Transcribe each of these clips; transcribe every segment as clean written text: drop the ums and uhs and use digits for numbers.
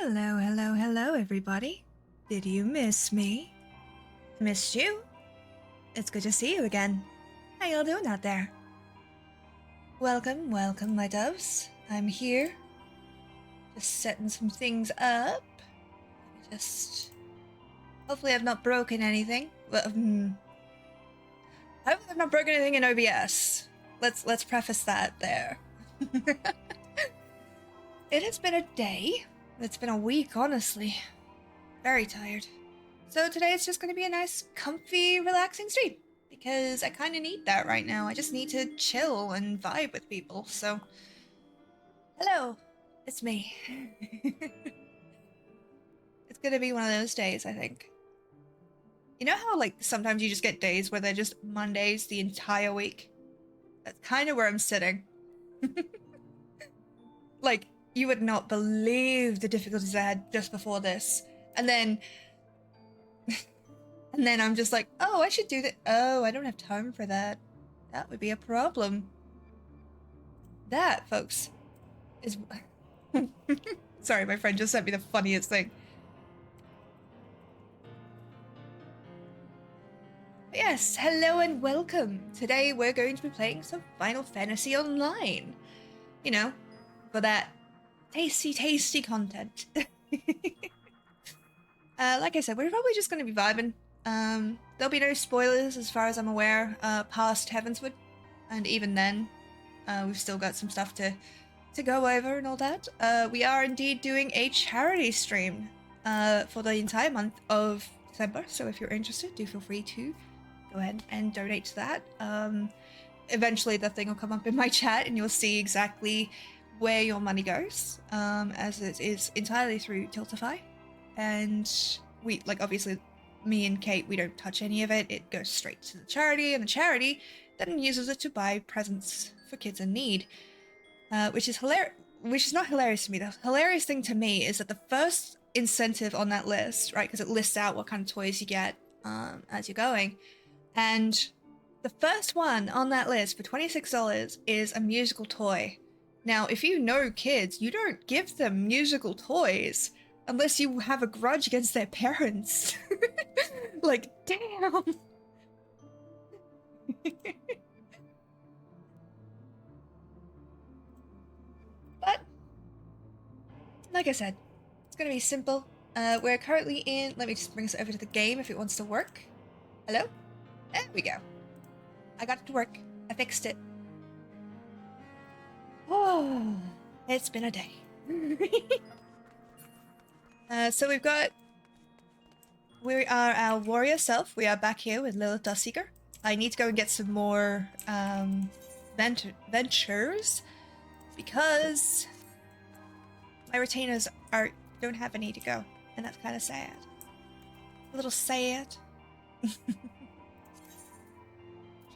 Hello, hello, hello, everybody. Did you miss me? Missed you? It's good to see you again. How y'all doing out there? Welcome, welcome, my doves. I'm here. Just setting some things up. Hopefully I've not broken anything. Hopefully I've not broken anything in OBS. Let's preface that there. It has been a day. It's been a week, honestly. Very tired. So today it's just going to be a nice, comfy, relaxing stream. Because I kind of need that right now. I just need to chill and vibe with people, so... Hello, it's me. It's going to be one of those days, I think. You know how, like, sometimes you just get days where they're just Mondays the entire week? That's kind of where I'm sitting. Like, you would not believe the difficulties I had just before this. And then I'm just like, oh, I should do that. Oh, I don't have time for that. That would be a problem. That, folks, is... Sorry, my friend just sent me the funniest thing. Yes, hello and welcome. Today we're going to be playing some Final Fantasy Online. You know, for that tasty, tasty content. Like I said, we're probably just going to be vibing. There'll be no spoilers as far as I'm aware, past Heavensward. And even then, we've still got some stuff to go over and all that. We are indeed doing a charity stream for the entire month of December. So if you're interested, do feel free to go ahead and donate to that. Eventually the thing will come up in my chat and you'll see exactly where your money goes, as it is entirely through Tiltify. And we, like, obviously, me and Kate, we don't touch any of it. It goes straight to the charity, and the charity then uses it to buy presents for kids in need, which is hilarious. Which is not hilarious to me. The hilarious thing to me is that the first incentive on that list, right, because it lists out what kind of toys you get as you're going, and the first one on that list for $26 is a musical toy. Now, if you know kids, you don't give them musical toys unless you have a grudge against their parents. Like, damn. But, like I said, it's gonna be simple. We're currently in... Let me just bring us over to the game if it wants to work. Hello? There we go. I got it to work. I fixed it. Oh, it's been a day. So we are our warrior self. We are back here with Lilith Dustseeker. I need to go and get some more ventures because my retainers don't have any to go, and that's kind of sad. A little sad. I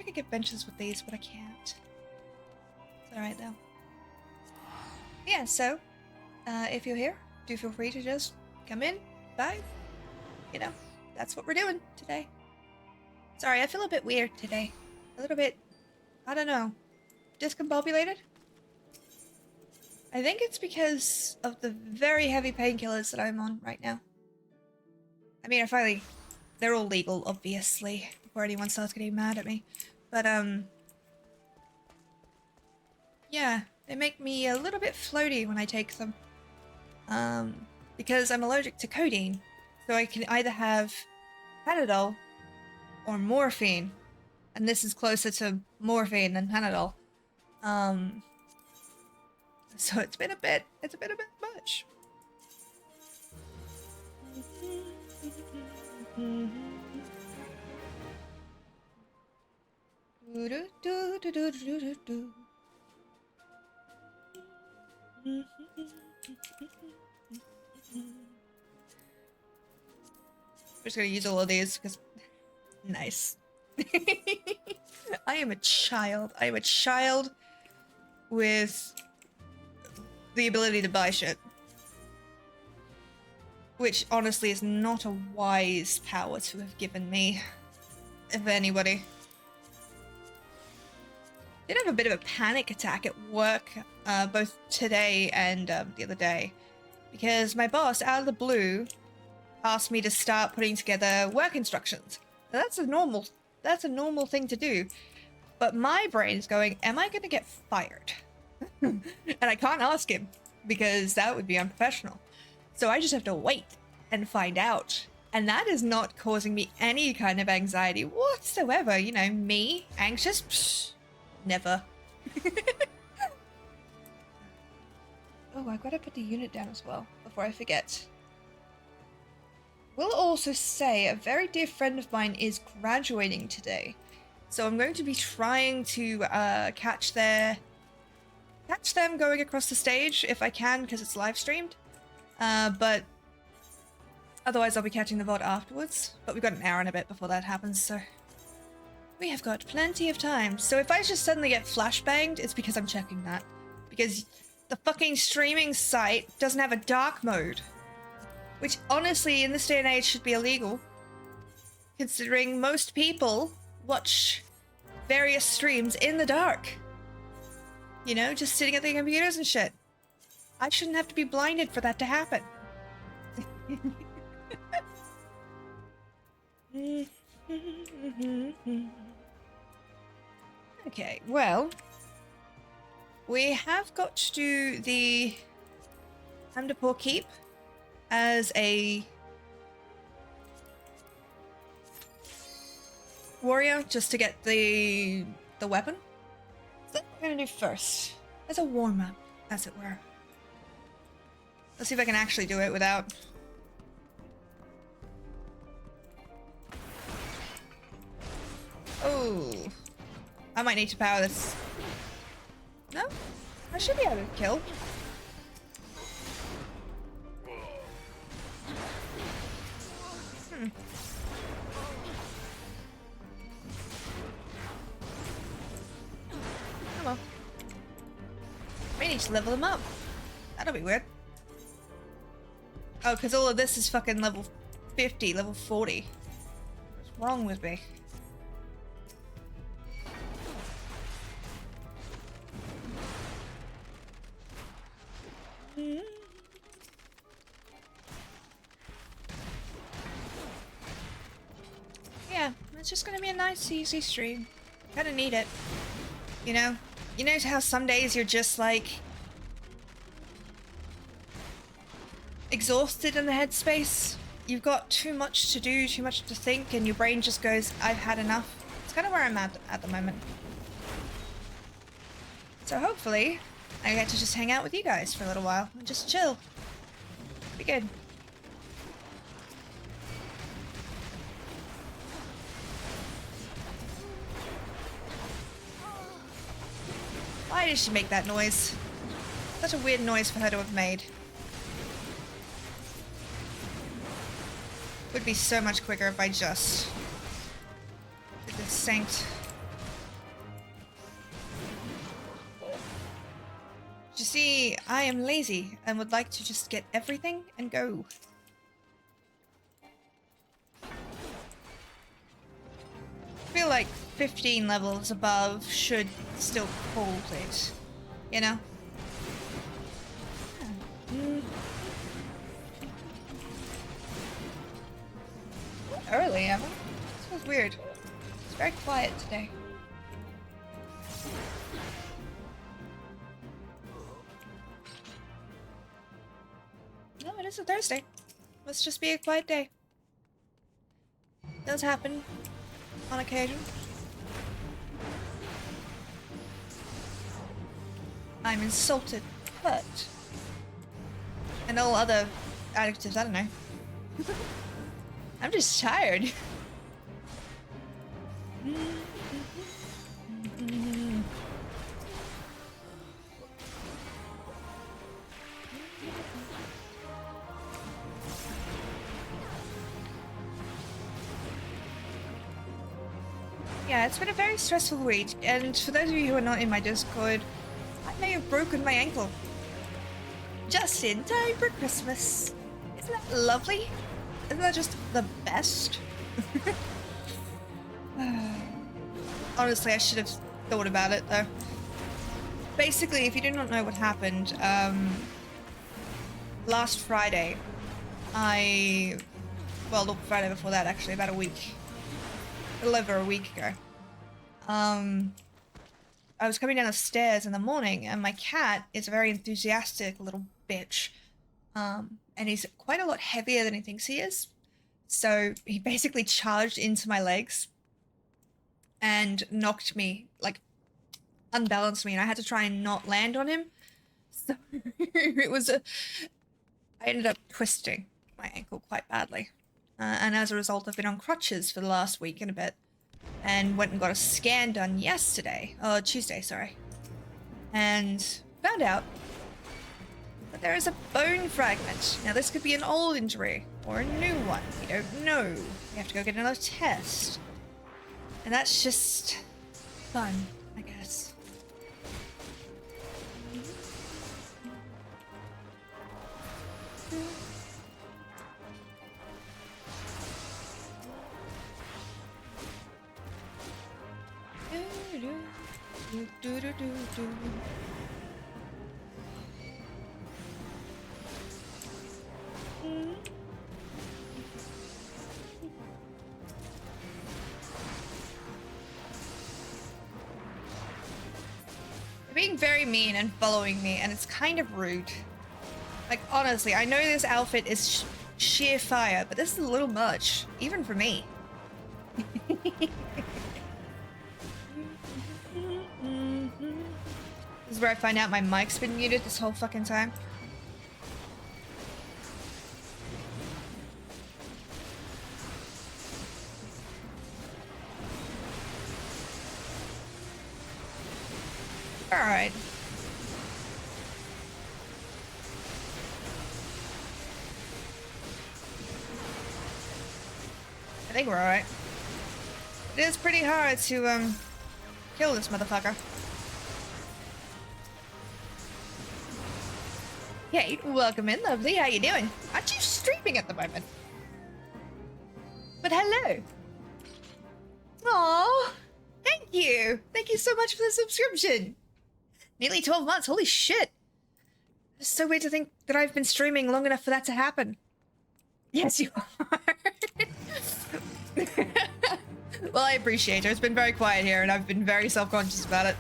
could get benches with these, but I can't. It's alright though. Yeah, so if you're here, do feel free to just come in, vibe. You know, that's what we're doing today. Sorry, I feel a bit weird today. A little bit, I don't know, discombobulated? I think it's because of the very heavy painkillers that I'm on right now. I mean, they're all legal, obviously, before anyone starts getting mad at me. But, yeah, they make me a little bit floaty when I take them. Because I'm allergic to codeine. So I can either have Panadol or morphine. And this is closer to morphine than Panadol. So it's been a bit much. I'm just gonna use all of these because nice. I am a child. I am a child with the ability to buy shit. Which honestly is not a wise power to have given me, if anybody. Did have a bit of a panic attack at work, both today and the other day. because my boss, out of the blue, asked me to start putting together work instructions. Now, that's a normal thing to do. But my brain's going, am I going to get fired? And I can't ask him because that would be unprofessional. So I just have to wait and find out. And that is not causing me any kind of anxiety whatsoever. You know, me, anxious? Psh, never. Oh, I've got to put the unit down as well before I forget. Will also say a very dear friend of mine is graduating today. So I'm going to be trying to catch them going across the stage if I can, because it's live streamed. But otherwise I'll be catching the VOD afterwards. But we've got an hour and a bit before that happens, so we have got plenty of time. So if I just suddenly get flashbanged, it's because I'm checking that. Because the fucking streaming site doesn't have a dark mode. Which honestly, in this day and age, should be illegal. Considering most people watch various streams in the dark. You know, just sitting at their computers and shit. I shouldn't have to be blinded for that to happen. Okay, well, we have got to do the Hamdapur Keep as a warrior, just to get the weapon. So that's what we're gonna do first, as a warm-up, as it were. Let's see if I can actually do it without... Oh, I might need to power this. No, I should be able to kill. Oh well. We need to level them up. That'll be weird. Oh, because all of this is fucking level 50, level 40. What's wrong with me? Yeah, it's just gonna be a nice, easy stream. Kinda need it. You know? You know how some days you're just like... exhausted in the headspace? You've got too much to do, too much to think, and your brain just goes, I've had enough. It's kind of where I'm at the moment. So hopefully, I get to just hang out with you guys for a little while and just chill. Be good. Why did she make that noise? Such a weird noise for her to have made. Would be so much quicker if I just did this synced. You see, I am lazy and would like to just get everything and go. I feel like 15 levels above should still hold it, you know? Early, Emma. This was weird. It's very quiet today. No, it is a Thursday. Must just be a quiet day. Does happen on occasion. I'm insulted, hurt, and all other adjectives, I don't know. I'm just tired. Yeah, it's been a very stressful week, and for those of you who are not in my Discord, I may have broken my ankle. Just in time for Christmas. Isn't that lovely? Isn't that just the best? Honestly, I should have thought about it, though. Basically, if you do not know what happened, last Friday, well, the Friday before that, actually, about a week, a little over a week ago, I was coming down the stairs in the morning, and my cat is a very enthusiastic little bitch, and he's quite a lot heavier than he thinks he is, so he basically charged into my legs and knocked me, like, unbalanced me, and I had to try and not land on him. So I ended up twisting my ankle quite badly. And as a result, I've been on crutches for the last week and a bit. And went and got a scan done Tuesday, sorry. And found out that there is a bone fragment. Now, this could be an old injury or a new one. We don't know. We have to go get another test. And that's just fun, I guess. They're being very mean and following me, and it's kind of rude. Like, honestly, I know this outfit is sheer fire, but this is a little much, even for me. This is where I find out my mic's been muted this whole fucking time. Alright. I think we're alright. It is pretty hard to, kill this motherfucker. Kate, welcome in, lovely. How you doing? Aren't you streaming at the moment? But hello. Aww. Thank you. Thank you so much for the subscription. Nearly 12 months. Holy shit. It's so weird to think that I've been streaming long enough for that to happen. Yes, you are. Well, I appreciate it. It's been very quiet here, and I've been very self-conscious about it.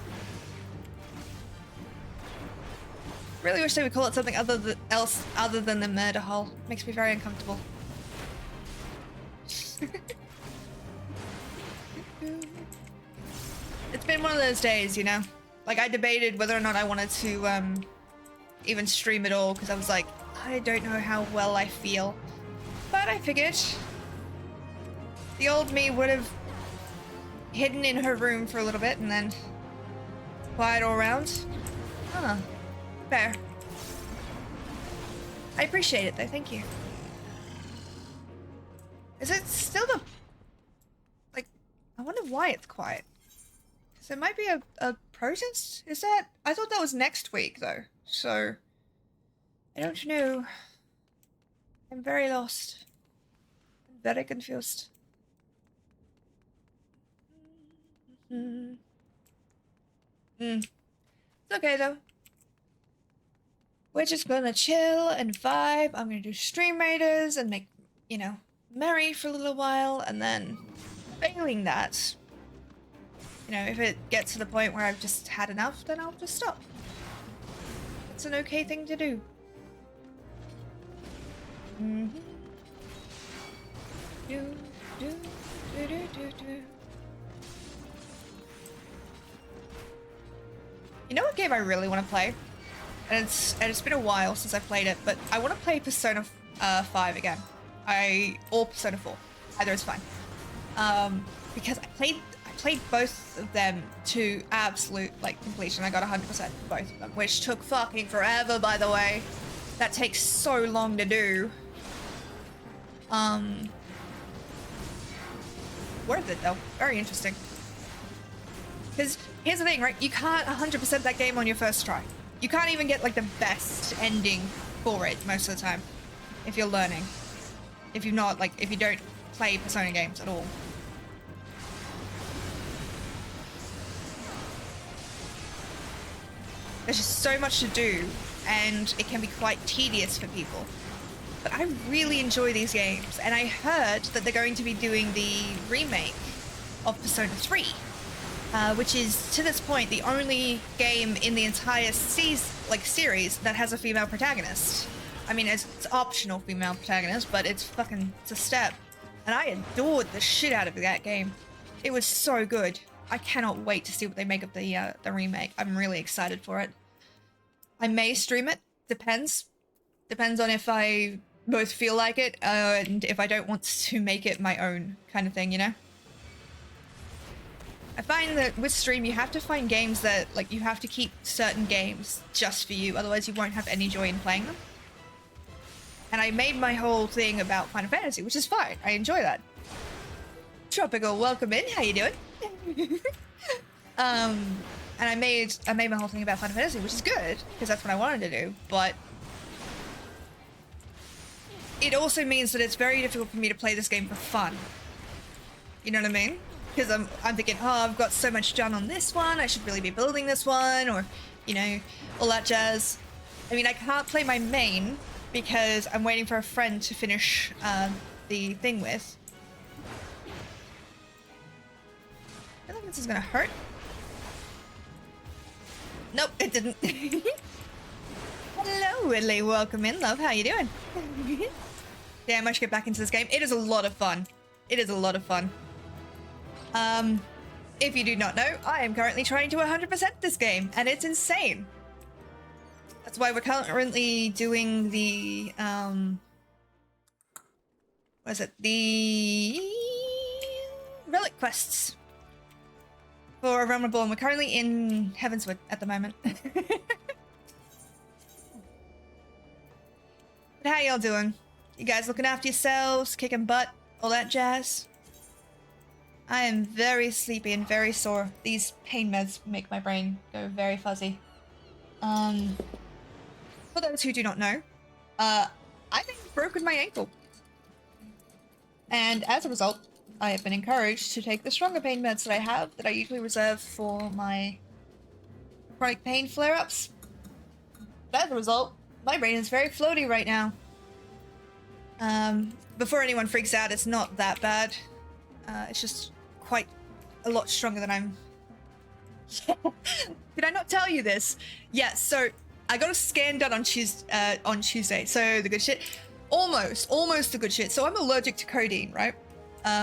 Really wish they would call it something other than the murder hole. Makes me very uncomfortable. It's been one of those days, you know? Like, I debated whether or not I wanted to even stream at all, because I was like, I don't know how well I feel. But I figured the old me would have hidden in her room for a little bit and then quiet all around. Huh. Fair. I appreciate it though, thank you. Is it still the... Like, I wonder why it's quiet. Because there might be a protest? Is that... I thought that was next week though, so... I don't know. I'm very lost. I'm very confused. It's okay though. We're just gonna chill and vibe. I'm gonna do stream raiders and make, you know, merry for a little while, and then failing that, you know, if it gets to the point where I've just had enough, then I'll just stop. It's an okay thing to do. You know what game I really want to play? And it's been a while since I played it, but I want to play Persona 5 again. Or Persona 4. Either is fine. Because I played both of them to absolute like completion. I got 100% both of them, which took fucking forever, by the way. That takes so long to do. Worth it though. Very interesting. Because here's the thing, right? You can't 100% that game on your first try. You can't even get like the best ending for it most of the time if you're learning. If you're not like, if you don't play Persona games at all. There's just so much to do and it can be quite tedious for people. But I really enjoy these games, and I heard that they're going to be doing the remake of Persona 3, which is, to this point, the only game in the entire series that has a female protagonist. I mean, it's optional female protagonist, but it's a step. And I adored the shit out of that game. It was so good. I cannot wait to see what they make of the remake. I'm really excited for it. I may stream it. Depends. Depends on if I both feel like it, and if I don't want to make it my own kind of thing, you know? I find that with stream, you have to find games that, like, you have to keep certain games just for you, otherwise you won't have any joy in playing them. And I made my whole thing about Final Fantasy, which is fine. I enjoy that. Tropical, welcome in. How you doing? And I made my whole thing about Final Fantasy, which is good, because that's what I wanted to do, but it also means that it's very difficult for me to play this game for fun. You know what I mean? Because I'm thinking, oh, I've got so much done on this one, I should really be building this one, or, you know, all that jazz. I mean, I can't play my main because I'm waiting for a friend to finish the thing with. I think this is gonna hurt. Nope, it didn't. Hello, Whitley. Welcome in, love. How you doing? Damn, I should get back into this game. It is a lot of fun. It is a lot of fun. If you do not know, I am currently trying to 100% this game, and it's insane. That's why we're currently doing the, what is it? The relic quests for Ramble. We're currently in Heavensward at the moment. But how y'all doing? You guys looking after yourselves, kicking butt, all that jazz? I am very sleepy and very sore. These pain meds make my brain go very fuzzy. For those who do not know, I've broken my ankle. And as a result, I have been encouraged to take the stronger pain meds that I have, that I usually reserve for my chronic pain flare-ups. But as a result, my brain is very floaty right now. Before anyone freaks out, it's not that bad. It's just quite a lot stronger than I'm... Did I not tell you this? Yeah, so I got a scan done on Tuesday. So the good shit, almost the good shit. So I'm allergic to codeine, right?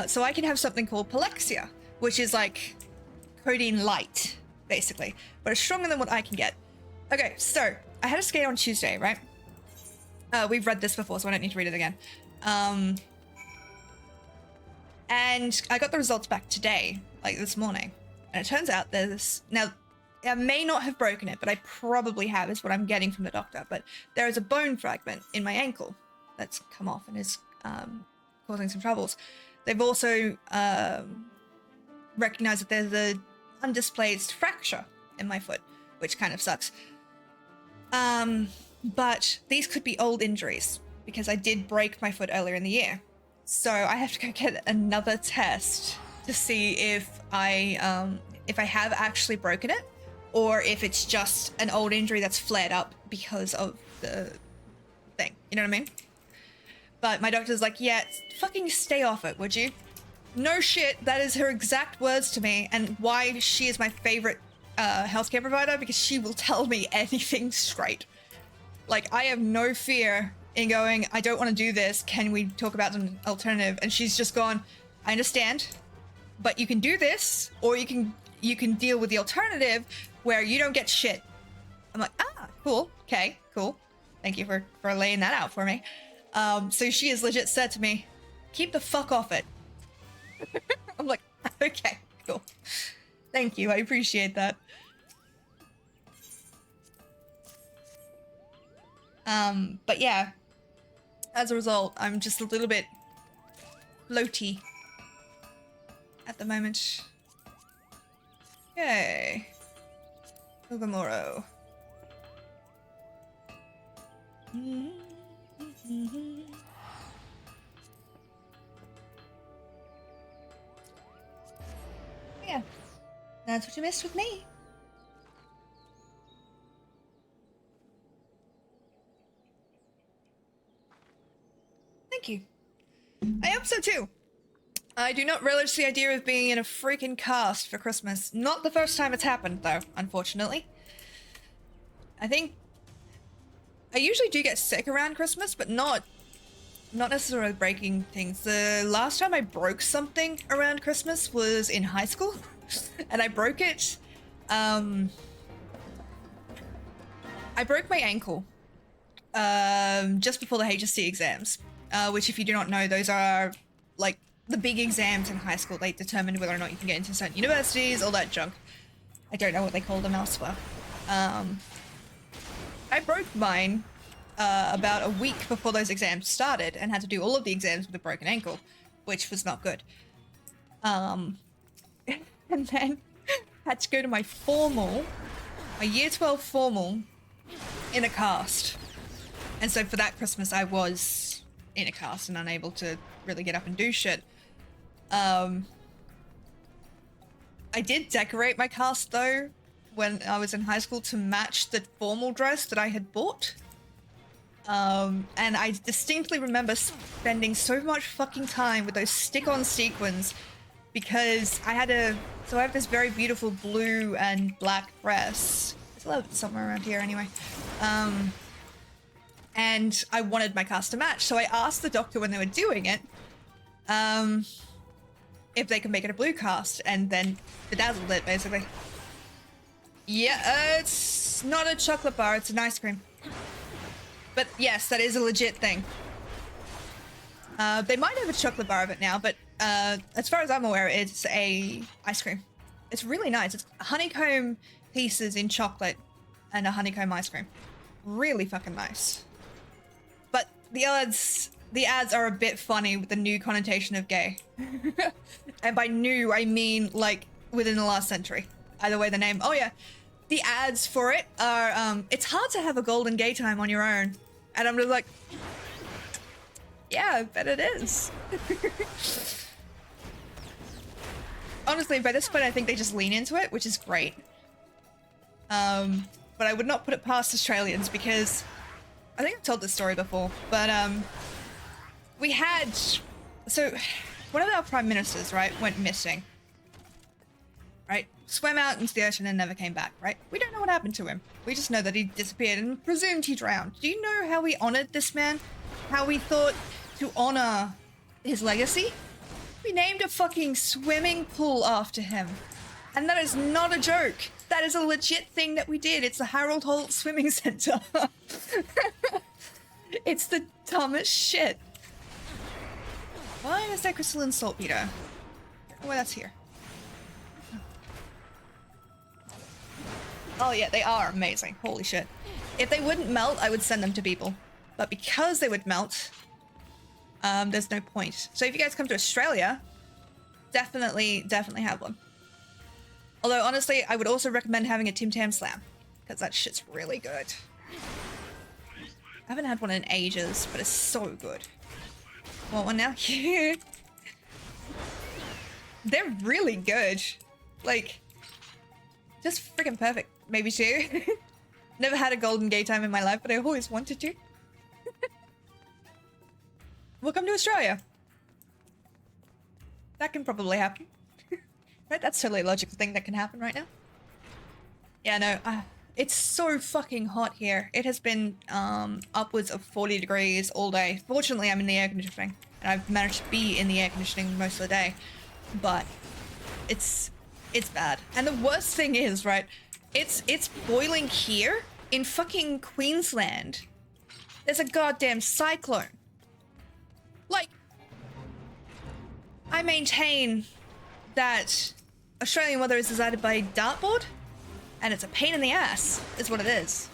So I can have something called Palexia, which is like codeine light, basically, but it's stronger than what I can get. Okay, so I had a scan on Tuesday, right? We've read this before, so I don't need to read it again. And I got the results back today, like this morning. And it turns out there's... Now, I may not have broken it, but I probably have, is what I'm getting from the doctor. But there is a bone fragment in my ankle that's come off and is causing some troubles. They've also recognized that there's an undisplaced fracture in my foot, which kind of sucks. But these could be old injuries, because I did break my foot earlier in the year. So I have to go get another test to see if I have actually broken it, or if it's just an old injury that's flared up because of the thing. You know what I mean? But my doctor's like, yeah, fucking stay off it, would you? No shit, that is her exact words to me, and why she is my favorite healthcare provider, because she will tell me anything straight. Like, I have no fear in going, I don't want to do this, can we talk about an alternative? And she's just gone, I understand, but you can do this, or you can deal with the alternative where you don't get shit. I'm like, cool, okay, cool. Thank you for laying that out for me. So she has legit said to me, keep the fuck off it. I'm like, okay, cool. Thank you, I appreciate that. But yeah, as a result, I'm just a little bit floaty at the moment. Okay. Ogamoro. Yeah, that's what you missed with me. Thank you. I hope so too. I do not relish the idea of being in a freaking cast for Christmas. Not the first time it's happened, though, unfortunately. I think I usually do get sick around Christmas, but not necessarily breaking things. The last time I broke something around Christmas was in high school, and I broke it. I broke my ankle just before the HSC exams, which, if you do not know, those are like the big exams in high school. They determine whether or not you can get into certain universities, all that junk. I don't know what they call them elsewhere. I broke mine about a week before those exams started and had to do all of the exams with a broken ankle, which was not good. And then had to go to my formal, my year 12 formal, in a cast. And so for that Christmas, I was in a cast and unable to really get up and do shit. I did decorate my cast, though, when I was in high school to match the formal dress that I had bought. And I distinctly remember spending so much fucking time with those stick-on sequins because I have this very beautiful blue and black dress. It's left somewhere around here anyway. And I wanted my cast to match, so I asked the doctor when they were doing it, if they could make it a blue cast, and then bedazzled it, basically. Yeah, it's not a chocolate bar, it's an ice cream. But yes, that is a legit thing. They might have a chocolate bar of it now, but as far as I'm aware, it's a ice cream. It's really nice. It's honeycomb pieces in chocolate and a honeycomb ice cream. Really fucking nice. But the ads are a bit funny with the new connotation of gay. And by new, I mean like within the last century. Either way, the name. Oh yeah. The ads for it are, it's hard to have a golden gay time on your own. And I'm just like, yeah, I bet it is. Honestly, by this point, I think they just lean into it, which is great. But I would not put it past Australians because I think I've told this story before, but we had, so one of our prime ministers, right, went missing, right? Swam out into the ocean and never came back, right? We don't know what happened to him. We just know that he disappeared and presumed he drowned. Do you know how we honored this man? How we thought to honor his legacy? We named a fucking swimming pool after him. And that is not a joke. That is a legit thing that we did. It's the Harold Holt Swimming Center. It's the dumbest shit. Why is there crystalline saltpeter? Oh, that's here. Oh yeah, they are amazing. Holy shit. If they wouldn't melt, I would send them to people. But because they would melt, there's no point. So if you guys come to Australia, definitely have one. Although, honestly, I would also recommend having a Tim Tam Slam, because that shit's really good. I haven't had one in ages, but it's so good. Want one now? They're really good. Like, just freaking perfect. Maybe two. Never had a golden gay time in my life, but I always wanted to. Welcome to Australia. That can probably happen. Right? That's totally a logical thing that can happen right now. Yeah, no, it's so fucking hot here. It has been upwards of 40 degrees all day. Fortunately, I'm in the air conditioning, and I've managed to be in the air conditioning most of the day. But it's bad. And the worst thing is, right, it's boiling here in fucking Queensland. There's a goddamn cyclone. Like, I maintain that Australian weather is decided by dartboard, and it's a pain in the ass, is what it is.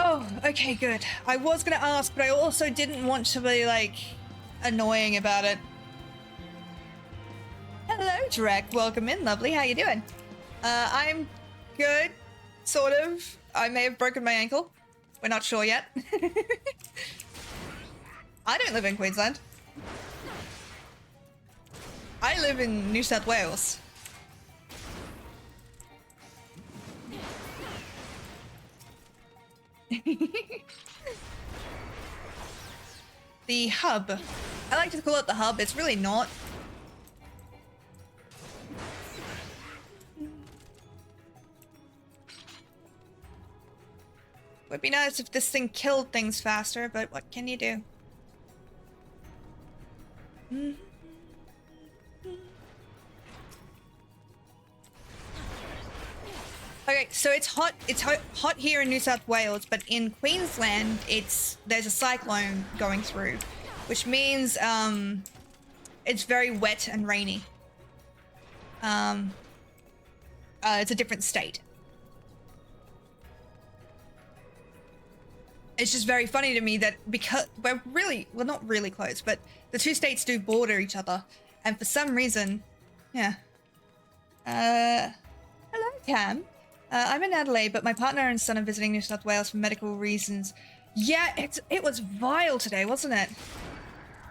Oh, okay, good. I was gonna ask, but I also didn't want to be, like, annoying about it. Hello, Drek, welcome in, lovely. How you doing? I'm good, sort of. I may have broken my ankle. We're not sure yet. I don't live in Queensland. I live in New South Wales. The hub. I like to call it the hub. It's really not. Would be nice if this thing killed things faster, but what can you do? Okay, so it's hot. It's hot here in New South Wales, but in Queensland, there's a cyclone going through, which means it's very wet and rainy. It's a different state. It's just very funny to me that because we're not really close, but the two states do border each other, and for some reason, yeah. Hello, Cam. I'm in Adelaide, but my partner and son are visiting New South Wales for medical reasons. Yeah, it was vile today, wasn't it?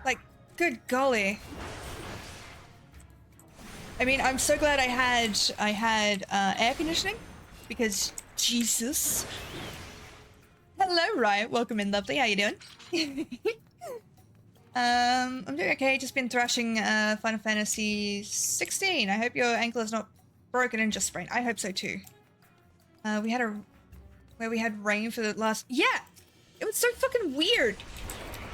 Like, good golly. I mean, I'm so glad I had air conditioning, because Jesus. Hello, Riot. Welcome in, lovely. How you doing? I'm doing okay. Just been thrashing Final Fantasy 16. I hope your ankle is not broken and just sprained. I hope so too. We had rain for the last... Yeah! It was so fucking weird!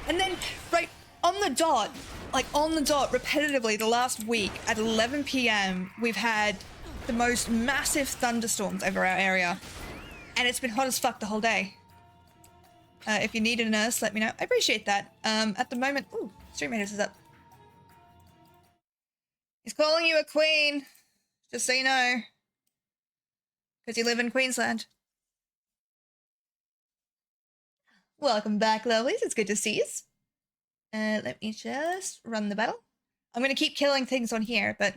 And then, right on the dot, repetitively the last week at 11 PM, we've had the most massive thunderstorms over our area. And it's been hot as fuck the whole day. If you need a nurse, let me know. I appreciate that. At the moment... Ooh, Stream Raiders is up. He's calling you a queen. Just so you know. Because you live in Queensland. Welcome back, lovelies. It's good to see you. Let me just run the battle. I'm going to keep killing things on here, but...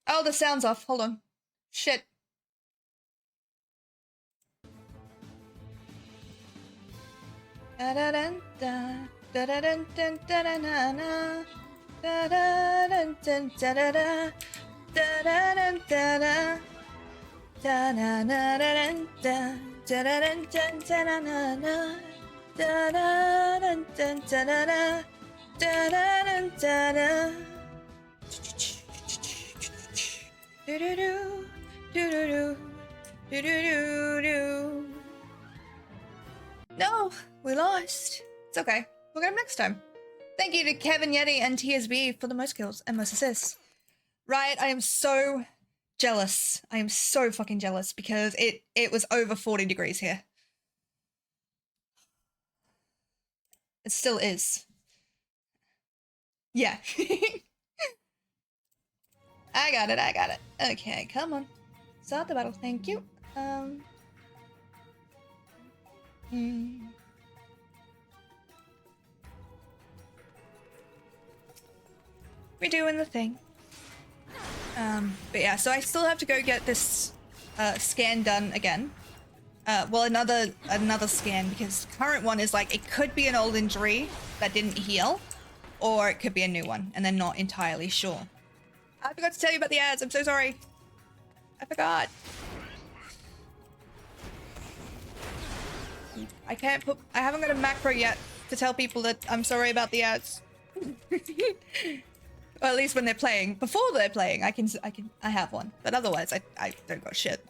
Oh, the sound's off. Hold on. Shit. No, we lost. It's okay. We'll get him next time. Thank you to Kevin Yeti and TSB for the most kills and most assists. Riot, I am so jealous. I am so fucking jealous because it was over 40 degrees here. It still is. Yeah. I got it. Okay, come on. Start the battle, thank you. We're doing the thing. But yeah, so I still have to go get this scan done again. Well, another scan, because the current one is like, it could be an old injury that didn't heal, or it could be a new one, and they're not entirely sure. I forgot to tell you about the ads, I'm so sorry. I forgot. I haven't got a macro yet to tell people that I'm sorry about the ads. Or at least when they're playing. Before they're playing, I have one. But otherwise, I don't got shit.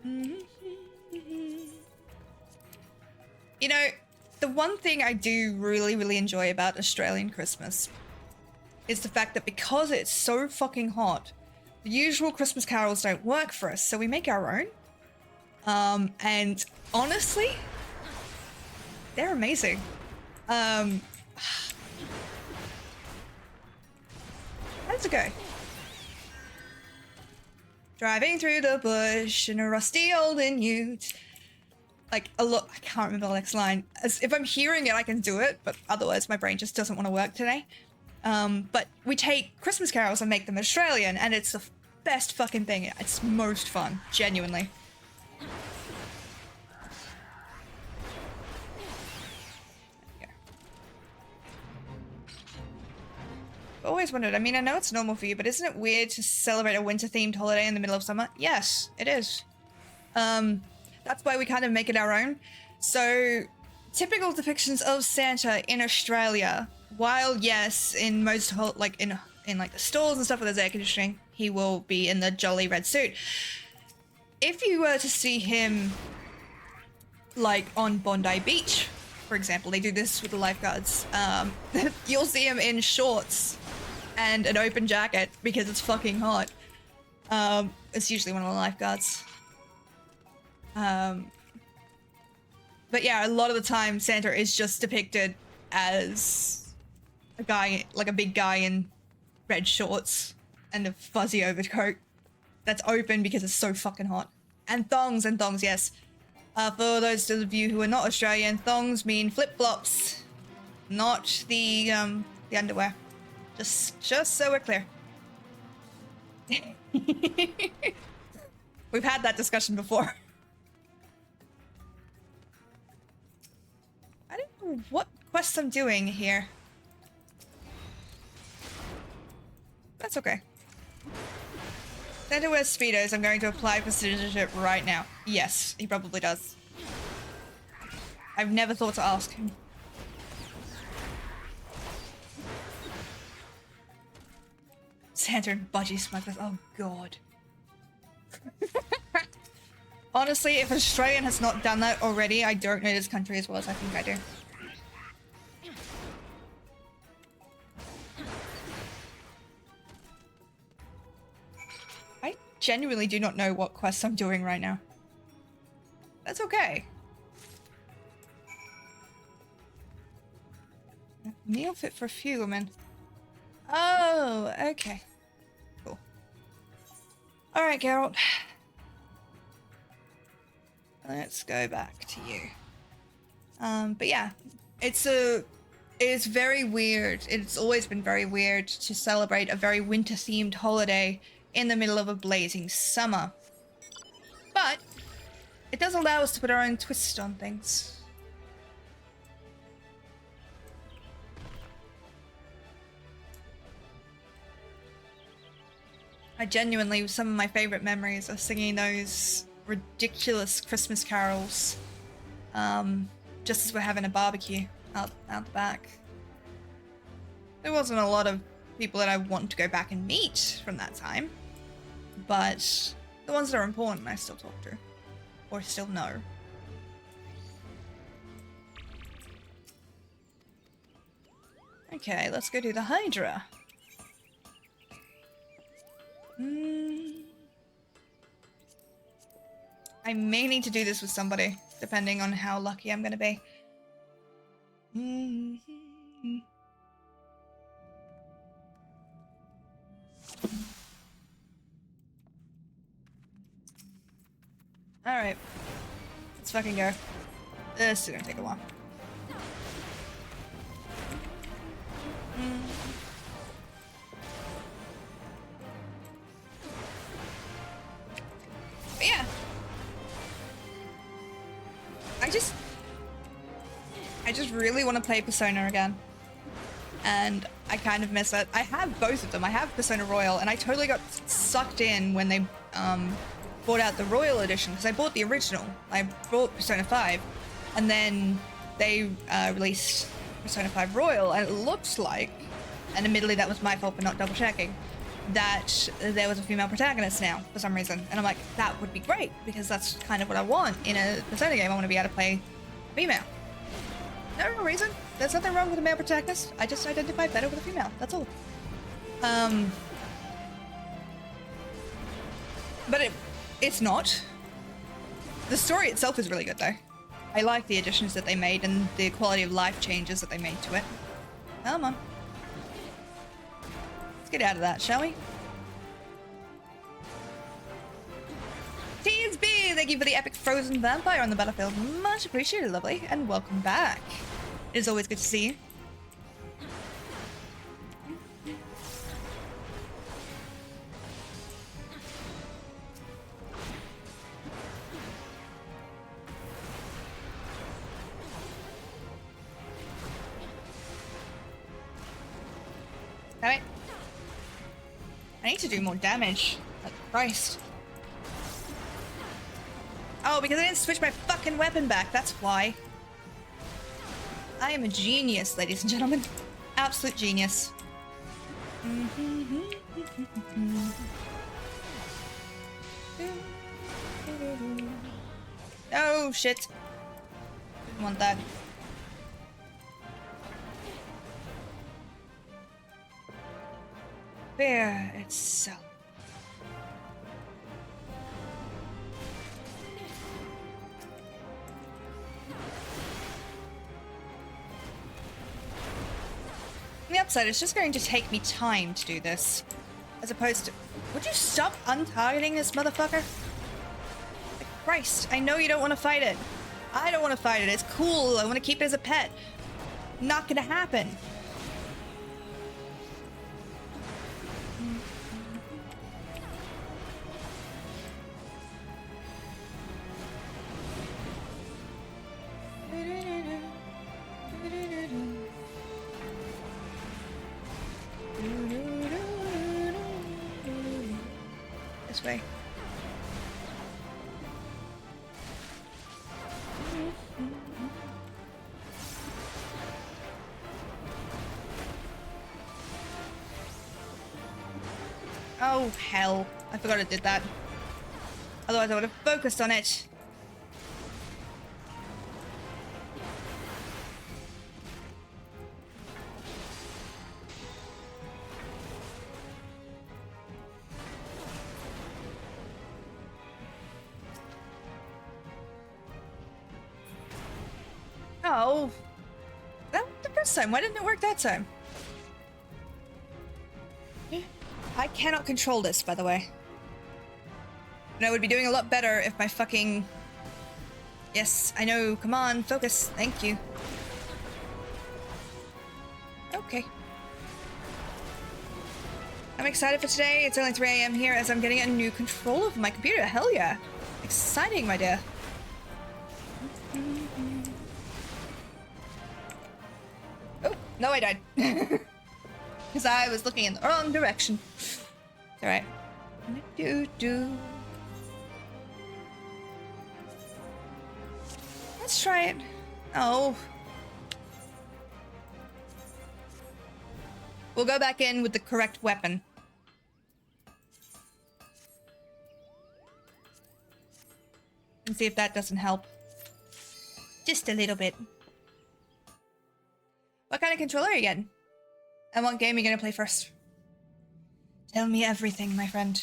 You know, the one thing I do really enjoy about Australian Christmas is the fact that because it's so fucking hot, the usual Christmas carols don't work for us, so we make our own. And honestly, they're amazing. How's it go? Driving through the bush in a rusty old ute. Like, a lot. I can't remember the next line. As if I'm hearing it, I can do it, but otherwise my brain just doesn't want to work today. But we take Christmas carols and make them Australian, and it's the best fucking thing. It's most fun, genuinely. Always wondered, I mean, I know it's normal for you, but isn't it weird to celebrate a winter-themed holiday in the middle of summer? Yes, it is. That's why we kind of make it our own. So, typical depictions of Santa in Australia, while yes, in most in like the stores and stuff where there's air conditioning, he will be in the jolly red suit. If you were to see him like on Bondi Beach, for example, they do this with the lifeguards. You'll see him in shorts and an open jacket because it's fucking hot. It's usually one of the lifeguards. But yeah, a lot of the time Santa is just depicted as a guy, like a big guy in red shorts and a fuzzy overcoat that's open because it's so fucking hot. And thongs, yes. For those of you who are not Australian, thongs mean flip-flops, not the underwear. Just so we're clear. We've had that discussion before. I don't know what quest I'm doing here. That's okay. Santa wears Speedos. I'm going to apply for citizenship right now. Yes, he probably does. I've never thought to ask him. Santa and budgie smugglers. Oh god. Honestly, if Australian has not done that already, I don't know this country as well as I think I do. I genuinely do not know what quest I'm doing right now. That's okay. Meal fit for a few women. Oh, okay. Cool. Alright, Geralt. Let's go back to you. But yeah, it's very weird. It's always been very weird to celebrate a very winter-themed holiday in the middle of a blazing summer. But it does allow us to put our own twist on things. Some of my favorite memories are singing those ridiculous Christmas carols, just as we're having a barbecue out the back. There wasn't a lot of people that I want to go back and meet from that time, but the ones that are important I still talk to, or still know. Okay, let's go do the Hydra. I may need to do this with somebody, depending on how lucky I'm gonna be. Alright. Let's fucking go. This is gonna take a while. But yeah. I just really want to play Persona again. And I kind of miss it. I have both of them. I have Persona Royal, and I totally got sucked in when they brought out the Royal Edition, because I bought the original. I bought Persona 5, and then they released Persona 5 Royal, and it looks like, and admittedly that was my fault for not double checking, that there was a female protagonist now, for some reason. And I'm like, that would be great, because that's kind of what I want in a Persona game. I want to be able to play female. No real reason. There's nothing wrong with a male protagonist. I just identify better with a female. That's all. But it's not. The story itself is really good, though. I like the additions that they made and the quality of life changes that they made to it. Come on. Let's get out of that, shall we? TSB, thank you for the epic frozen vampire on the battlefield. Much appreciated, lovely, and welcome back. It is always good to see you. Damn it. I need to do more damage. Like Christ. Oh, because I didn't switch my fucking weapon back. That's why. I am a genius, ladies and gentlemen. Absolute genius. Oh, shit. Didn't want that. There itself. On the upside, it's just going to take me time to do this. As opposed to... Would you stop untargeting this motherfucker? Like, Christ, I know you don't want to fight it. I don't want to fight it. It's cool. I want to keep it as a pet. Not gonna happen. This way. Oh, hell. I forgot I did that. Otherwise I would have focused on it. Oh. That worked the first time. Why didn't it work that time? I cannot control this, by the way. And I would be doing a lot better if my fucking... Yes, I know. Come on, focus. Thank you. Okay. I'm excited for today. It's only 3 AM here as I'm getting a new controller for my computer. Hell yeah. Exciting, my dear. Oh, no, I died. Because I was looking in the wrong direction. It's alright. Let's try it. Oh. We'll go back in with the correct weapon. And see if that doesn't help. Just a little bit. What kind of controller are you getting? And what game are you gonna play first? Tell me everything, my friend.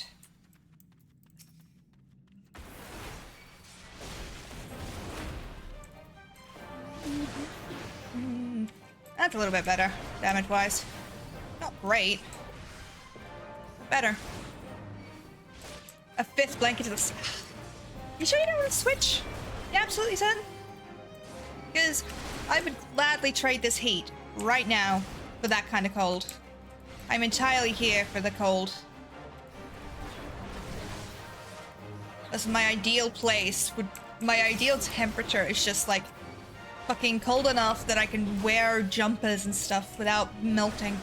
That's a little bit better, damage-wise. Not great. Better. A 5th blanket to the... You sure you don't want to switch? You absolutely certain? Because I would gladly trade this heat right now for that kind of cold. I'm entirely here for the cold. This is my ideal place. My ideal temperature is just like fucking cold enough that I can wear jumpers and stuff without melting.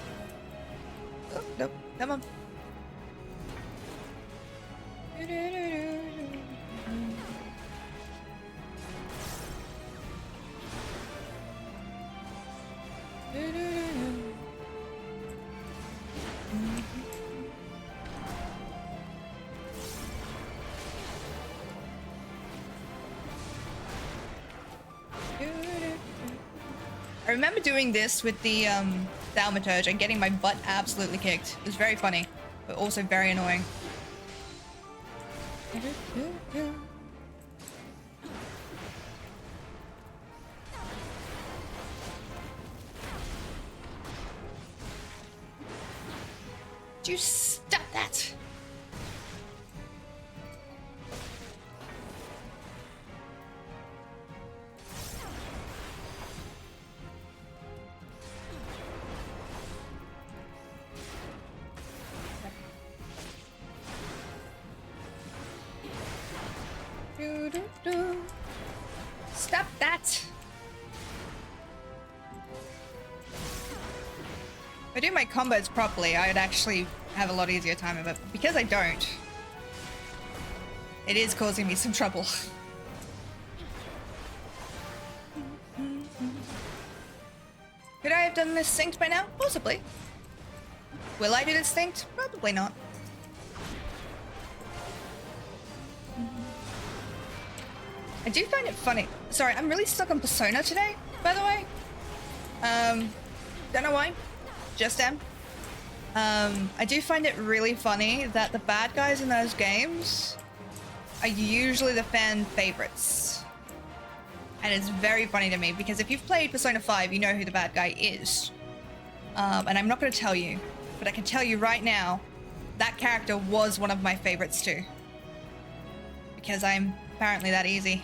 Oh, nope. Come on. I remember doing this with the thaumaturge and getting my butt absolutely kicked. It was very funny, but also very annoying. Do you stop that? Stop that! I do my combos properly, I'd actually have a lot easier time of it. But because I don't, it is causing me some trouble. Could I have done this synced by now? Possibly. Will I do this synced? Probably not. I do find it funny. Sorry, I'm really stuck on Persona today, by the way. Don't know why. Just am. I do find it really funny that the bad guys in those games are usually the fan favorites. And it's very funny to me because if you've played Persona 5, you know who the bad guy is. And I'm not going to tell you, but I can tell you right now, that character was one of my favorites too. Because I'm apparently that easy.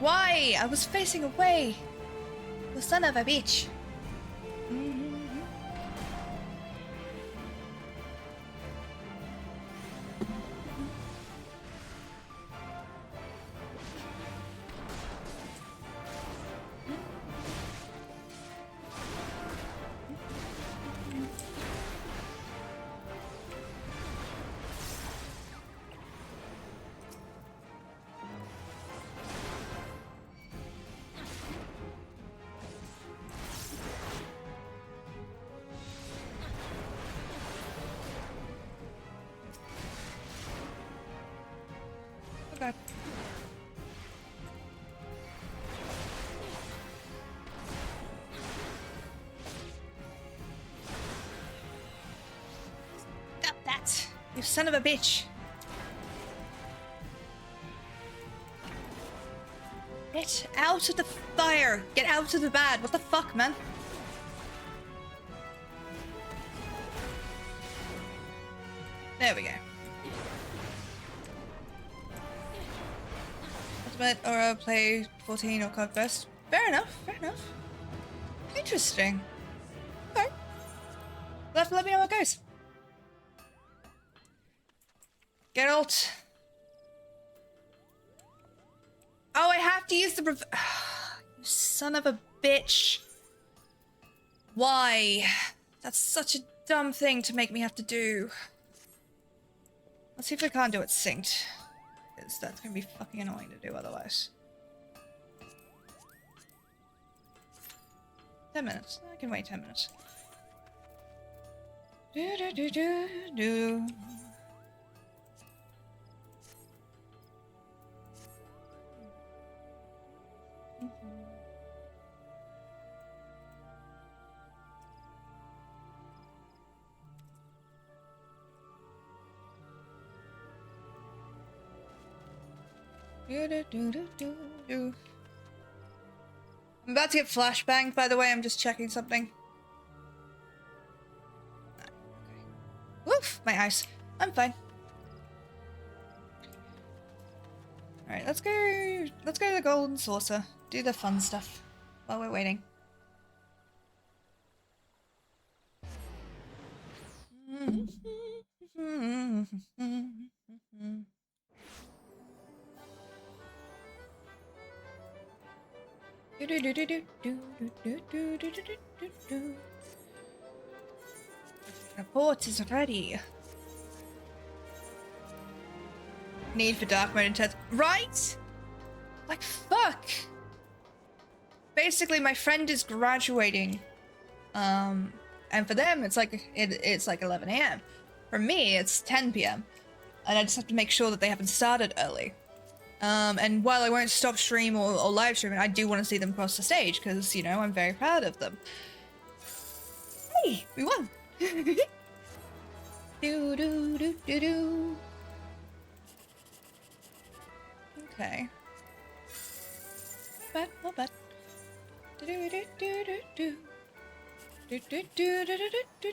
Why? I was facing away. The son of a bitch. God. Stop that, you son of a bitch. Get out of the fire. Get out of the bad. What the fuck, man? There we go. Ultimate or play 14 or card first. Fair enough, fair enough. Interesting. Okay. You'll have to let me know how it goes. Geralt. Oh, I have to use the you son of a bitch. Why? That's such a dumb thing to make me have to do. Let's see if I can't do it synced. Because that's gonna be fucking annoying to do otherwise. 10 minutes. I can wait 10 minutes. Do do do do do. I'm about to get flashbanged, by the way. I'm just checking something. Okay. Woof! My eyes. I'm fine. Alright, let's go to the Golden Saucer. Do the fun stuff while we're waiting. The port is ready. Need for dark mode intense. Right? Like, fuck. Basically, my friend is graduating. And for them, it's like 11 a.m. For me, it's 10 p.m. And I just have to make sure that they haven't started early. And while I won't stop stream or live streaming, I do want to see them cross the stage because, you know, I'm very proud of them. Hey, we won! Do do do do do. Okay. Not bad, not bad. Do do do do do do. Do do do do do do do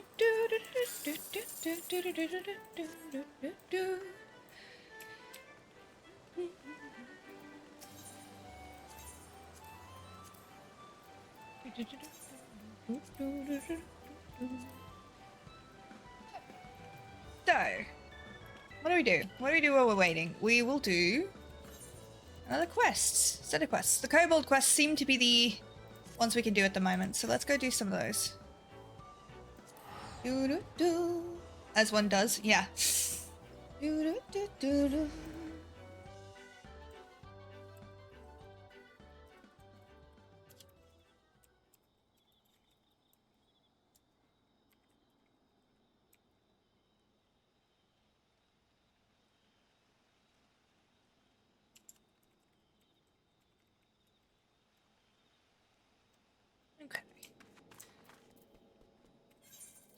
do do do do do. So, what do we do? What do we do while we're waiting? We will do another quest. Set of quests. The kobold quests seem to be ones we can do at the moment. So let's go do some of those. Do-do-do. As one does, yeah. Do-do-do-do-do. Okay.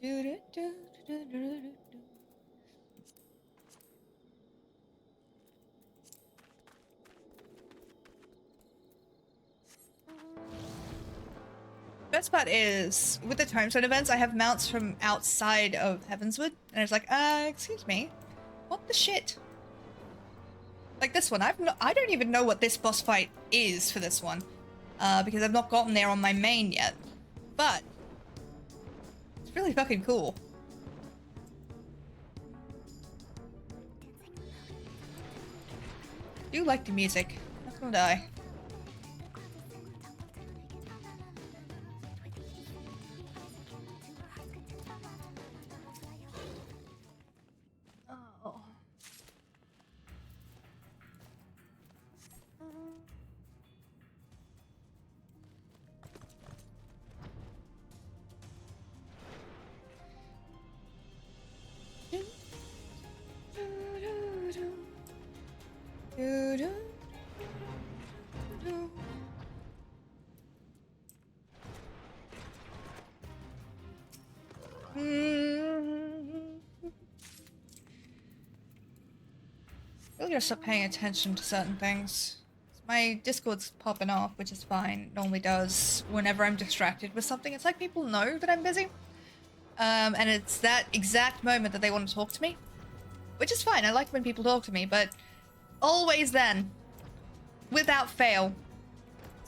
Do-do-do-do-do-do-do. Best part is, with the Tomestone events, I have mounts from outside of Heavensward, and it's like, excuse me, what the shit? Like this one, I don't even know what this boss fight is for this one, because I've not gotten there on my main yet, but it's really fucking cool. I do like the music, not gonna die. Really gotta stop paying attention to certain things. My Discord's popping off, which is fine. It normally does whenever I'm distracted with something. It's like people know that I'm busy. And it's that exact moment that they want to talk to me. Which is fine, I like when people talk to me, but always then, without fail,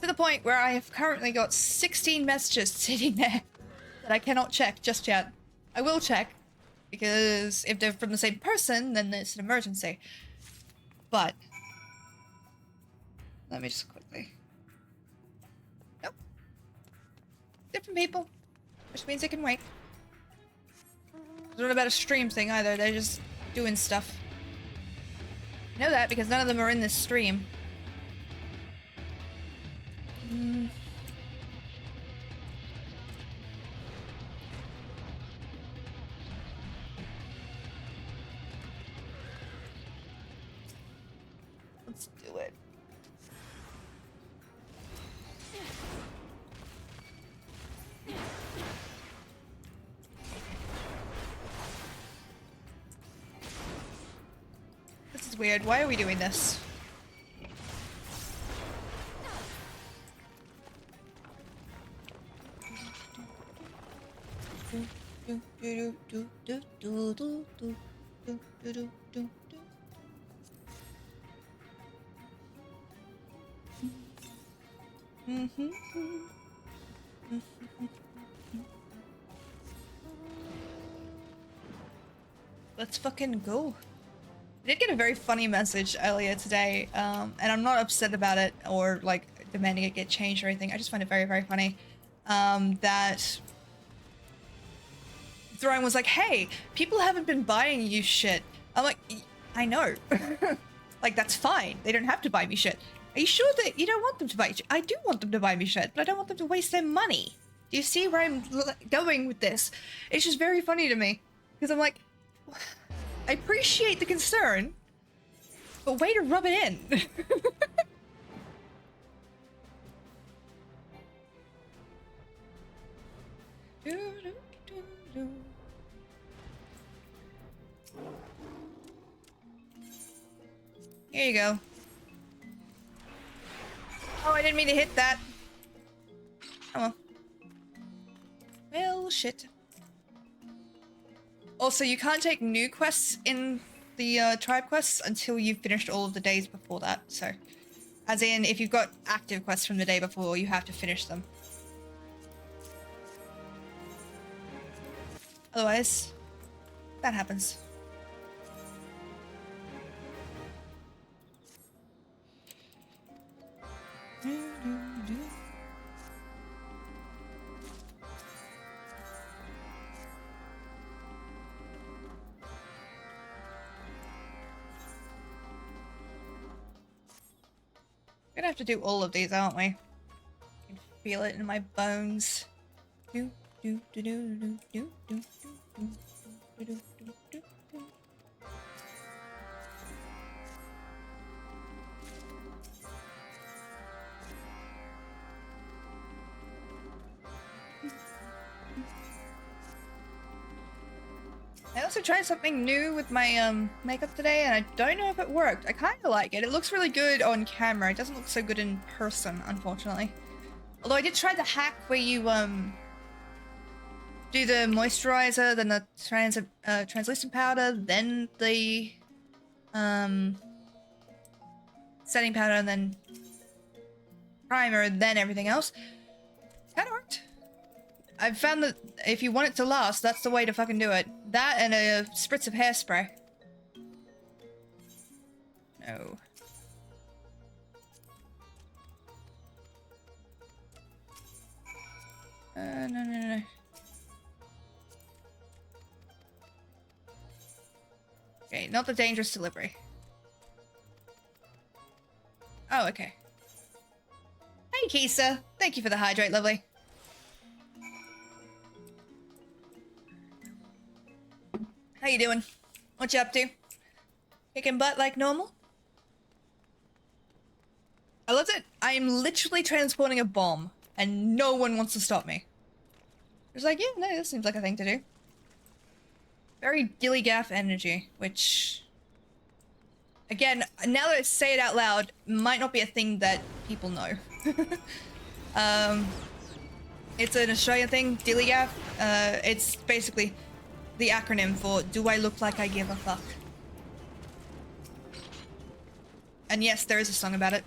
to the point where I have currently got 16 messages sitting there that I cannot check just yet. I will check, because if they're from the same person, then it's an emergency. But let me just quickly. Nope. Different people, which means they can wait. It's not about a stream thing either, they're just doing stuff. I know that because none of them are in this stream. Let's do it. This is weird. Why are we doing this? Let's fucking go. I did get a very funny message earlier today, and I'm not upset about it or like demanding it get changed or anything. I just find it very, very funny. That Throne was like, hey, people haven't been buying you shit. I'm like, I know. Like, that's fine. They don't have to buy me shit. Are you sure that you don't want them to buy you shit? I do want them to buy me shit, but I don't want them to waste their money. Do you see where I'm going with this? It's just very funny to me. Because I'm like, I appreciate the concern, but way to rub it in. Here you go. Oh, I didn't mean to hit that. Oh well. Well, shit. Also, you can't take new quests in the tribe quests until you've finished all of the days before that, so. As in, if you've got active quests from the day before, you have to finish them. Otherwise, that happens. Gonna have to do all of these, aren't we? I can feel it in my bones. Do, do, do, do, do, do, do, do, do, do, do, do. I also tried something new with my makeup today, and I don't know if it worked. I kind of like it. It looks really good on camera. It doesn't look so good in person, unfortunately. Although I did try the hack where you do the moisturizer, then the translucent powder, then the setting powder, and then primer, and then everything else. Kind of worked. I've found that if you want it to last, that's the way to fucking do it. That and a spritz of hairspray. No. No. Okay, not the dangerous delivery. Oh, okay. Hey, Kisa. Thank you for the hydrate, lovely. How you doing? What you up to? Kicking butt like normal? I loved it. I am literally transporting a bomb, and no one wants to stop me. It's like, yeah, no, this seems like a thing to do. Very dilly-gaff energy, which... Again, now that I say it out loud, might not be a thing that people know. It's an Australian thing, dilly-gaff. It's basically the acronym for Do I Look Like I Give a Fuck? And yes, there is a song about it.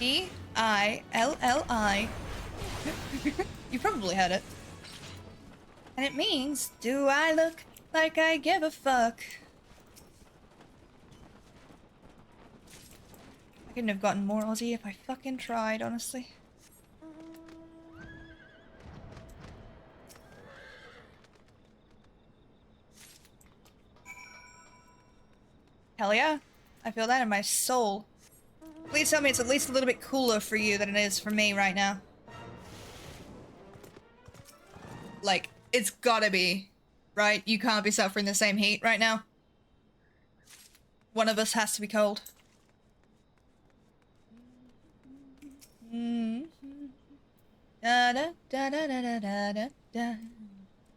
E-I-L-L-I. You probably heard it. And it means, do I look like I give a fuck? I couldn't have gotten more Aussie if I fucking tried, honestly. Hell yeah. I feel that in my soul. Please tell me it's at least a little bit cooler for you than it is for me right now. Like, it's gotta be, right? You can't be suffering the same heat right now. One of us has to be cold. Da da da da da da da da da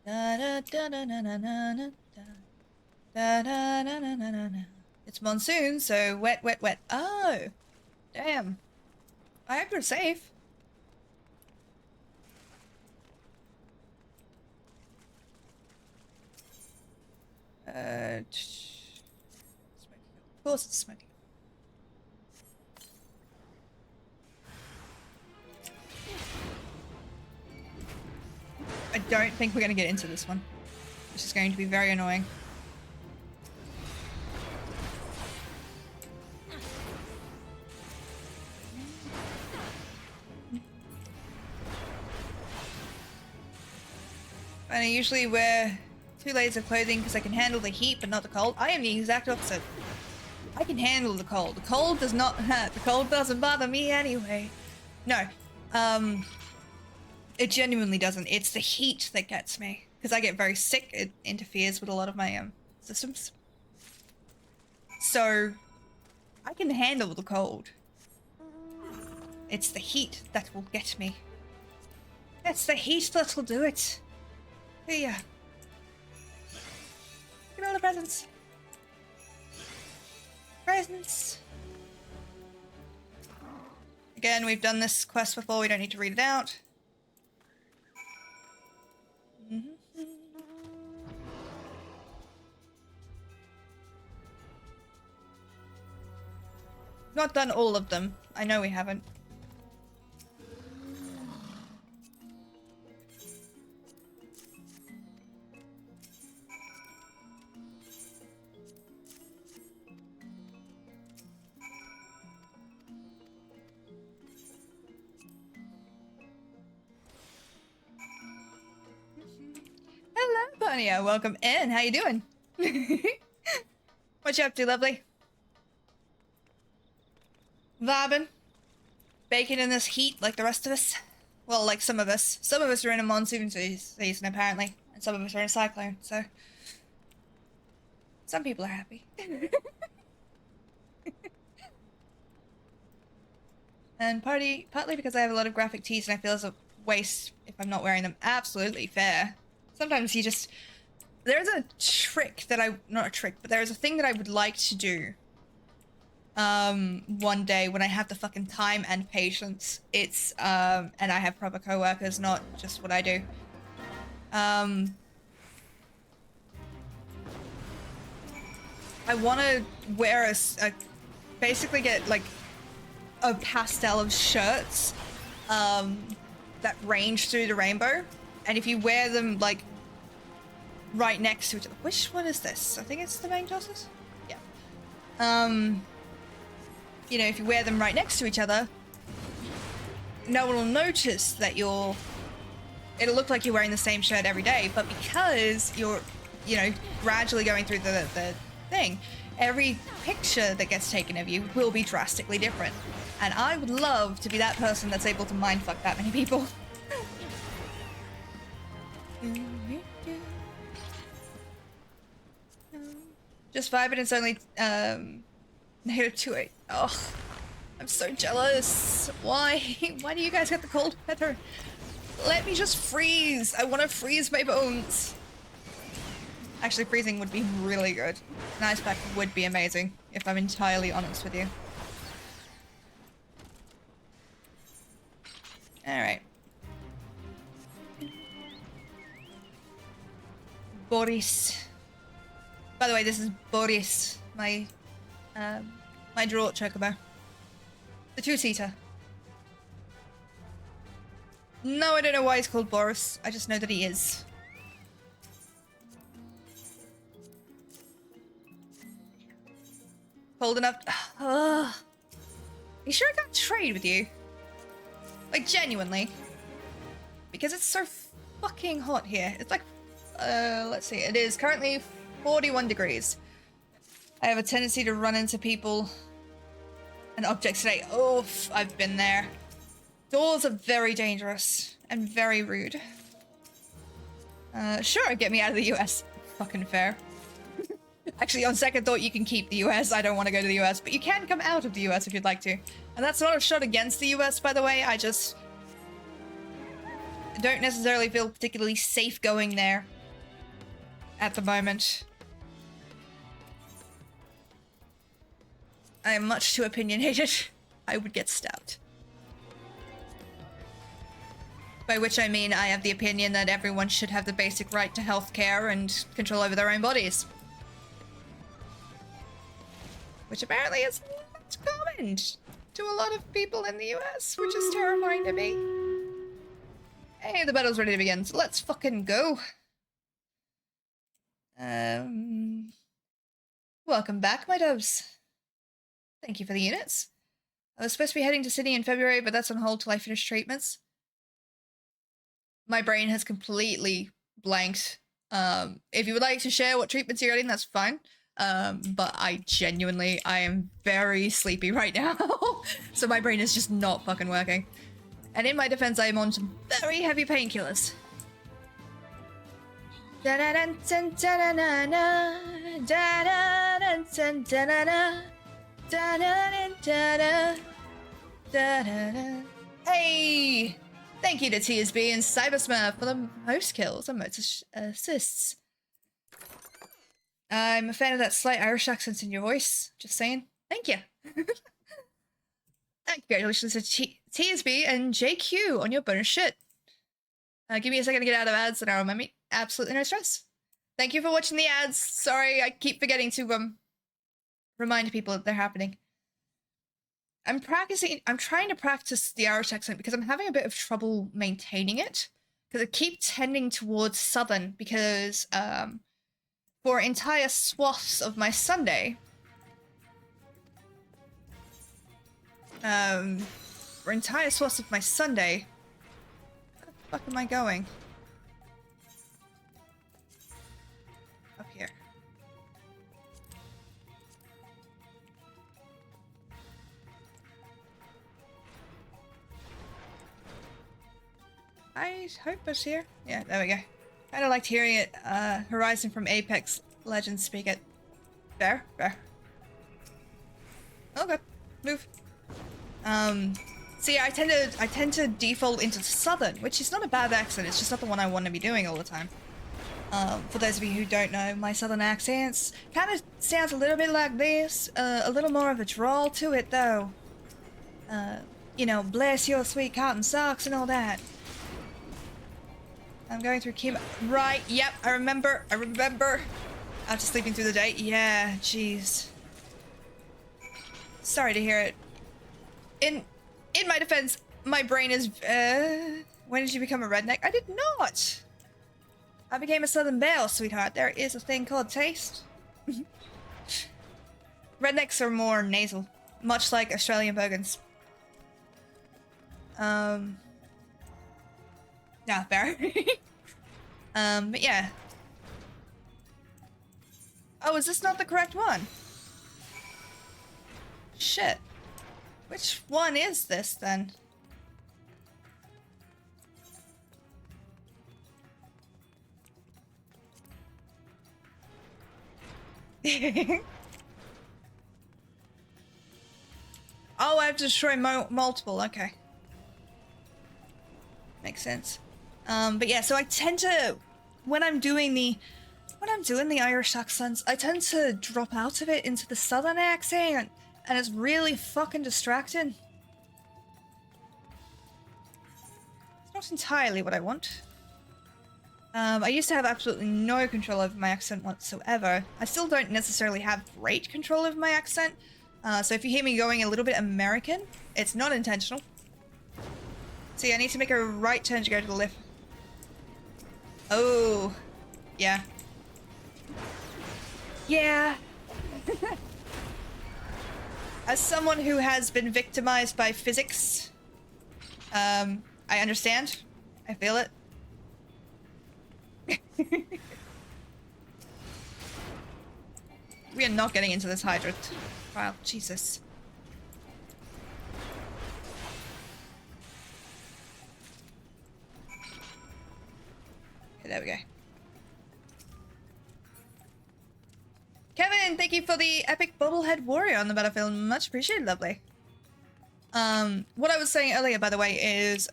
da da da da da da da da. It's monsoon, so wet, wet, wet. Oh, damn. I hope you're safe. Of course it's smoking. I don't think we're going to get into this one. This is going to be very annoying. And I usually wear 2 layers of clothing because I can handle the heat but not the cold. I am the exact opposite. I can handle the cold. The cold does not hurt. The cold doesn't bother me anyway. No. It genuinely doesn't. It's the heat that gets me. Because I get very sick. It interferes with a lot of my systems. So I can handle the cold. It's the heat that will get me. It's the heat that will do it. Here. Look at all the presents. Presents. Again, we've done this quest before. We don't need to read it out. Not done all of them. I know we haven't. Hello, Bonia. Welcome in. How you doing? What you up to, lovely? vibing. Baking in this heat like the rest of us. Well, like some of us. Some of us are in a monsoon season, apparently. And some of us are in a cyclone, so... Some people are happy. And partly because I have a lot of graphic tees and I feel as a waste if I'm not wearing them. Absolutely fair. Sometimes you just... There's a trick that not a trick, but there's a thing that I would like to do. One day when I have the fucking time and patience. It's, and I have proper co-workers, not just what I do. I want to wear basically get, like, a pastel of shirts, that range through the rainbow. And if you wear them, like, right next to each other. Which one is this? I think it's the main tosses? Yeah. You know, if you wear them right next to each other, no one will notice that it'll look like you're wearing the same shirt every day, but because you're, you know, gradually going through the thing, every picture that gets taken of you will be drastically different. And I would love to be that person that's able to mindfuck that many people. Just vibing, it's only, -2. Oh, I'm so jealous. Why? Why do you guys get the cold weather? Let me just freeze. I want to freeze my bones. Actually, freezing would be really good. An ice pack would be amazing, if I'm entirely honest with you. Alright. Boris. By the way, this is Boris, my draught chocobo. The two-seater. No, I don't know why he's called Boris. I just know that he is. Cold enough. You sure I can't trade with you? Like, genuinely. Because it's so fucking hot here. It's like, let's see. It is currently 41 degrees. I have a tendency to run into people and objects today. Oof, I've been there. Doors are very dangerous and very rude. Sure, get me out of the US. Fucking fair. Actually, on second thought, you can keep the US. I don't want to go to the US, but you can come out of the US if you'd like to. And that's not a shot against the US, by the way. I just don't necessarily feel particularly safe going there at the moment. I am much too opinionated. I would get stabbed. By which I mean I have the opinion that everyone should have the basic right to healthcare and control over their own bodies. Which apparently is not common to a lot of people in the US, which is terrifying to me. Hey, the battle's ready to begin, so let's fucking go. Welcome back, my doves. Thank you for the units. I was supposed to be heading to Sydney in February, but that's on hold till I finish treatments. My brain has completely blanked. If you would like to share what treatments you're getting, that's fine. But I am very sleepy right now. So my brain is just not fucking working. And in my defense, I am on some very heavy painkillers. Hey! Thank you to TSB and Cybersmurf for the host kills and most assists. I'm a fan of that slight Irish accent in your voice. Just saying. Thank you. And congratulations to TSB and JQ on your bonus shit. Give me a second to get out of ads and I'll remember me. Absolutely no stress. Thank you for watching the ads. Sorry, I keep forgetting to remind people that they're happening. I'm trying to practice the Irish accent because I'm having a bit of trouble maintaining it. Because I keep tending towards Southern because, for entire swaths of my Sunday, where the fuck am I going? Up here. I hope it's here. Yeah, there we go. Kind of liked hearing it, Horizon from Apex Legends speak it. Fair. Okay, move. See, I tend to default into Southern, which is not a bad accent, it's just not the one I want to be doing all the time. For those of you who don't know, my Southern accents kind of sounds a little bit like this, a little more of a drawl to it though. You know, bless your sweet cotton socks and all that. I'm going through chemo. Right, yep, I remember. After sleeping through the day. Yeah, jeez. Sorry to hear it. In my defense, my brain is, when did you become a redneck? I did not! I became a Southern belle, sweetheart. There is a thing called taste. Rednecks are more nasal, much like Australian bogans. Nah, fair. But yeah. Oh, is this not the correct one? Shit. Which one is this, then? Oh, I have to destroy multiple, okay. Makes sense. But yeah, so I tend to, when I'm doing the Irish accents, I tend to drop out of it into the Southern accent, and it's really fucking distracting. It's not entirely what I want. I used to have absolutely no control over my accent whatsoever. I still don't necessarily have great control over my accent, so if you hear me going a little bit American, it's not intentional. See, I need to make a right turn to go to the left. Oh, yeah. Yeah. As someone who has been victimized by physics, I understand. I feel it. We are not getting into this hydrant. Wow, Jesus. Okay, there we go. Kevin, thank you for the epic bobblehead warrior on the battlefield. Much appreciated, lovely. What I was saying earlier, by the way, is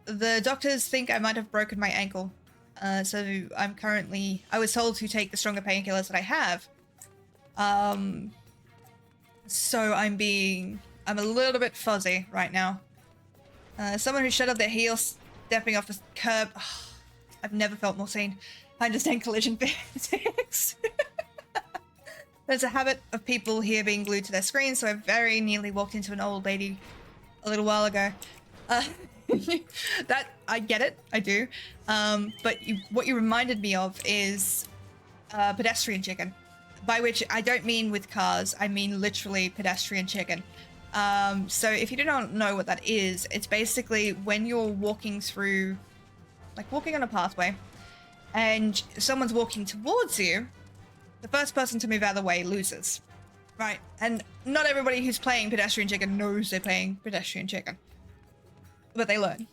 the doctors think I might have broken my ankle. So I was told to take the stronger painkillers that I have. So I'm a little bit fuzzy right now. Someone who shut up their heels, stepping off a curb. Oh, I've never felt more seen. I understand collision physics. There's a habit of people here being glued to their screens, so I very nearly walked into an old lady a little while ago. That, I get it, I do. But what you reminded me of is pedestrian chicken. By which I don't mean with cars, I mean literally pedestrian chicken. So if you do not know what that is, it's basically when you're walking through, like walking on a pathway, and someone's walking towards you, the first person to move out of the way loses. Right? And not everybody who's playing pedestrian chicken knows they're playing pedestrian chicken. But they learn.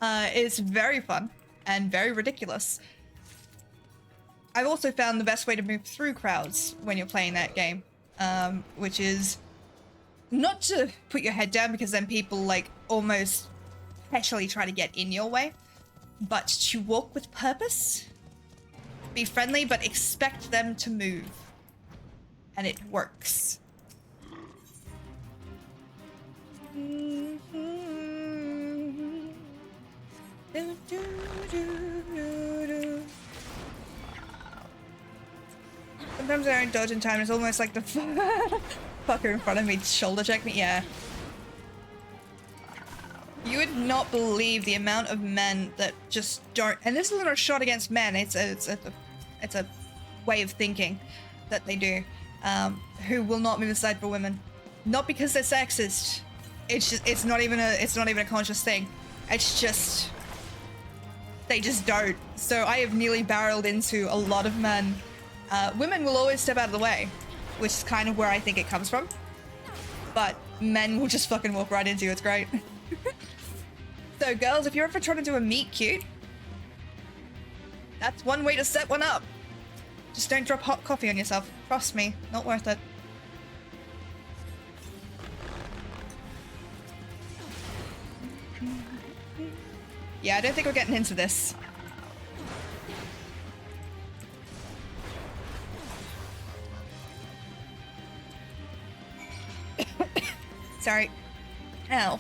It's very fun and very ridiculous. I've also found the best way to move through crowds when you're playing that game, which is not to put your head down because then people like almost especially try to get in your way, but to walk with purpose, be friendly, but expect them to move. And it works. Sometimes I don't dodge in time. It's almost like the fucker in front of me shoulder check me. Yeah. You would not believe the amount of men that just don't. And this isn't a shot against men. It's a way of thinking that they do. Who will not move aside for women, not because they're sexist. It's not even a conscious thing. It's just they just don't. So I have nearly barreled into a lot of men. Women will always step out of the way, which is kind of where I think it comes from. But men will just fucking walk right into you. It's great. So So girls, if you're ever trying to do a meet cute, that's one way to set one up. Just don't drop hot coffee on yourself. Trust me, not worth it. Yeah, I don't think we're getting into this. Sorry. Ow.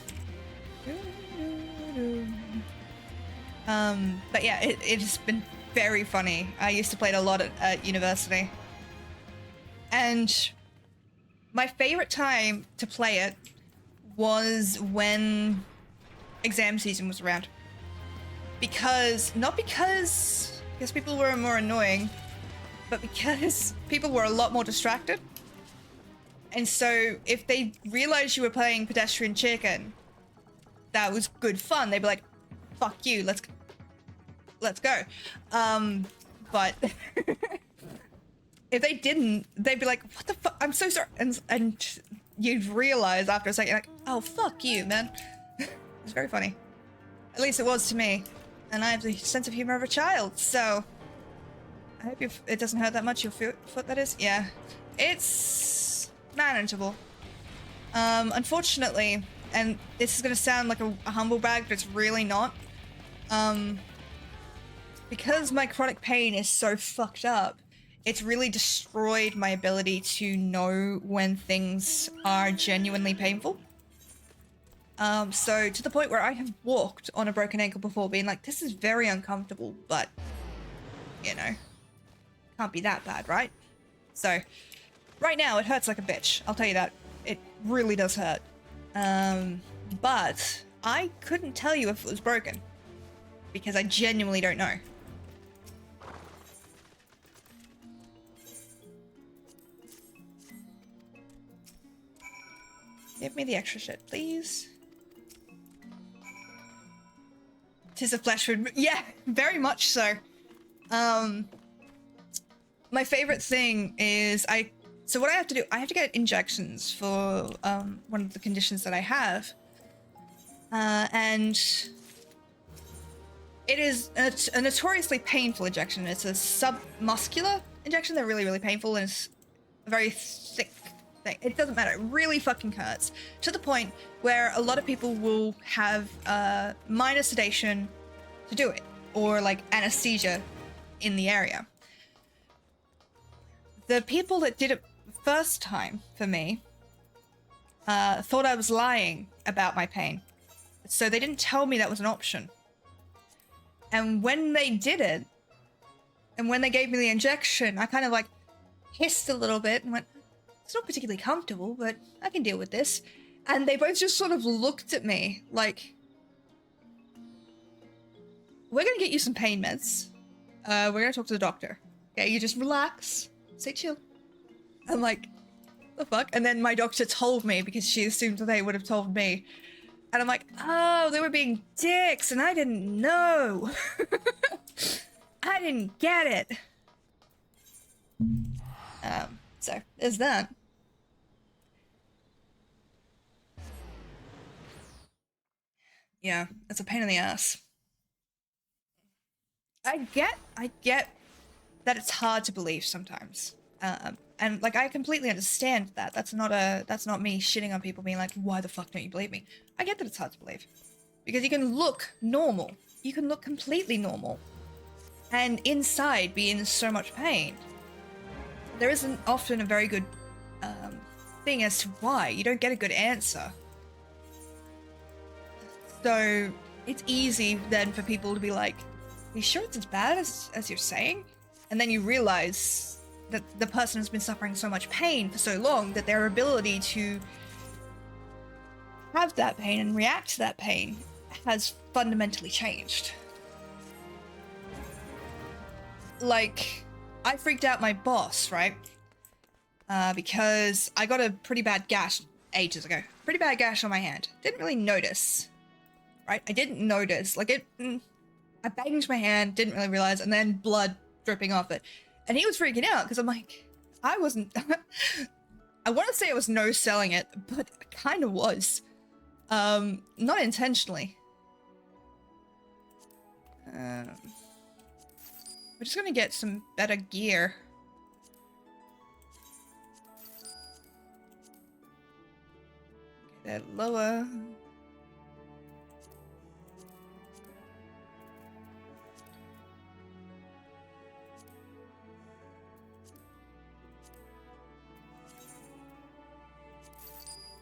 But yeah, it's been very funny. I used to play it a lot at university. And my favorite time to play it was when exam season was around. Not because people were more annoying, but because people were a lot more distracted. And so if they realized you were playing Pedestrian Chicken, that was good fun. They'd be like, fuck you, let's go. But if they didn't, they'd be like, what the fuck, I'm so sorry. And you'd realize after a second, like, oh, fuck you, man. It's very funny. At least it was to me. And I have the sense of humor of a child, so I hope it doesn't hurt that much, your foot, that is. Yeah, it's manageable. Unfortunately, and this is gonna sound like a humble brag, but it's really not. Because my chronic pain is so fucked up, it's really destroyed my ability to know when things are genuinely painful. So to the point where I have walked on a broken ankle before, being like, this is very uncomfortable, but, you know, can't be that bad, right? So, right now, it hurts like a bitch. I'll tell you that. It really does hurt. But I couldn't tell you if it was broken, because I genuinely don't know. Give me the extra shit, please. 'Tis a flesh wound. Yeah, very much so. My favorite thing is so what I have to do, I have to get injections for one of the conditions that I have. And it is a notoriously painful injection. It's a submuscular injection. They're really, really painful, and it's a very thick thing. It doesn't matter. It really fucking hurts. To the point where a lot of people will have minor sedation to do it, or like anesthesia in the area. The people that did it first time for me thought I was lying about my pain. So they didn't tell me that was an option. And when they did it, and when they gave me the injection, I kind of like hissed a little bit and went, it's not particularly comfortable, but I can deal with this. And they both just sort of looked at me like, we're gonna get you some pain meds. We're gonna talk to the doctor. Okay, you just relax, stay chill. I'm like, the fuck? And then my doctor told me, because she assumed that they would have told me. And I'm like, oh, they were being dicks, and I didn't know. I didn't get it. So there's that. Yeah, it's a pain in the ass. I get that it's hard to believe sometimes. And like, I completely understand that. That's not me shitting on people being like, why the fuck don't you believe me? I get that it's hard to believe. Because you can look normal. You can look completely normal. And inside be in so much pain. There isn't often a very good thing as to why. You don't get a good answer. So it's easy then for people to be like, are you sure it's as bad as you're saying? And then you realize that the person has been suffering so much pain for so long that their ability to have that pain and react to that pain has fundamentally changed. Like, I freaked out my boss, right? Because I got a pretty bad gash ages ago. Pretty bad gash on my hand. Didn't really notice, right? I didn't notice. Like, I banged my hand, didn't really realize, and then blood dripping off it. And he was freaking out because I'm like, I wasn't. I want to say I was no-selling it, but I kind of was. Not intentionally. We're just gonna get some better gear. Okay, that lower.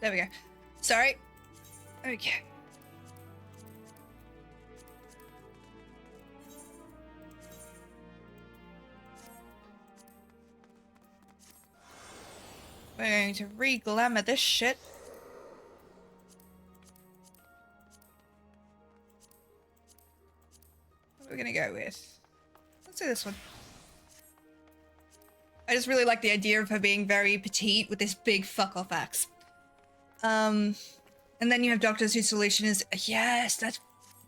There we go. Sorry. Okay. We're going to re-glamour this shit. What are we gonna go with? Let's do this one. I just really like the idea of her being very petite with this big fuck-off axe. And then you have doctors whose solution is, yes,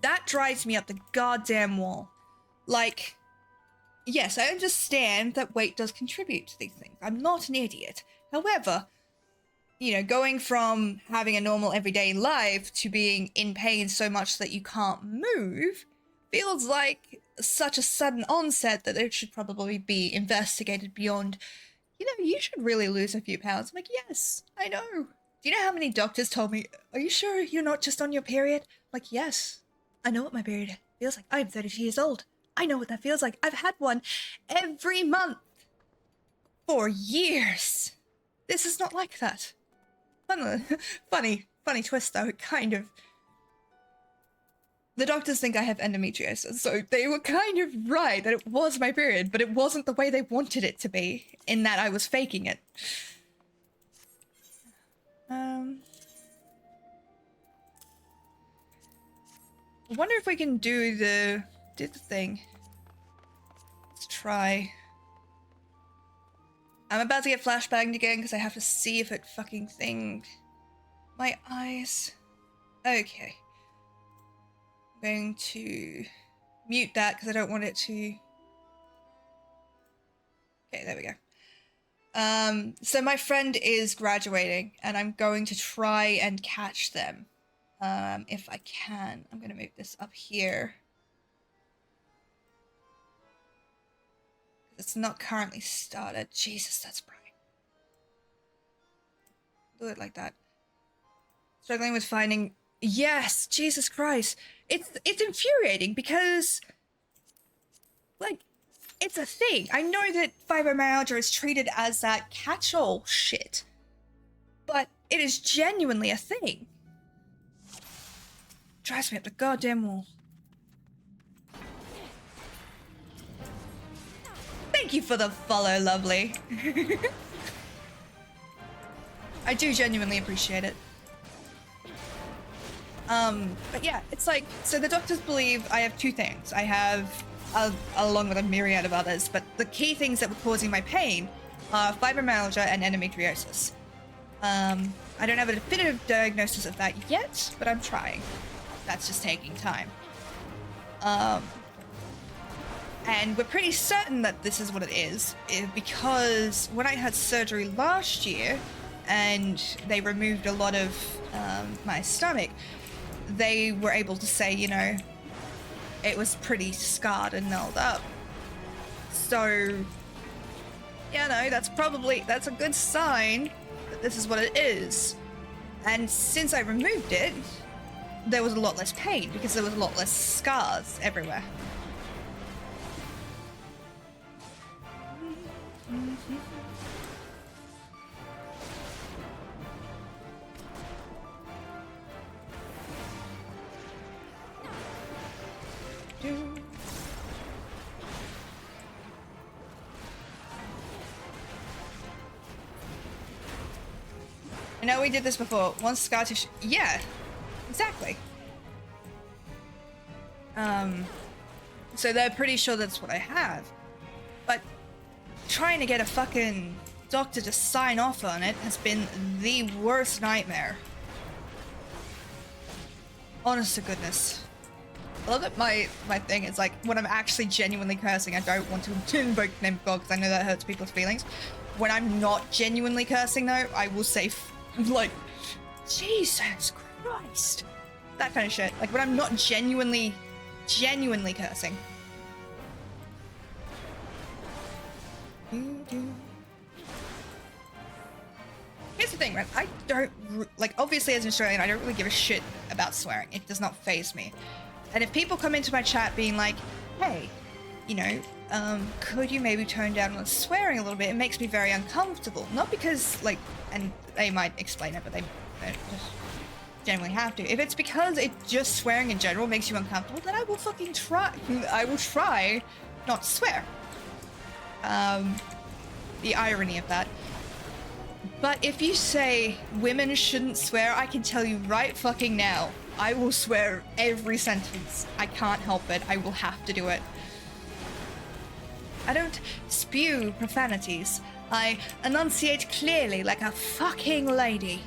that drives me up the goddamn wall. Like, yes, I understand that weight does contribute to these things. I'm not an idiot. However, you know, going from having a normal everyday life to being in pain so much that you can't move feels like such a sudden onset that it should probably be investigated beyond, you know, you should really lose a few pounds. I'm like, yes, I know. Do you know how many doctors told me, are you sure you're not just on your period? I'm like, yes, I know what my period feels like. I'm 32 years old. I know what that feels like. I've had one every month for years. This is not like that. Funny twist though, kind of. The doctors think I have endometriosis, so they were kind of right that it was my period, but it wasn't the way they wanted it to be, in that I was faking it. I wonder if we can do the thing. Let's try. I'm about to get flashbanged again because I have to see if it fucking thinged. My eyes. Okay. I'm going to mute that because I don't want it to... Okay, there we go. So my friend is graduating and I'm going to try and catch them. If I can. I'm going to move this up here. It's not currently started. Jesus, that's bright. Do it like that. Struggling with finding... Yes! Jesus Christ! It's infuriating because... Like, it's a thing. I know that fibromyalgia is treated as that catch-all shit. But it is genuinely a thing. Drives me up the goddamn wall. Thank you for the follow, lovely. I do genuinely appreciate it. But yeah, it's like, so the doctors believe I have two things. I have, along with a myriad of others, but the key things that were causing my pain are fibromyalgia and endometriosis. I don't have a definitive diagnosis of that yet, but I'm trying. That's just taking time. And we're pretty certain that this is what it is, because when I had surgery last year and they removed a lot of my stomach, they were able to say, you know, it was pretty scarred and gnarled up. So, yeah, no, that's a good sign that this is what it is. And since I removed it, there was a lot less pain because there was a lot less scars everywhere. I know we did this before. Once scar tissue. Yeah, exactly. So they're pretty sure that's what I have. But trying to get a fucking doctor to sign off on it has been the worst nightmare. Honest to goodness. I love that my thing is like, when I'm actually genuinely cursing, I don't want to invoke the name of God because I know that hurts people's feelings. When I'm not genuinely cursing though, I will say like, Jesus Christ. That kind of shit. Like when I'm not genuinely genuinely cursing. Here's the thing, right? I don't, like, obviously as an Australian, I don't really give a shit about swearing. It does not faze me. And if people come into my chat being like, hey, you know, could you maybe tone down on swearing a little bit? It makes me very uncomfortable. Not because, like, and they might explain it, but they just generally have to. If it's because it just swearing in general makes you uncomfortable, then I will fucking try. I will try not to swear. The irony of that. But if you say women shouldn't swear, I can tell you right fucking now, I will swear every sentence. I can't help it. I will have to do it. I don't spew profanities. I enunciate clearly like a fucking lady.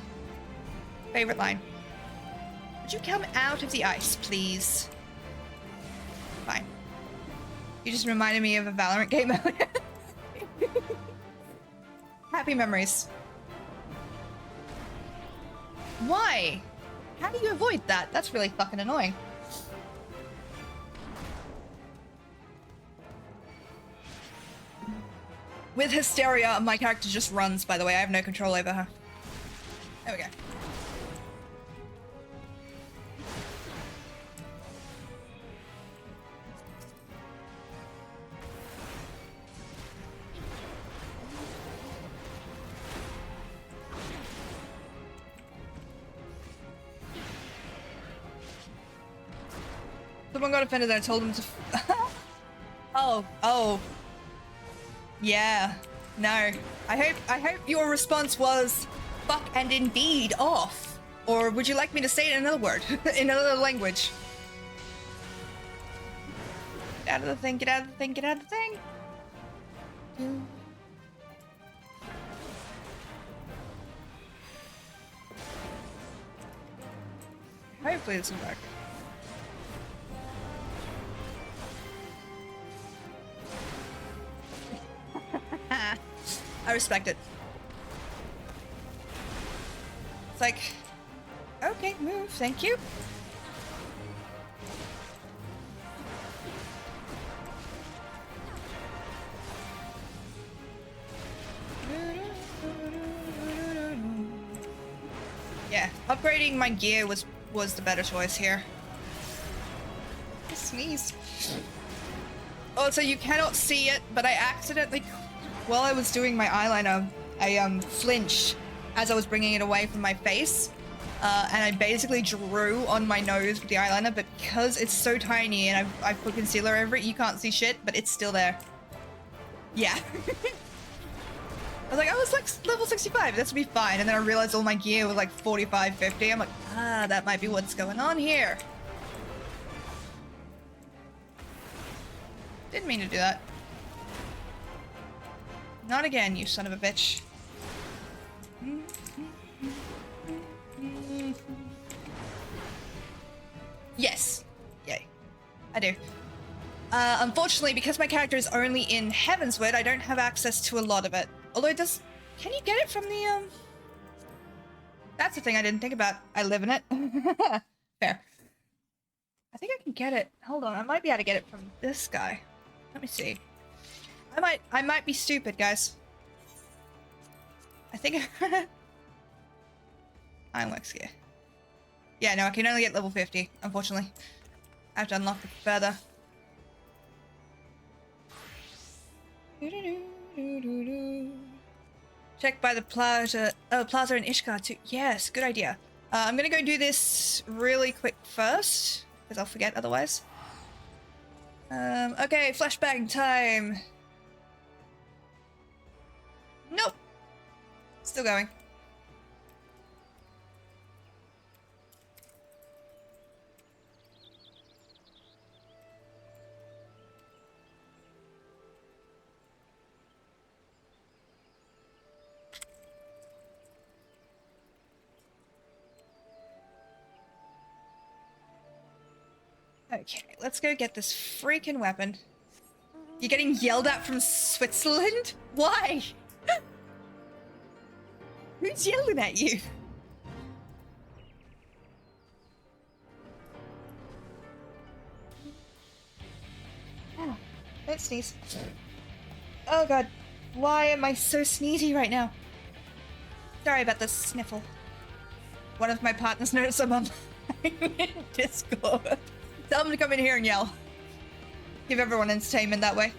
Favorite line. Would you come out of the ice, please? Fine. You just reminded me of a Valorant game earlier. Happy memories. Why? How do you avoid that? That's really fucking annoying. With Hysteria, my character just runs, by the way. I have no control over her. There we go. Someone got offended that I told him to oh. Yeah. No. I hope your response was fuck and indeed off. Or would you like me to say it in another word? In another language? Get out of the thing, get out of the thing, get out of the thing. Hopefully this will work. I respect it. It's like, okay, move, thank you. Yeah, upgrading my gear was the better choice here. I sneezed. Also, you cannot see it, but I accidentally, while I was doing my eyeliner, I flinched as I was bringing it away from my face. And I basically drew on my nose with the eyeliner, but because it's so tiny and I've put concealer over it, you can't see shit, but it's still there. Yeah. I was like, oh, it's like level 65, this will be fine. And then I realized all my gear was like 45, 50. I'm like, that might be what's going on here. Didn't mean to do that. Not again, you son of a bitch. Yes. Yay. I do. Unfortunately, because my character is only in Heavensward, I don't have access to a lot of it. Although it does... Can you get it from the, That's the thing I didn't think about. I live in it. Fair. I think I can get it. Hold on, I might be able to get it from this guy. Let me see. I might be stupid, guys. I think Ironworks gear. Yeah, no, I can only get level 50, unfortunately. I have to unlock it further. Check by the plaza. Oh, plaza in Ishkar too. Yes, good idea. I'm gonna go do this really quick first, because I'll forget otherwise. Okay, flashbang time. Nope. Still going. Okay, let's go get this freaking weapon. You're getting yelled at from Switzerland? Why? Who's yelling at you? Don't sneeze. Oh god. Why am I so sneezy right now? Sorry about the sniffle. One of my partners noticed I'm on Discord. Tell them to come in here and yell. Give everyone entertainment that way.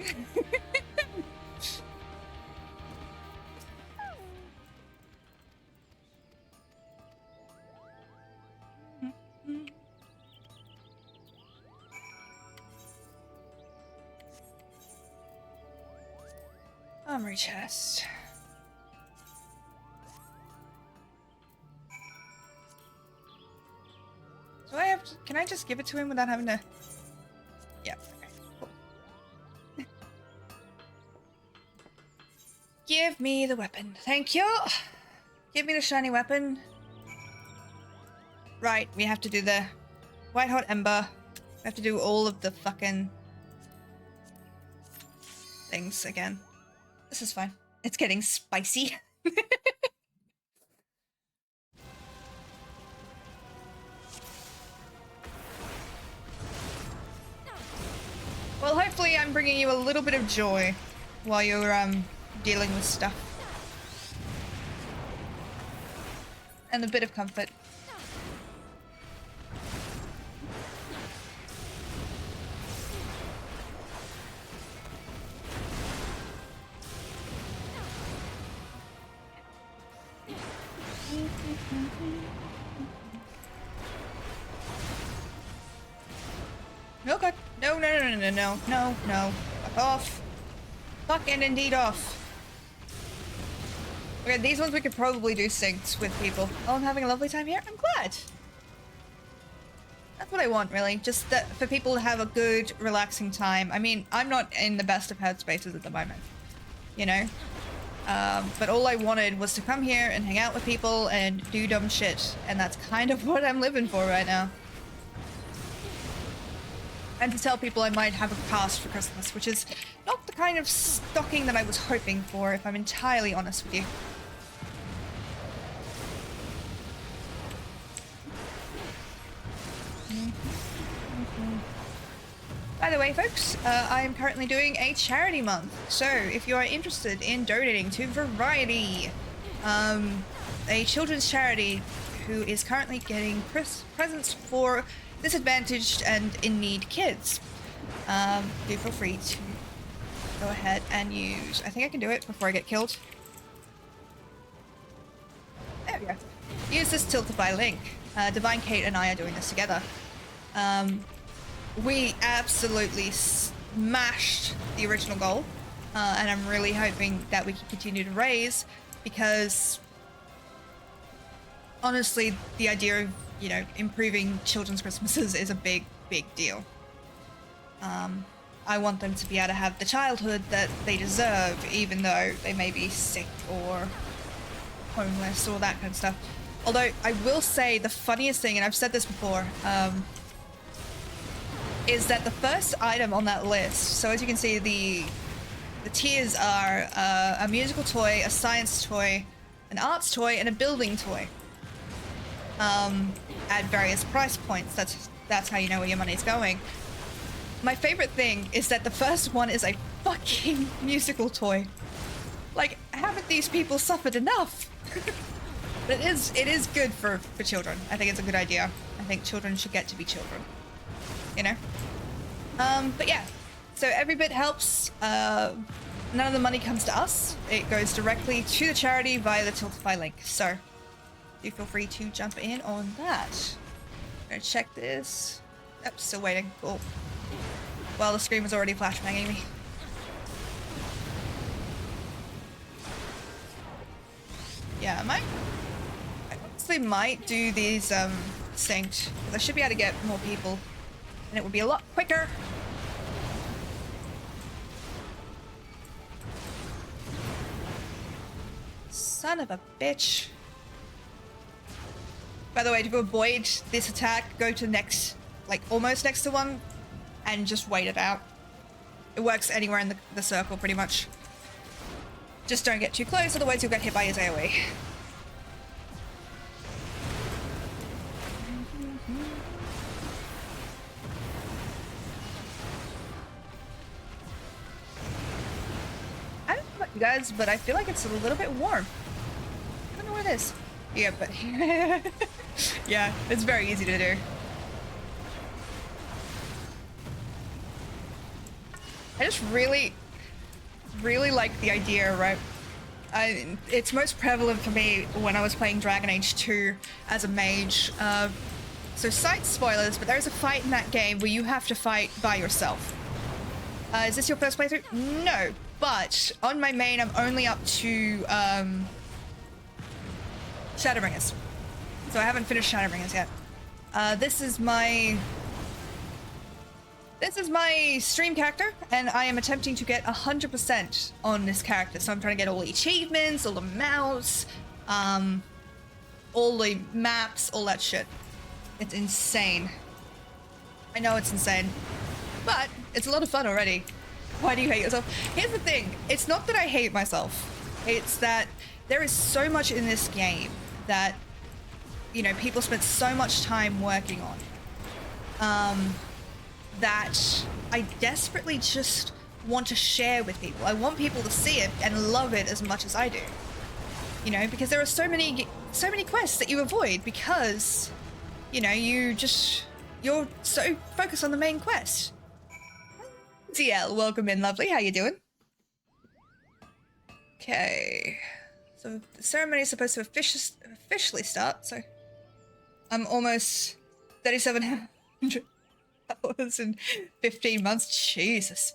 Armory chest. Do I have to, can I just give it to him without having to? Yeah, okay, cool. Give me the weapon. Thank you. Give me the shiny weapon. Right, we have to do the white hot ember. We have to do all of the fucking things again. This is fine. It's getting spicy. Well, hopefully I'm bringing you a little bit of joy while you're dealing with stuff. And a bit of comfort. No, God. No, no, no, no, no, no, no, no. Fuck off. Fuck and indeed off. Okay, these ones we could probably do synced with people. Oh, I'm having a lovely time here? I'm glad. That's what I want, really. Just that for people to have a good, relaxing time. I mean, I'm not in the best of headspaces at the moment. You know? But all I wanted was to come here and hang out with people and do dumb shit. And that's kind of what I'm living for right now. And to tell people I might have a cast for Christmas, which is not the kind of stocking that I was hoping for, if I'm entirely honest with you. By the way, folks, I am currently doing a charity month. So if you are interested in donating to Variety, a children's charity who is currently getting presents for disadvantaged and in-need kids, do feel free to go ahead and use... I think I can do it before I get killed. There we go. Use this Tiltify link. Divine Kate and I are doing this together. We absolutely smashed the original goal, and I'm really hoping that we can continue to raise, because honestly, the idea of, you know, improving children's Christmases is a big, big deal. I want them to be able to have the childhood that they deserve, even though they may be sick or homeless or that kind of stuff. Although, I will say the funniest thing, and I've said this before, is that the first item on that list, so as you can see, the tiers are a musical toy, a science toy, an arts toy, and a building toy. At various price points. That's how you know where your money's going. My favorite thing is that the first one is a fucking musical toy. Like, haven't these people suffered enough? But it is good for children. I think it's a good idea. I think children should get to be children. You know? But yeah. So every bit helps. None of the money comes to us. It goes directly to the charity via the Tiltify link. So do feel free to jump in on that. I'm gonna check this. Oh, still waiting. Cool. Well, the screen was already flashbanging me. Yeah, I honestly might do these synced, because I should be able to get more people, and it would be a lot quicker. Son of a bitch. By the way, to avoid this attack, go to next, like almost next to one, and just wait it out. It works anywhere in the circle, pretty much. Just don't get too close, otherwise you'll get hit by his AoE. guys, but I feel like it's a little bit warm. I don't know what it is. Yeah, but yeah, it's very easy to do. I just really like the idea, right? It's most prevalent for me when I was playing Dragon Age 2 as a mage. So slight spoilers, but there's a fight in that game where you have to fight by yourself. Is this your first playthrough? No, but on my main, I'm only up to Shadowbringers. So I haven't finished Shadowbringers yet. This is my stream character, and I am attempting to get 100% on this character. So I'm trying to get all the achievements, all the mounts, all the maps, all that shit. It's insane. I know it's insane, but it's a lot of fun already. Why do you hate yourself? Here's the thing. It's not that I hate myself. It's that there is so much in this game that, you know, people spent so much time working on. That I desperately just want to share with people. I want people to see it and love it as much as I do. You know, because there are so many quests that you avoid because, you know, you're so focused on the main quest. DL, welcome in, lovely. How you doing? Okay. So the ceremony is supposed to officially start, so I'm almost 3,700 hours in 15 months. Jesus.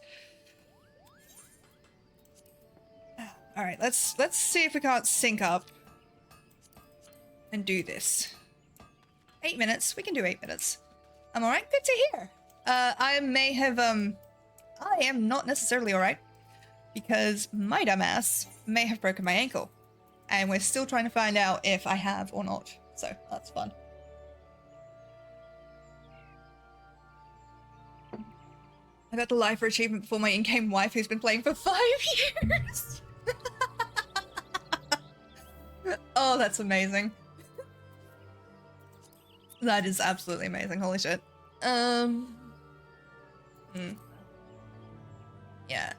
All right, let's see if we can't sync up and do this. 8 minutes. We can do 8 minutes. I'm all right. Good to hear. I am not necessarily all right because my dumbass may have broken my ankle, and we're still trying to find out if I have or not. So that's fun. I got the lifer achievement before my in-game wife, who's been playing for 5 years. Oh, that's amazing. That is absolutely amazing. Holy shit. Yeah.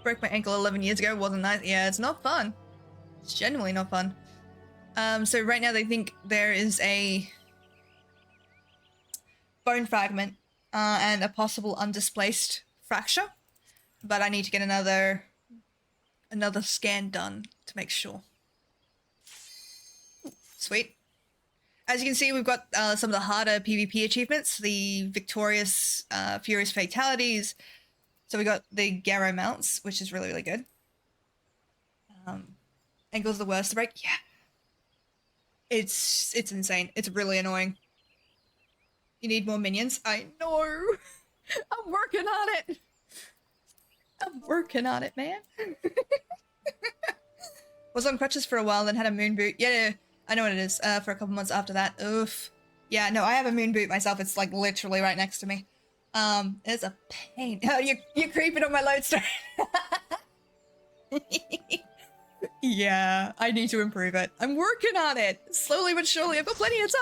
Broke my ankle 11 years ago. Wasn't nice. Yeah, it's not fun. It's genuinely not fun. So right now they think there is a bone fragment and a possible undisplaced fracture, but I need to get another scan done to make sure. Sweet. As you can see, we've got some of the harder PvP achievements, the victorious Furious Fatalities. So we got the Garo mounts, which is really, really good. Ankle's the worst to break. Yeah. It's insane. It's really annoying. You need more minions? I know. I'm working on it. I'm working on it, man. Was on crutches for a while, then had a moon boot. Yeah, I know what it is. For a couple months after that. Oof. Yeah, no, I have a moon boot myself. It's like literally right next to me. It's a pain. Oh, you're creeping on my lodestone. Yeah, I need to improve it. I'm working on it. Slowly but surely. I've got plenty of time.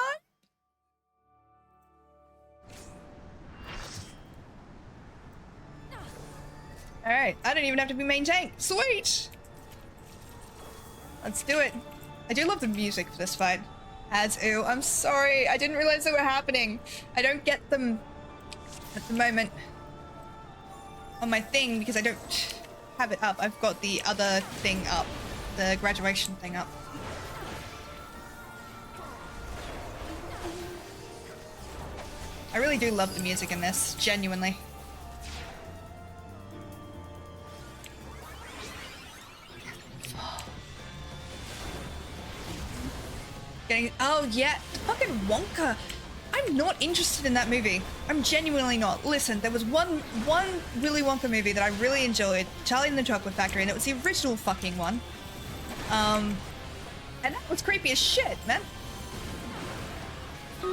Alright, I don't even have to be main tank. Sweet! Let's do it. I do love the music for this fight. Ooh, I'm sorry. I didn't realize they were happening. I don't get them at the moment on my thing because I don't have it up. I've got the other thing up. The graduation thing up. I really do love the music in this, genuinely. Oh yeah, fucking Wonka. I'm not interested in that movie. I'm genuinely not. Listen, there was one Willy Wonka movie that I really enjoyed, Charlie and the Chocolate Factory, and it was the original fucking one. And that was creepy as shit, man.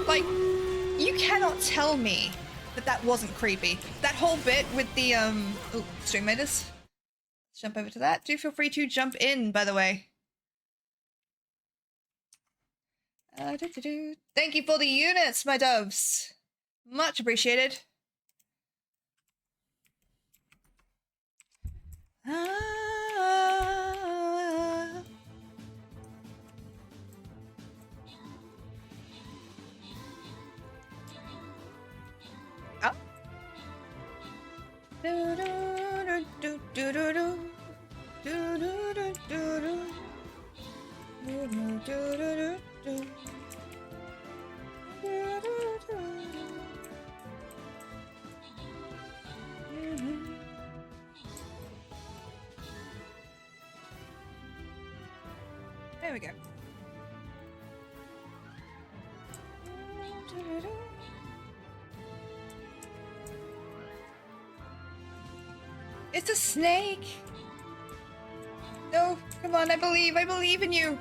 Like, you cannot tell me that that wasn't creepy. That whole bit with the oh, stream made us. Let's jump over to that. Do feel free to jump in, by the way. Thank you for the units, my doves. Much appreciated. There we go. It's a snake! No, come on, I believe in you!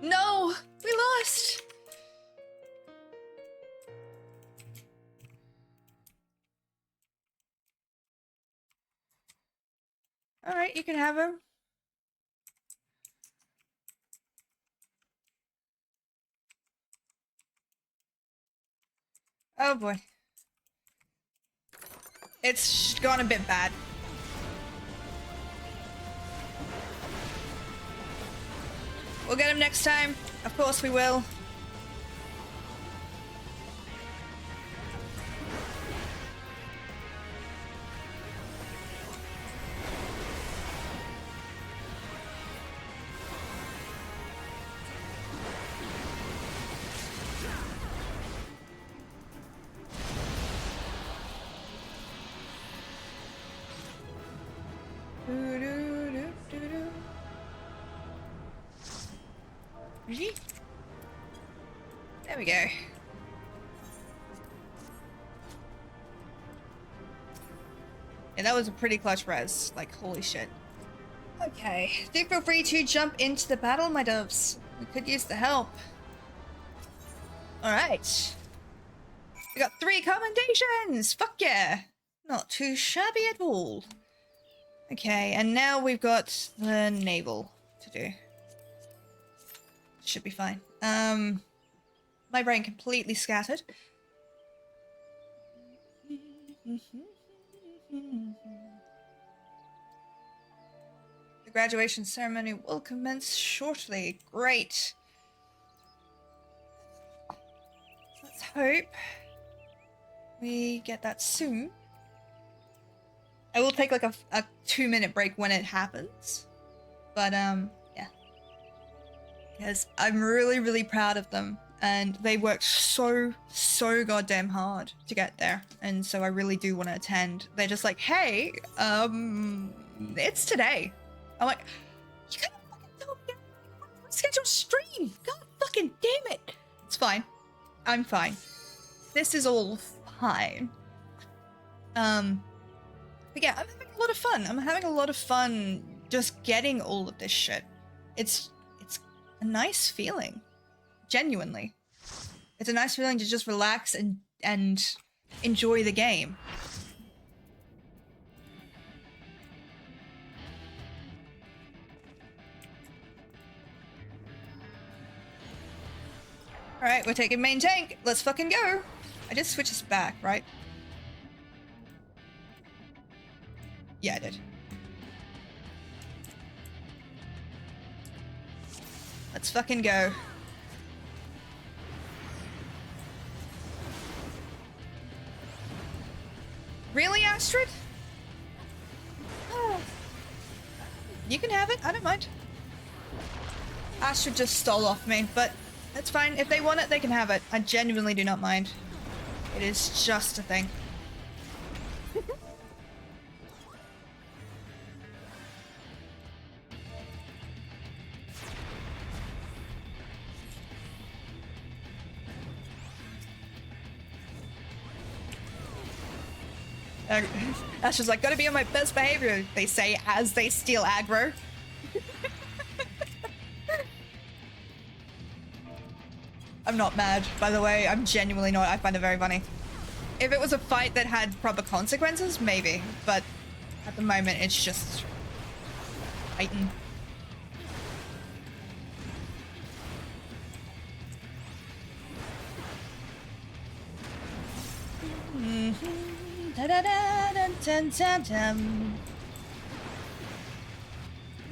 No! We lost! Alright, you can have her. Oh boy. It's gone a bit bad. We'll get him next time. Of course we will. Really? There we go. Yeah, that was a pretty clutch res. Like, holy shit. Okay. Do feel free to jump into the battle, my doves. We could use the help. Alright. We got 3 commendations! Fuck yeah! Not too shabby at all. Okay, and now we've got the naval to do. Should be fine. My brain completely scattered. The graduation ceremony will commence shortly. Great. Let's hope we get that soon. I will take like a 2-minute break when it happens. But yeah. Because I'm really, really proud of them. And they worked so goddamn hard to get there. And so I really do want to attend. They're just like, hey, it's today. I'm like, you gotta fucking tell me, schedule stream. God fucking damn it. It's fine. I'm fine. This is all fine. But yeah, I'm having a lot of fun. I'm having a lot of fun just getting all of this shit. It's a nice feeling. Genuinely. It's a nice feeling to just relax and enjoy the game. Alright, we're taking main tank. Let's fucking go. I just switched us back, right? Yeah, I did. Let's fucking go. Really, Astrid? Oh. You can have it, I don't mind. Astrid just stole off me, but that's fine. If they want it, they can have it. I genuinely do not mind. It is just a thing. That's just like, gotta be on my best behavior, they say as they steal aggro. I'm not mad, by the way. I'm genuinely not. I find it very funny. If it was a fight that had proper consequences, maybe. But at the moment, it's just fighting.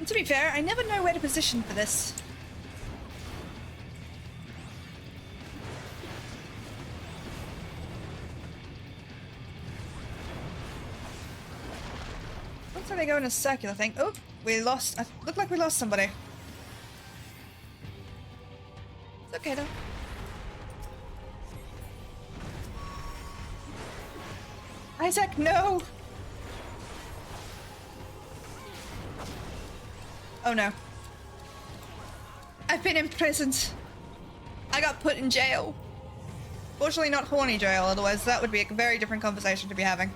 To be fair, I never know where to position for this. Looks like they go in a circular thing. Oh, we lost. Looked like we lost somebody. It's okay though. Isaac, no! Oh no. I've been imprisoned. I got put in jail. Fortunately not horny jail, otherwise that would be a very different conversation to be having.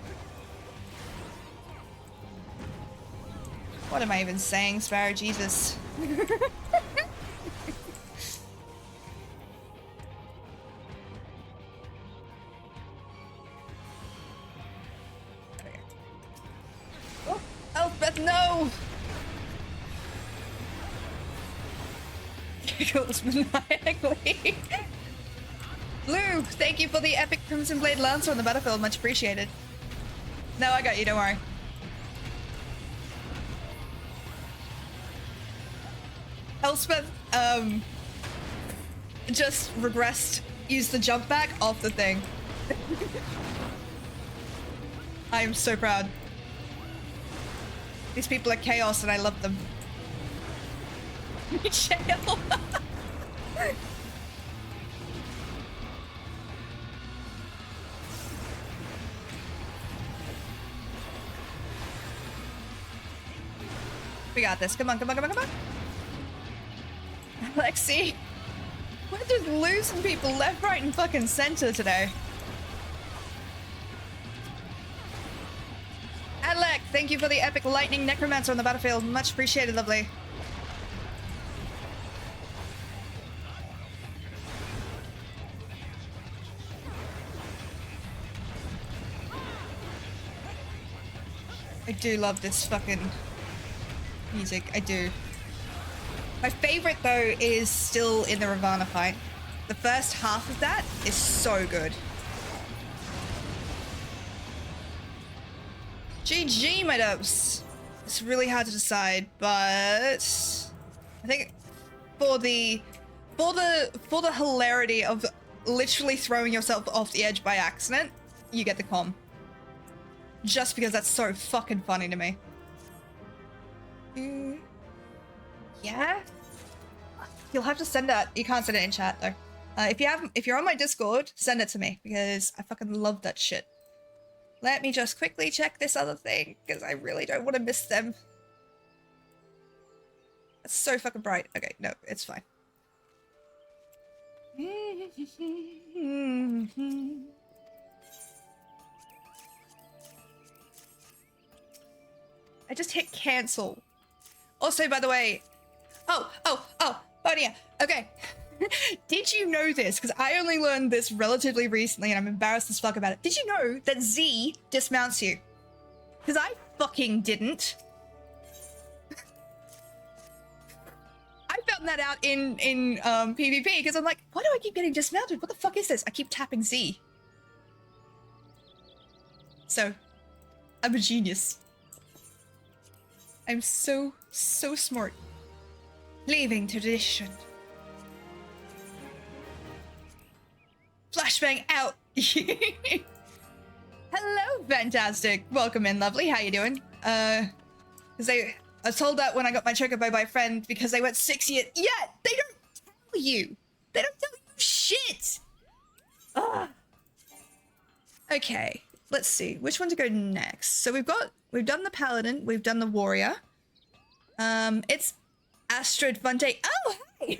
What am I even saying, Sparrow? Jesus. Oh, Elspeth, no! Giggles maniacally. Blue, thank you for the epic Crimson Blade Lancer on the battlefield. Much appreciated. No, I got you, don't worry. Elspeth, just regressed, used the jump back off the thing. I am so proud. These people are chaos and I love them. Jail. We got this. Come on, come on, come on, come on. Lexi, we're just losing people left, right, and fucking center today. Alec, thank you for the epic lightning necromancer on the battlefield. Much appreciated, lovely. I do love this fucking music. I do. My favorite though is still in the Ravana fight. The first half of that is so good. GG, my dubs. It's really hard to decide, but I think for the hilarity of literally throwing yourself off the edge by accident, you get the comm. Just because that's so fucking funny to me. Yeah? You'll have to send it. You can't send it in chat though. If you're on my Discord, send it to me because I fucking love that shit. Let me just quickly check this other thing because I really don't want to miss them. It's so fucking bright. Okay, no, it's fine. I just hit cancel. Also, by the way, Bonia, okay. Did you know this? Because I only learned this relatively recently and I'm embarrassed as fuck about it. Did you know that Z dismounts you? Because I fucking didn't. I found that out in PvP because I'm like, why do I keep getting dismounted? What the fuck is this? I keep tapping Z. So, I'm a genius. I'm so smart. Leaving tradition. Flashbang out. Hello, fantastic. Welcome in, lovely. How you doing? Because I was told that when I got my chocobo by a friend because they went 6 years. Yeah, they don't tell you. They don't tell you shit. Ugh. Okay, let's see which one to go next. So we've done the paladin, we've done the warrior. It's Astrid Funte. Oh, hi.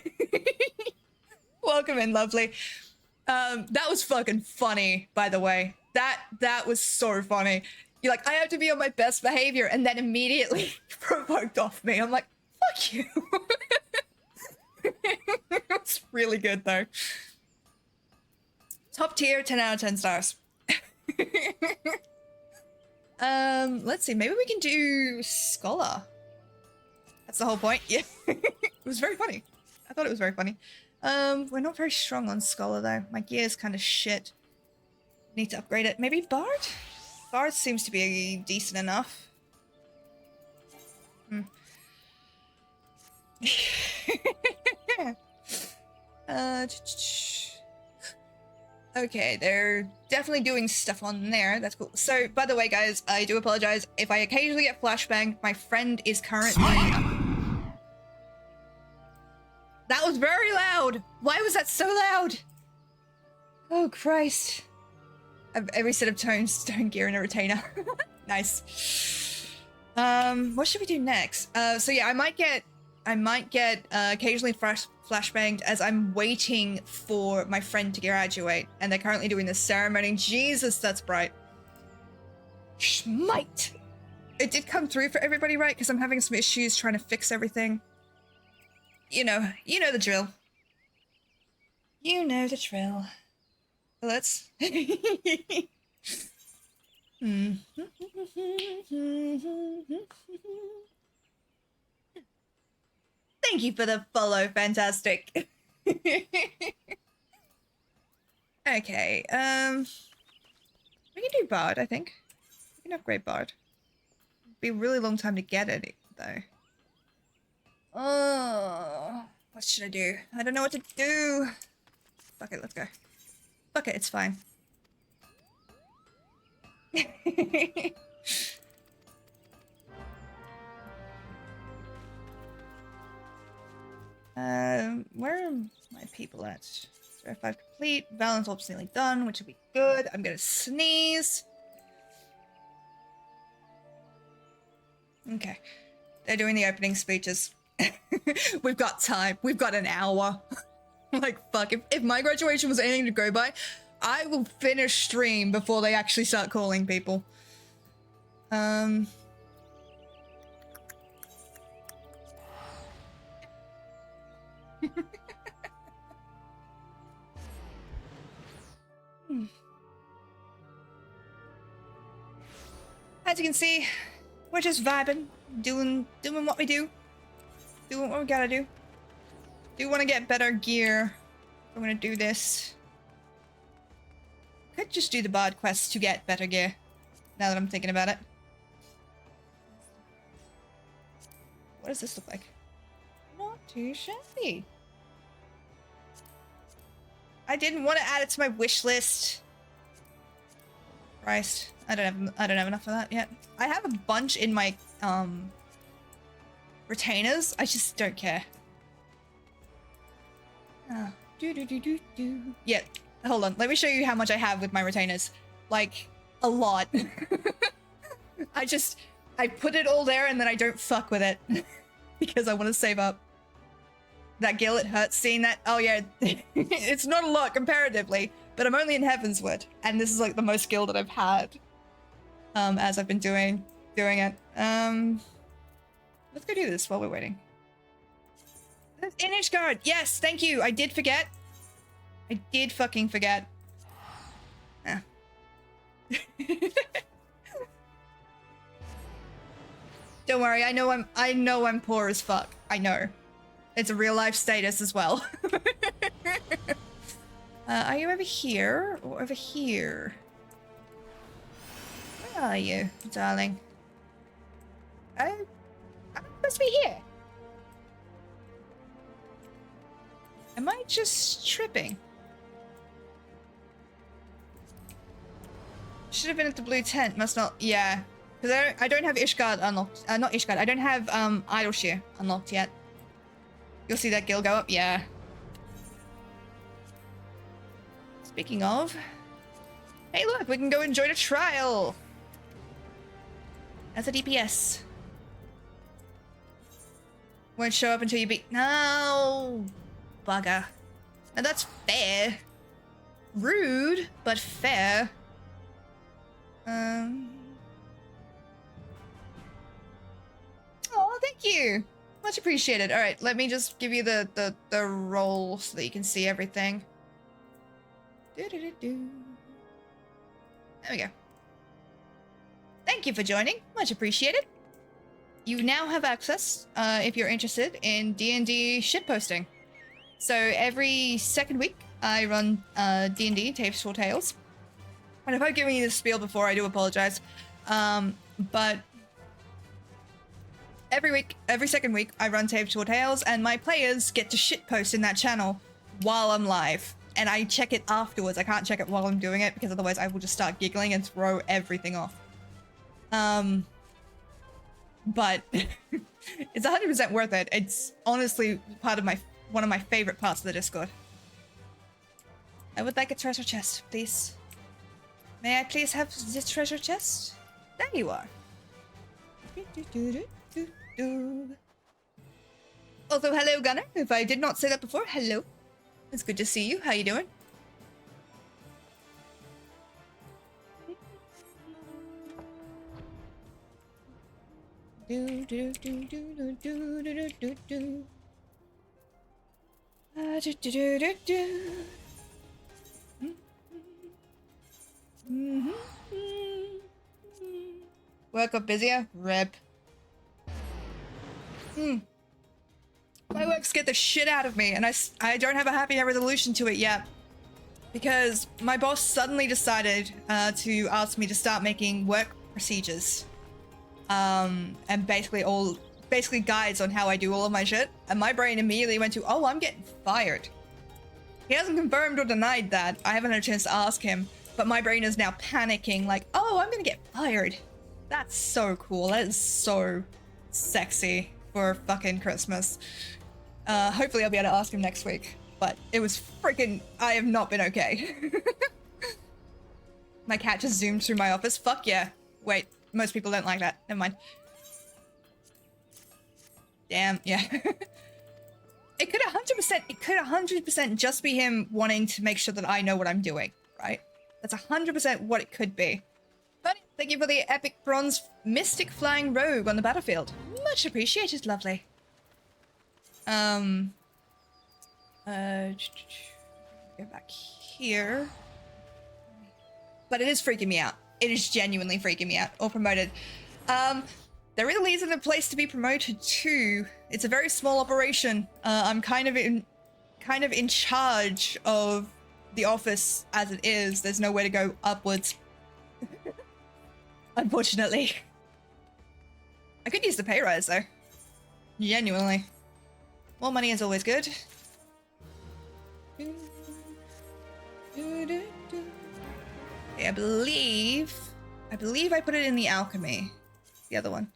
Welcome in, lovely. That was fucking funny, by the way. That was so funny. You're like, I have to be on my best behavior, and then immediately provoked off me. I'm like, fuck you. It's really good though. Top tier, 10 out of 10 stars. Let's see, maybe we can do Scholar. That's the whole point. Yeah. It was very funny. I thought it was very funny. We're not very strong on Scholar though. My gear is kind of shit. Need to upgrade it. Maybe Bard? Bard seems to be decent enough. Okay, they're definitely doing stuff on there. That's cool. So, by the way, guys, I do apologize if I occasionally get flashbanged. My friend is currently... That was very loud! Why was that so loud? Oh, Christ. Every set of tones, stone gear, and a retainer. Nice. What should we do next? So yeah, I might get occasionally flashbanged as I'm waiting for my friend to graduate, and they're currently doing the ceremony. Jesus, that's bright. Schmite! It did come through for everybody, right? Because I'm having some issues trying to fix everything. You know the drill. You know the drill. Let's... Thank you for the follow, fantastic. Okay, we can do Bard, I think. We can upgrade Bard. It'd be a really long time to get it, though. Oh, what should I do? I don't know what to do. Fuck it, let's go. Fuck it, it's fine. Where are my people at? 05 complete. Balance obviously done, which will be good. I'm gonna sneeze. Okay. They're doing the opening speeches. We've got time. We've got an hour. Like, fuck. If my graduation was anything to go by, I will finish stream before they actually start calling people. As you can see, we're just vibing, doing what we do, doing what we gotta do. Do want to get better gear. I'm gonna do this. Could just do the Bard quest to get better gear. Now that I'm thinking about it. What does this look like? Not too shabby. I didn't want to add it to my wish list. Christ, I don't have enough of that yet. I have a bunch in my retainers. I just don't care. Oh. Yeah, hold on. Let me show you how much I have with my retainers. Like, a lot. I put it all there and then I don't fuck with it. Because I want to save up. That guild, it hurts seeing that. Oh yeah, it's not a lot comparatively, but I'm only in Heavensward, and this is like the most skill that I've had as I've been doing it. Let's go do this while we're waiting. Image guard, yes, thank you. I did forget. I did fucking forget. Ah. Don't worry, I know I'm poor as fuck. I know. It's a real life status as well. Are you over here or over here? Where are you, darling? I'm supposed to be here. Am I just tripping? Should have been at the blue tent. Must not. Yeah, because I don't have Ishgard unlocked. Not Ishgard. I don't have Idle Shear unlocked yet. You'll see that guild go up. Yeah. Speaking of, hey, look, we can go enjoy the trial as a DPS. Won't show up until you beat. No, bugger. Now that's fair. Rude, but fair. Oh, thank you. Much appreciated. All right, let me just give you the roll so that you can see everything. There we go. Thank you for joining. Much appreciated. You now have access, if you're interested, in D&D shitposting. So every second week, I run D&D, Tapes for Tales. And if I've given you this spiel before, I do apologize. But every second week, I run Tapes for Tales, and my players get to shitpost in that channel while I'm live. and I check it afterwards. I can't check it while I'm doing it because otherwise I will just start giggling and throw everything off. But it's 100% worth it. It's honestly one of my favorite parts of the Discord. I would like a treasure chest, please. May I please have the treasure chest? There you are. Also, hello, Gunner. If I did not say that before, hello. It's good to see you. How you doing? Work got busier? Rip. My work scared the shit out of me, and I don't have a happy resolution to it yet. Because my boss suddenly decided to ask me to start making work procedures. And basically guides on how I do all of my shit. And my brain immediately went to, oh, I'm getting fired. He hasn't confirmed or denied that. I haven't had a chance to ask him. But my brain is now panicking like, oh, I'm gonna get fired. That's so cool. That is so sexy for fucking Christmas. Hopefully I'll be able to ask him next week. But it was freaking... I have not been okay. My cat just zoomed through my office. Fuck yeah. Wait, most people don't like that. Never mind. Damn, yeah. It could 100% just be him wanting to make sure that I know what I'm doing, right? That's 100% what it could be. But thank you for the epic bronze mystic flying rogue on the battlefield. Much appreciated, lovely. Go back here. But it is freaking me out. It is genuinely freaking me out. Or promoted. There really isn't a place to be promoted to. It's a very small operation. I'm kind of in charge of the office as it is. There's nowhere to go upwards. Unfortunately. I could use the pay rise though. Genuinely. More money is always good. Okay, I believe I put it in the alchemy. The other one.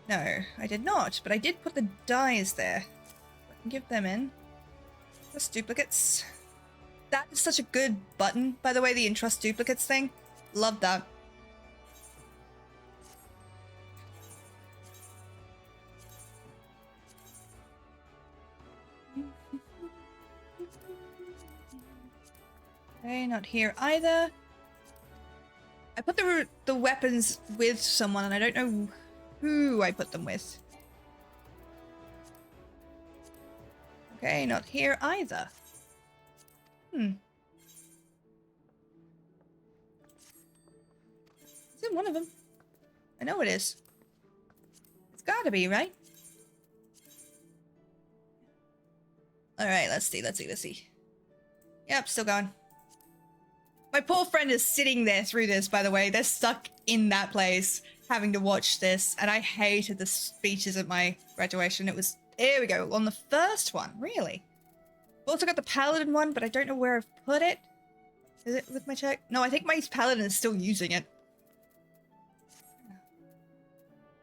No, I did not, but I did put the dyes there. I can give them in. Just duplicates. That is such a good button, by the way, the entrust duplicates thing. Love that. Okay, not here either. I put the weapons with someone and I don't know who I put them with. Okay, not here either. Is it one of them? I know it is. It's gotta be, right? Alright, let's see. Yep, still going. My poor friend is sitting there through this, by the way. They're stuck in that place, having to watch this, and I hated the speeches at my graduation. It was... Here we go, on the first one, really. I've also got the paladin one, but I don't know where I've put it. Is it with my check? No, I think my paladin is still using it.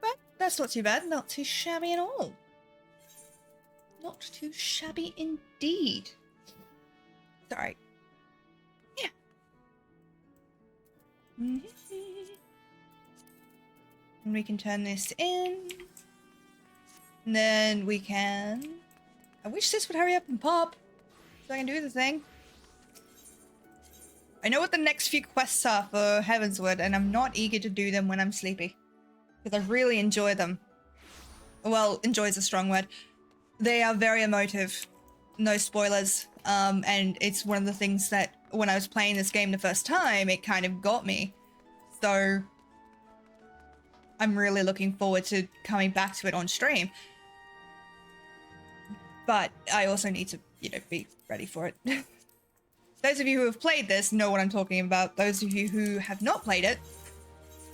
But that's not too bad. Not too shabby at all. Not too shabby indeed. Sorry. Yeah. And we can turn this in. And then we can... I wish this would hurry up and pop so I can do the thing. I know what the next few quests are for Heavensward, and I'm not eager to do them when I'm sleepy. Because I really enjoy them. Well, enjoy is a strong word. They are very emotive. No spoilers. And it's one of the things that when I was playing this game the first time, it kind of got me. So I'm really looking forward to coming back to it on stream. But I also need to, you know, be ready for it. Those of you who have played this know what I'm talking about. Those of you who have not played it,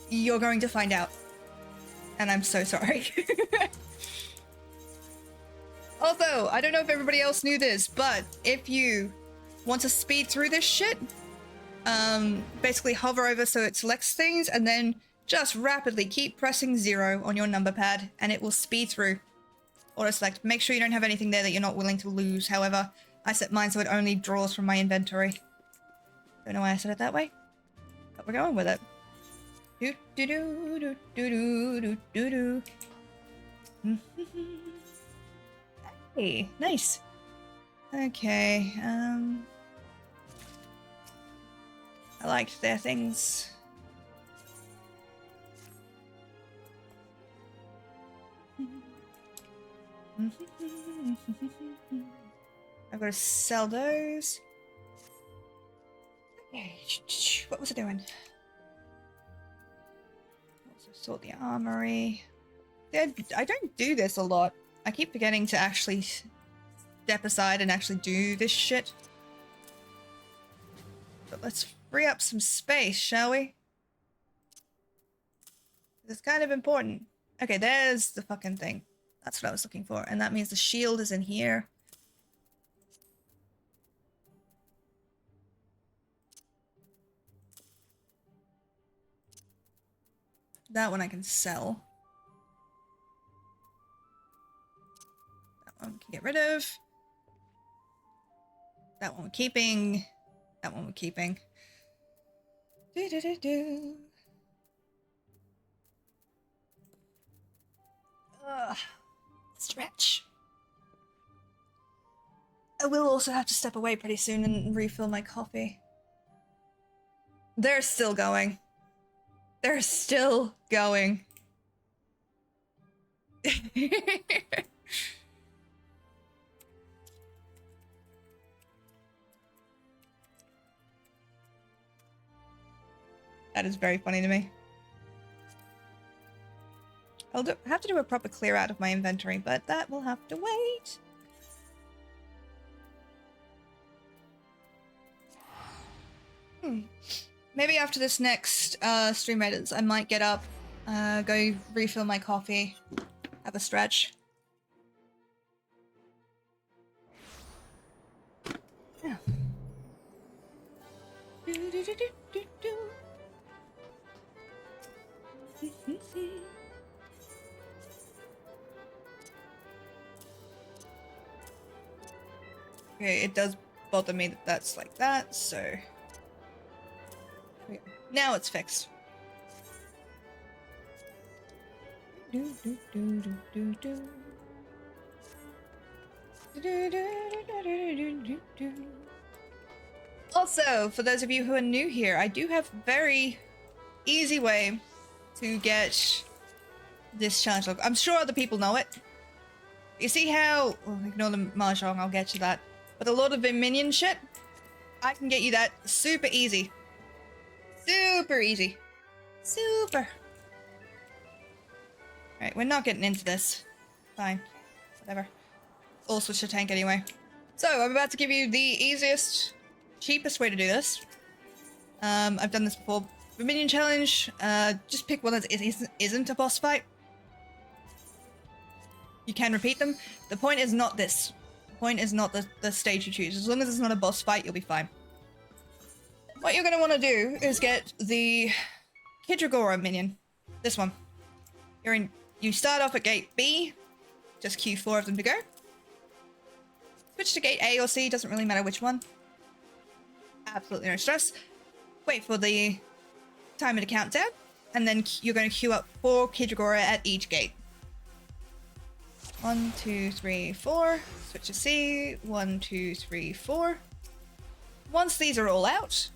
you're going to find out. And I'm so sorry. Also, I don't know if everybody else knew this, but if you want to speed through this shit, basically hover over so it selects things, and then just rapidly keep pressing 0 on your number pad, and it will speed through. Auto select. Make sure you don't have anything there that you're not willing to lose. However, I set mine so it only draws from my inventory. Don't know why I set it that way, but we're going with it. Do do do do do do do do. Hey, nice. Okay, I liked their things. I've got to sell those. Okay, what was I doing? Also sort the armory. Yeah, I don't do this a lot. I keep forgetting to actually step aside and actually do this shit. But let's free up some space, shall we? It's kind of important. Okay, there's the fucking thing. That's what I was looking for. And that means the shield is in here. That one I can sell. That one we can get rid of. That one we're keeping. That one we're keeping. Do do do do. Ugh. Stretch. I will also have to step away pretty soon and refill my coffee. They're still going. They're still going. That is very funny to me. I'll have to do a proper clear out of my inventory, but that will have to wait. Maybe after this next stream edits, I might get up, go refill my coffee, have a stretch. Yeah. Okay, it does bother me that that's like that, so... Now it's fixed. Also, for those of you who are new here, I do have a very easy way to get this challenge log. I'm sure other people know it. You see how... Oh, ignore the mahjong, I'll get you that. But a lot of the minion shit, I can get you that super easy. Super easy. Super. Right, we're not getting into this. Fine. Whatever. I'll switch the tank anyway. So, I'm about to give you the easiest, cheapest way to do this. I've done this before. The minion challenge, just pick one that isn't a boss fight. You can repeat them. The point is not this. The point is not the stage you choose. As long as it's not a boss fight, you'll be fine. What you're going to want to do is get the Kidragora minion. This one. You start off at gate B. Just queue 4 of them to go. Switch to gate A or C, doesn't really matter which one. Absolutely no stress. Wait for the timer to count down. And then you're going to queue up 4 Kidragora at each gate. 1, 2, 3, 4. Switch to C. 1, 2, 3, 4. Once these are all out,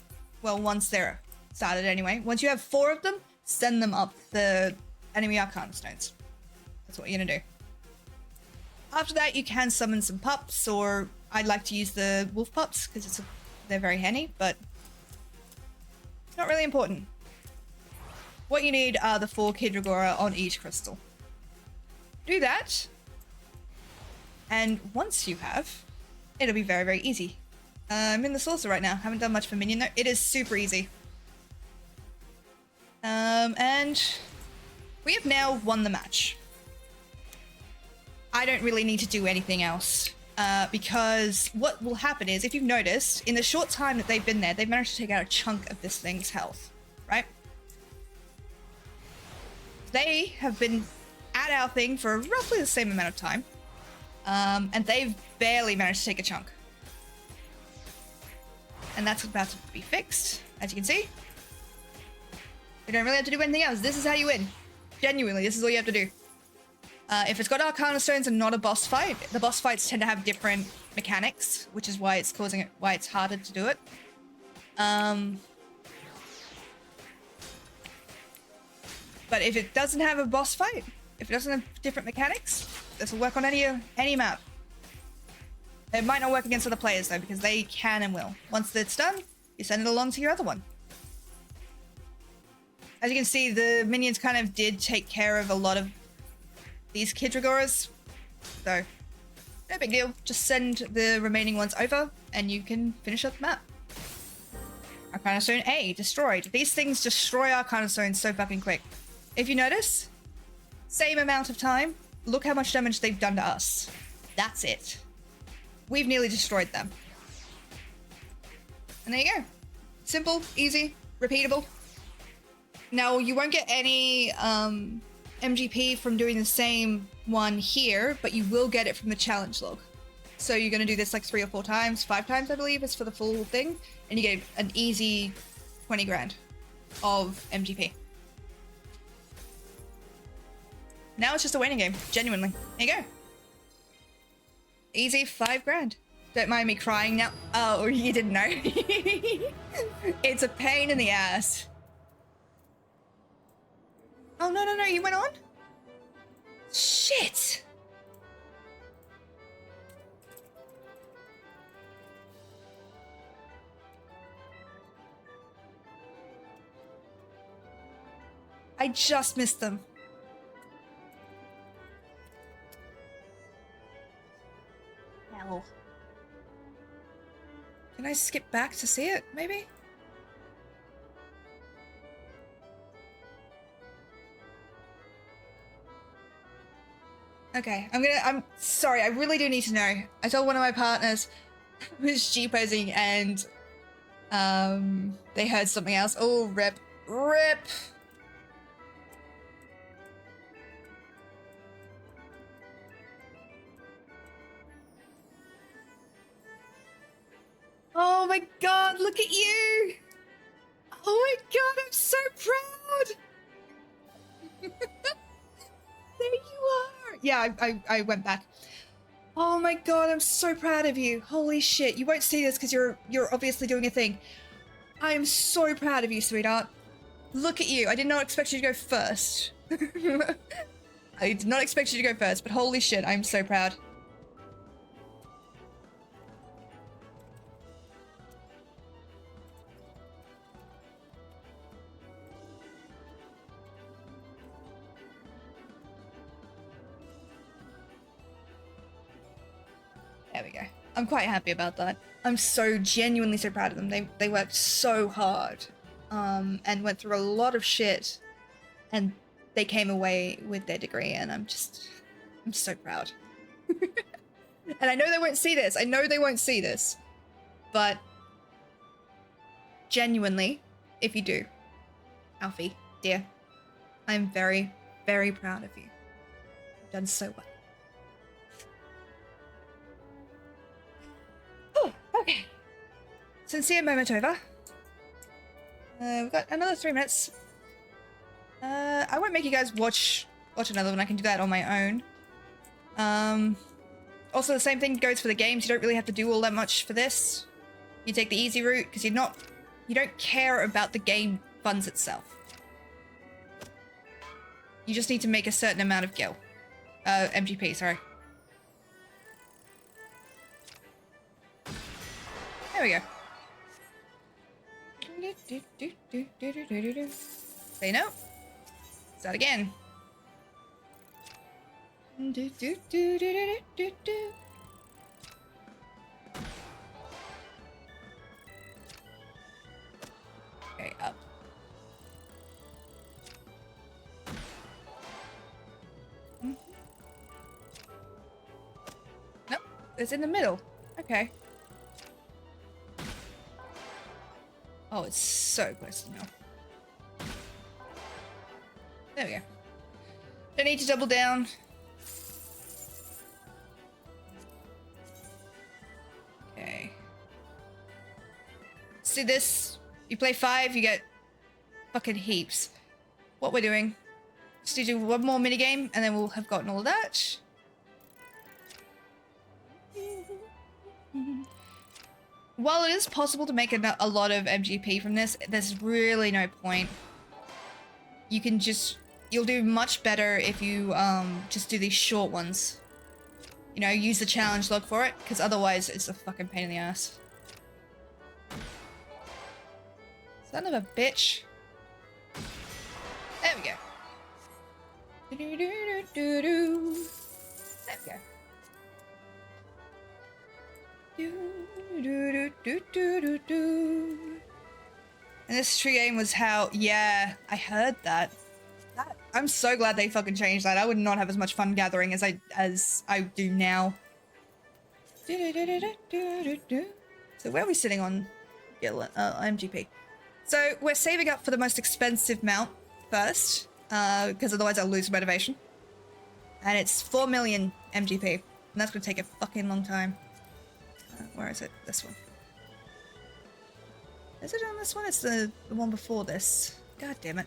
well, once they're started anyway, once you have 4 of them, send them up the enemy Arcana Stones. That's what you're gonna do. After that, you can summon some pups, or I'd like to use the wolf pups because they're very handy, but not really important. What you need are the 4 Kidragora on each crystal. Do that, and once you have, it'll be very, very easy. I'm in the saucer right now. Haven't done much for minion though. It is super easy. And we have now won the match. I don't really need to do anything else. because what will happen is, if you've noticed, in the short time that they've been there, they've managed to take out a chunk of this thing's health, right? They have been at our thing for roughly the same amount of time, and they've barely managed to take a chunk. And that's about to be fixed, as you can see. You don't really have to do anything else. This is how you win. Genuinely, this is all you have to do. If it's got Arcana Stones and not a boss fight, the boss fights tend to have different mechanics, which is why it's why it's harder to do it. But if it doesn't have a boss fight, if it doesn't have different mechanics, this will work on any map. It might not work against other players though, because they can and will. Once it's done, you send it along to your other one. As you can see, the minions kind of did take care of a lot of these Kidragoras, so no big deal. Just send the remaining ones over and you can finish up the map. Arcana Stone A, destroyed. These things destroy Arcana Stones so fucking quick. If you notice, same amount of time, look how much damage they've done to us. That's it. We've nearly destroyed them. And there you go. Simple, easy, repeatable. Now, you won't get any MGP from doing the same one here, but you will get it from the challenge log. So you're going to do this like 3 or 4 times, 5 times, I believe, is for the full thing. And you get an easy 20 grand of MGP. Now it's just a waiting game, genuinely. There you go. Easy 5 grand. Don't mind me crying now. Oh, you didn't know. It's a pain in the ass. Oh, no, you went on? Shit! I just missed them. Hell. Can I skip back to see it, maybe? Okay, I'm sorry, I really do need to know. I told one of my partners who's G-posing and they heard something else. Oh, rip. Oh my god, look at you! Oh my god, I'm so proud! There you are! Yeah, I went back. Oh my god, I'm so proud of you. Holy shit, you won't see this because you're obviously doing a thing. I am so proud of you, sweetheart. Look at you. I did not expect you to go first. I did not expect you to go first, but holy shit, I'm so proud. There we go. I'm quite happy about that. I'm so genuinely so proud of them. They worked so hard and went through a lot of shit and they came away with their degree and I'm so proud. And I know they won't see this. But genuinely, if you do, Alfie, dear, I'm very, very proud of you. You've done so well. Okay. Sincere moment over. We've got another 3 minutes. I won't make you guys watch another one. I can do that on my own. Also, the same thing goes for the games. You don't really have to do all that much for this. You take the easy route because you don't care about the game funds itself. You just need to make a certain amount of gil. MGP, sorry. There we go. Say no. Start again. Okay, up. Nope. it's in the middle. Okay. Oh, it's so close to now. There we go. Don't need to double down. Okay. See this? You play 5, you get fucking heaps. What we're doing, just do one more minigame, and then we'll have gotten all that. While it is possible to make a lot of MGP from this, there's really no point. You can just... You'll do much better if you just do these short ones. You know, use the challenge log for it, because otherwise it's a fucking pain in the ass. Son of a bitch. There we go. There we go. And this tree game was how... Yeah, I heard that. I'm so glad they fucking changed that. I would not have as much fun gathering as I do now. So where are we sitting on MGP? So we're saving up for the most expensive mount first, because otherwise I'll lose motivation. And it's 4 million MGP, and that's going to take a fucking long time. Where is it? This one. Is it on this one? It's the one before this. God damn it.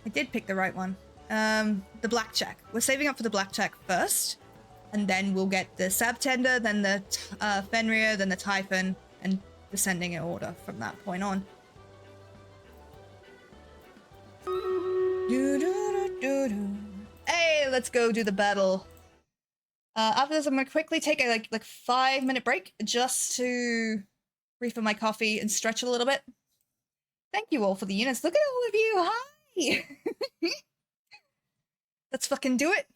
I did pick the right one. The blackjack. We're saving up for the blackjack first, and then we'll get the Sabtender, then the Fenrir, then the Typhon, and descending in order from that point on. Hey, let's go do the battle. After this, I'm gonna quickly take a like 5-minute break just to refill my coffee and stretch a little bit. Thank you all for the units. Look at all of you. Hi. Let's fucking do it.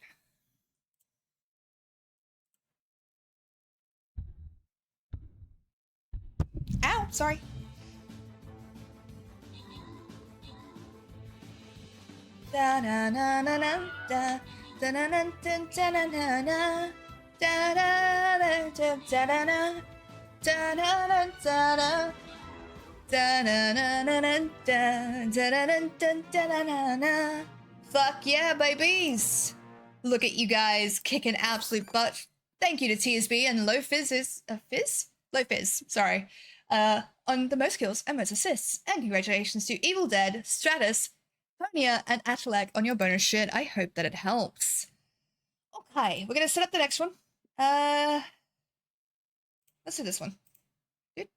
Ow, sorry. Da na na na na da da na na da da na na na da da da da da da na da na na da da da na na na na da da na na da na na. Fuck yeah, babies! Look at you guys kicking absolute butt. Thank you to TSB and Low Fizz Low Fizz, sorry. On the most kills and most assists. And congratulations to Evil Dead, Stratus, Tonia, and Atalak on your bonus shit. I hope that it helps. Okay, we're gonna set up the next one. Let's do this one. Come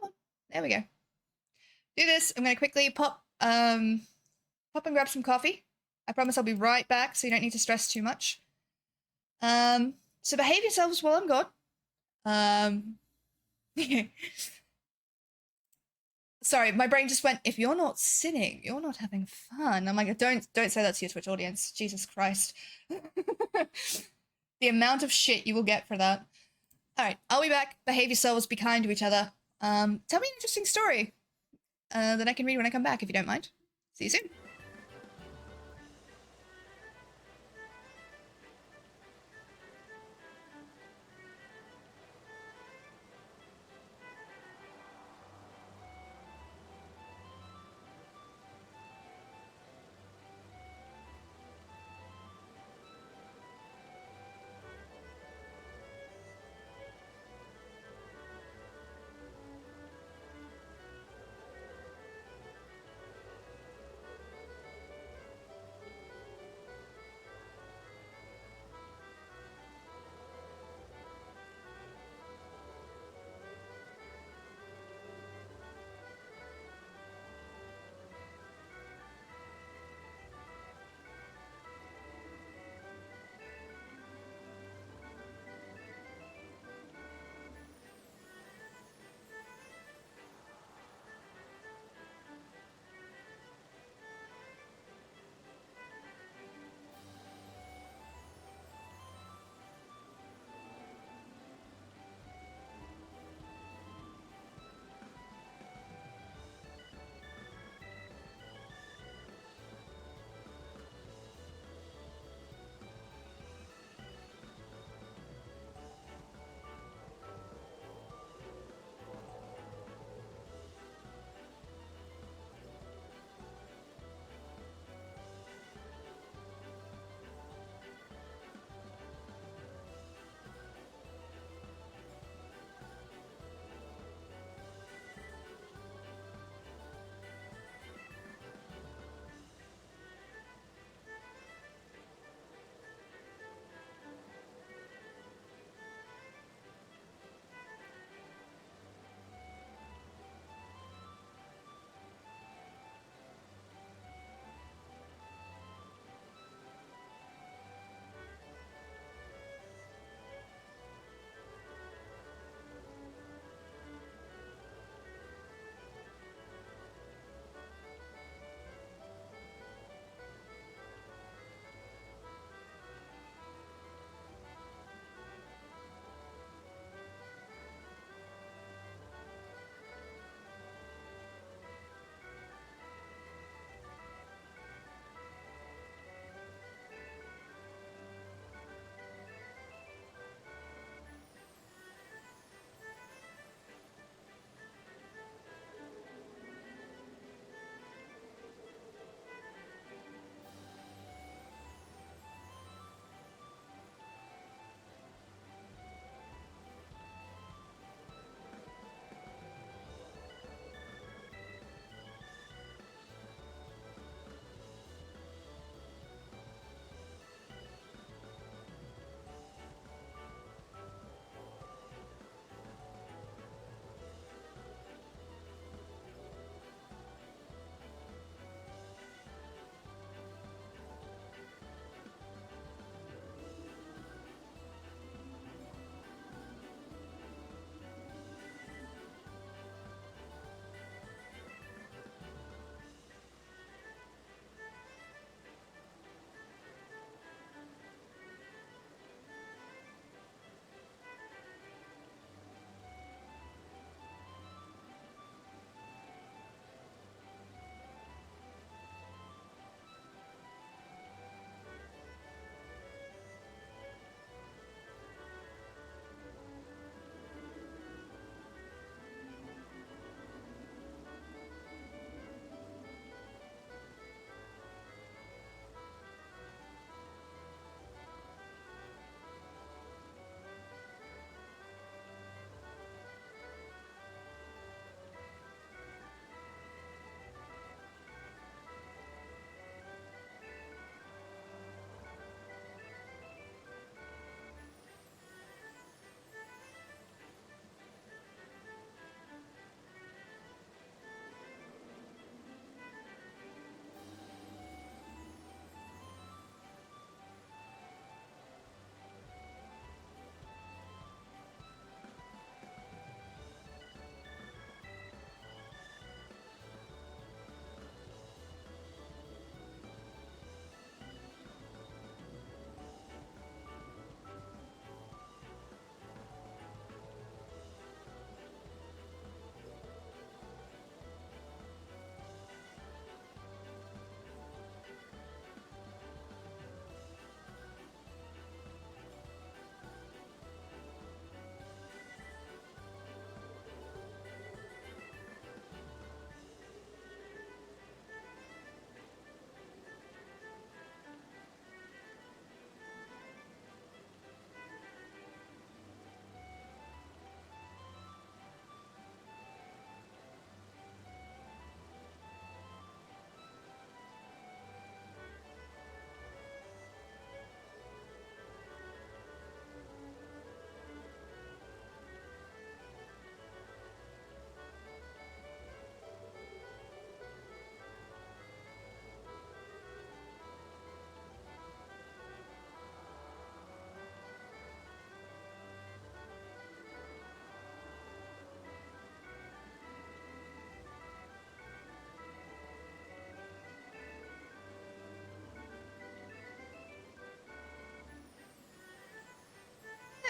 on, there we go. Do this. I'm gonna quickly pop and grab some coffee. I promise I'll be right back, so you don't need to stress too much. So behave yourselves while I'm gone. Sorry, my brain just went, if you're not sinning, you're not having fun. I'm like, don't say that to your Twitch audience. Jesus Christ. The amount of shit you will get for that. Alright, I'll be back. Behave yourselves, be kind to each other. Tell me an interesting story that I can read when I come back, if you don't mind. See you soon.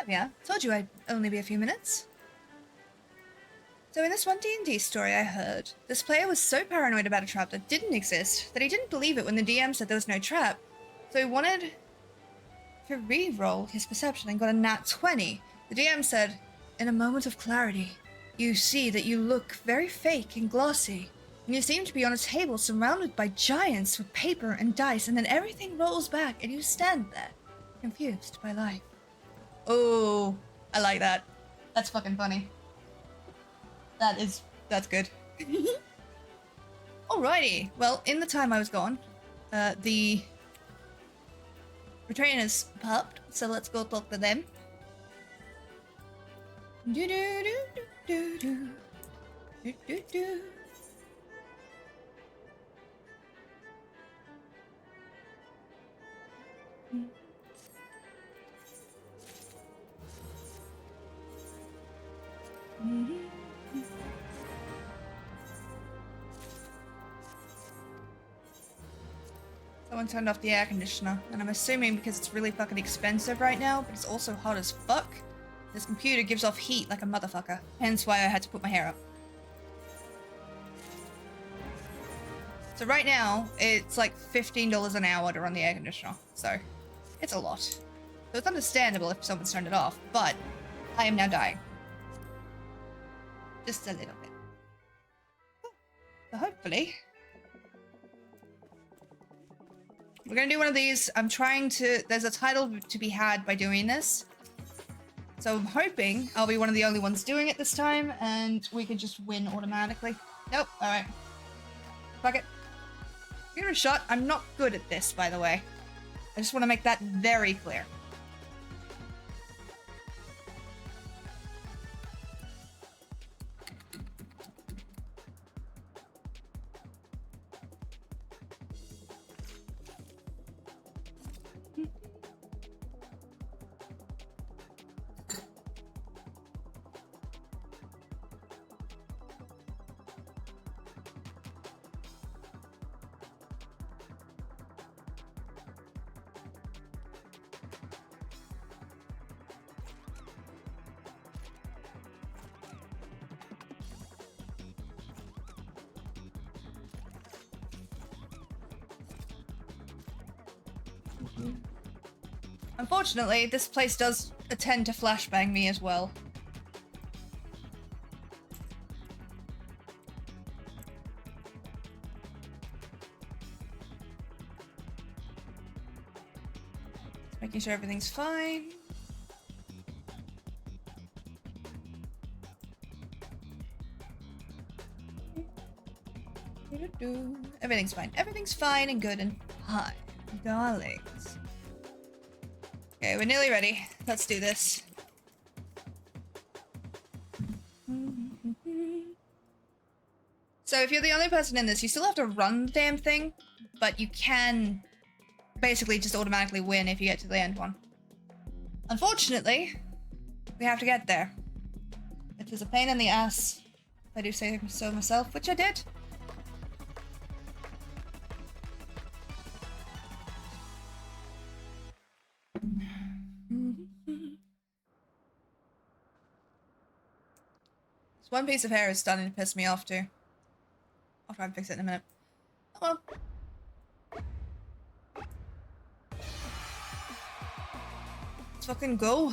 yeah. Told you I'd only be a few minutes. So in this one D&D story I heard, this player was so paranoid about a trap that didn't exist that he didn't believe it when the DM said there was no trap. So he wanted to re-roll his perception and got a nat 20. The DM said, "In a moment of clarity, you see that you look very fake and glossy, and you seem to be on a table surrounded by giants with paper and dice, and then everything rolls back and you stand there, confused by life." Oh, I like that. That's fucking funny. That's good. Alrighty. Well, in the time I was gone, the retainers popped, so let's go talk to them. Do do do do do do do do. Someone turned off the air conditioner, and I'm assuming because it's really fucking expensive right now, but it's also hot as fuck. This computer gives off heat like a motherfucker, hence why I had to put my hair up. So right now, it's like $15 an hour to run the air conditioner, so it's a lot. So it's understandable if someone's turned it off, but I am now dying. Just a little bit. So hopefully... we're gonna do one of these. I'm trying to... there's a title to be had by doing this. So I'm hoping I'll be one of the only ones doing it this time, and we can just win automatically. Nope, alright. Fuck it. Give it a shot. I'm not good at this, by the way. I just want to make that very clear. Unfortunately, this place does tend to flashbang me as well. Just making sure everything's fine. Everything's fine. Everything's fine and good and hi, darlings. Okay, we're nearly ready. Let's do this. So if you're the only person in this, you still have to run the damn thing, but you can basically just automatically win if you get to the end one. Unfortunately, we have to get there. It is a pain in the ass, if I do say so myself, which I did. This one piece of hair is starting to piss me off too. I'll try and fix it in a minute. Oh well. Let's fucking go.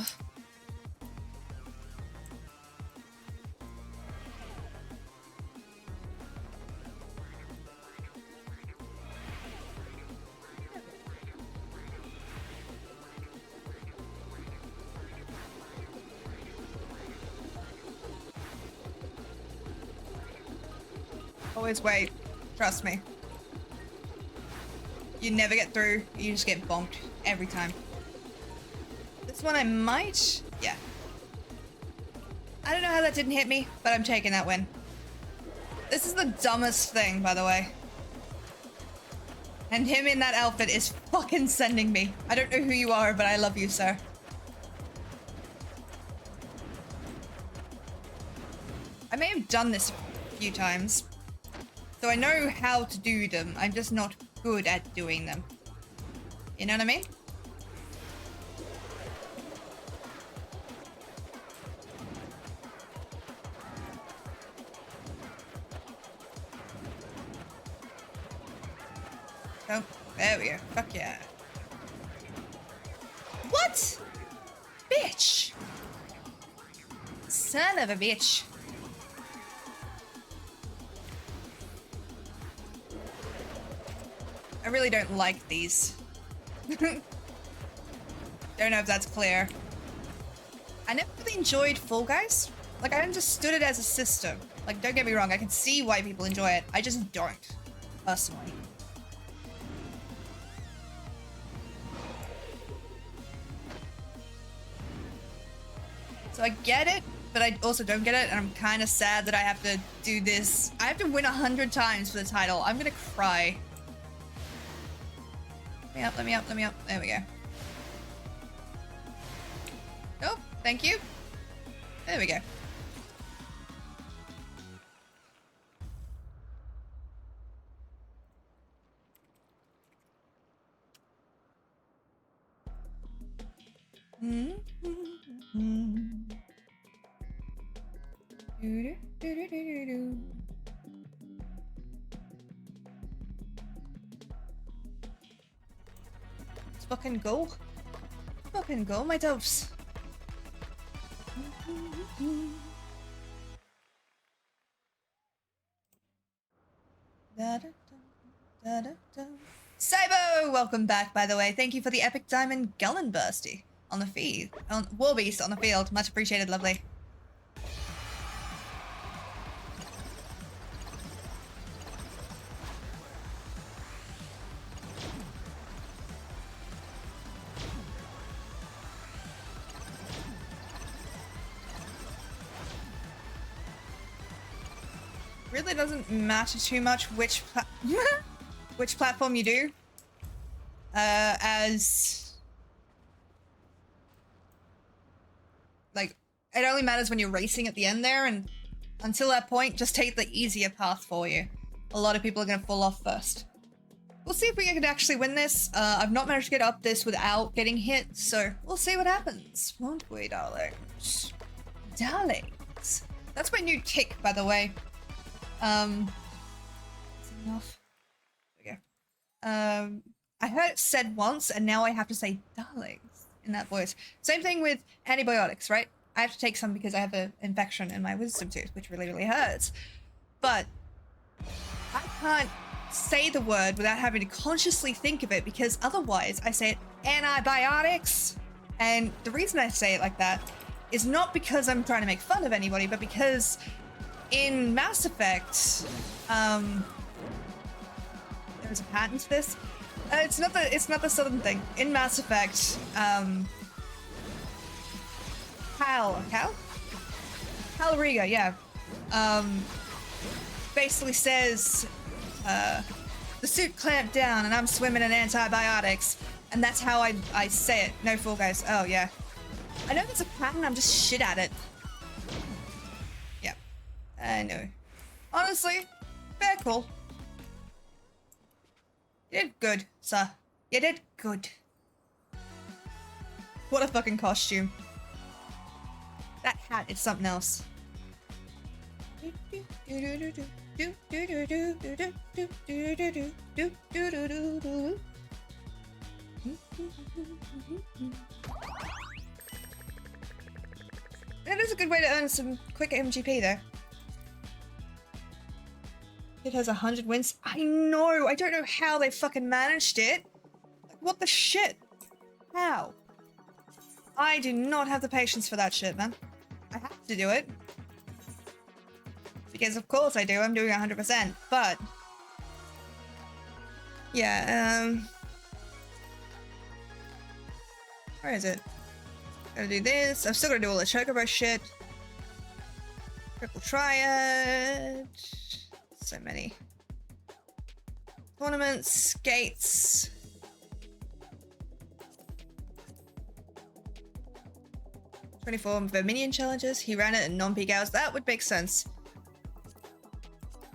Always wait. Trust me. You never get through. You just get bonked every time. This one I might... yeah. I don't know how that didn't hit me, but I'm taking that win. This is the dumbest thing, by the way. And him in that outfit is fucking sending me. I don't know who you are, but I love you, sir. I may have done this a few times. So I know how to do them, I'm just not good at doing them. You know what I mean? Oh, there we go. Fuck yeah. What? Bitch! Son of a bitch. I really don't like these. Don't know if that's clear. I never really enjoyed Fall Guys. Like, I understood it as a system. Like, don't get me wrong, I can see why people enjoy it. I just don't, personally. So I get it, but I also don't get it, and I'm kind of sad that I have to do this. I have to win 100 times for the title. I'm gonna cry. Let me up, let me up, let me up. There we go. Oh, thank you. There we go. Let's fucking go. Fucking go, my doves. Cybo! Welcome back, by the way. Thank you for the epic diamond Gullen Bursty on the feed. On Warbeast on the field. Much appreciated, lovely. Really doesn't matter too much which which platform you do. As like, it only matters when you're racing at the end there, and until that point, just take the easier path for you. A lot of people are gonna fall off first. We'll see if we can actually win this. I've not managed to get up this without getting hit, so we'll see what happens, won't we, darlings? Darlings. That's my new tick, by the way. Is it enough? There we go. I heard it said once, and now I have to say darlings in that voice. Same thing with antibiotics, right? I have to take some because I have an infection in my wisdom tooth, which really, really hurts. But I can't say the word without having to consciously think of it, because otherwise I say it antibiotics. And the reason I say it like that is not because I'm trying to make fun of anybody, but because in Mass Effect, there's a patent for this. It's not the southern thing. In Mass Effect, Hal Riga, yeah. Basically says, the suit clamped down and I'm swimming in antibiotics. And that's how I say it. No Fall Guys. Oh, yeah. I know there's a pattern, I'm just shit at it. Yeah. I know. Honestly, fair call. You did good, sir. You did good. What a fucking costume. That hat is something else. That is a good way to earn some quick MGP though. It has 100 wins. I know! I don't know how they fucking managed it. Like, what the shit? How? I do not have the patience for that shit, man. I have to do it. Because of course I do, I'm doing 100%, but... yeah, where is it? Gotta do this. I've still gotta do all the Chocobo shit. Triple Triad. So many. Tournaments, skates. $24 for minion challenges. He ran it in non-peak hours. That would make sense.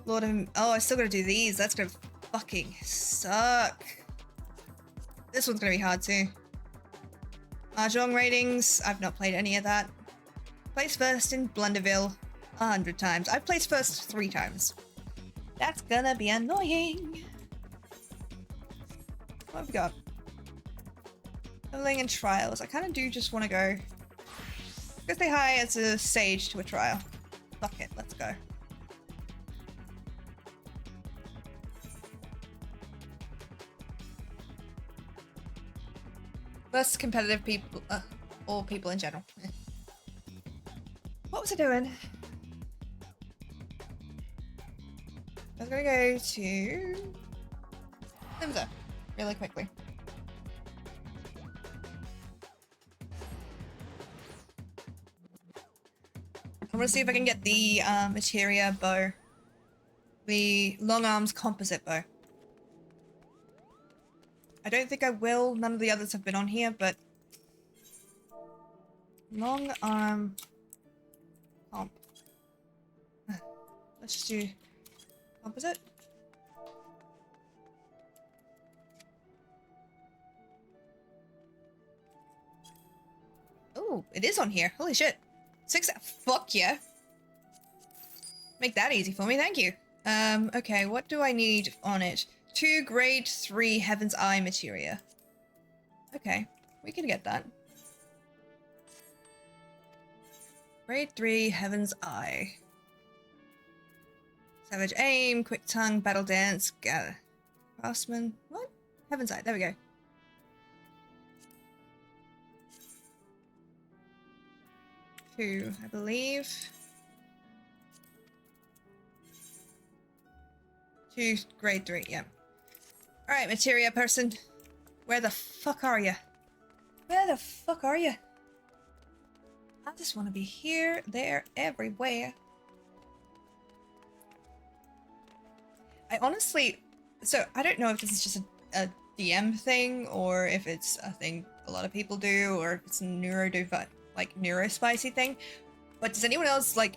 Lord of... oh, I still gotta do these. That's gonna fucking suck. This one's gonna be hard too. Mahjong ratings. I've not played any of that. Placed first in Blunderville 100 times. I've placed first 3 times. That's gonna be annoying. What have we got? Leveling and trials. I kind of do just want to go stay high as a sage to a trial. Fuck it, let's go. Less competitive people, or people in general. What was I doing? I was gonna go to Limza really quickly. I want to see if I can get the materia bow. The long arms composite bow. I don't think I will. None of the others have been on here, but long arm comp. Let's just do composite. Oh, it is on here. Holy shit. 6. Fuck yeah. Make that easy for me, thank you. Okay, what do I need on it? 2 grade 3 Heaven's Eye materia. Okay, we can get that. Grade 3 Heaven's Eye. Savage Aim, Quick Tongue, Battle Dance, Craftsman. What? Heaven's Eye, there we go. I believe. 2 grade 3, yeah. Alright, materia person. Where the fuck are you? Where the fuck are you? I just want to be here, there, everywhere. I honestly... So, I don't know if this is just a DM thing, or if it's a thing a lot of people do, or if it's a neurospicy thing. But does anyone else, like,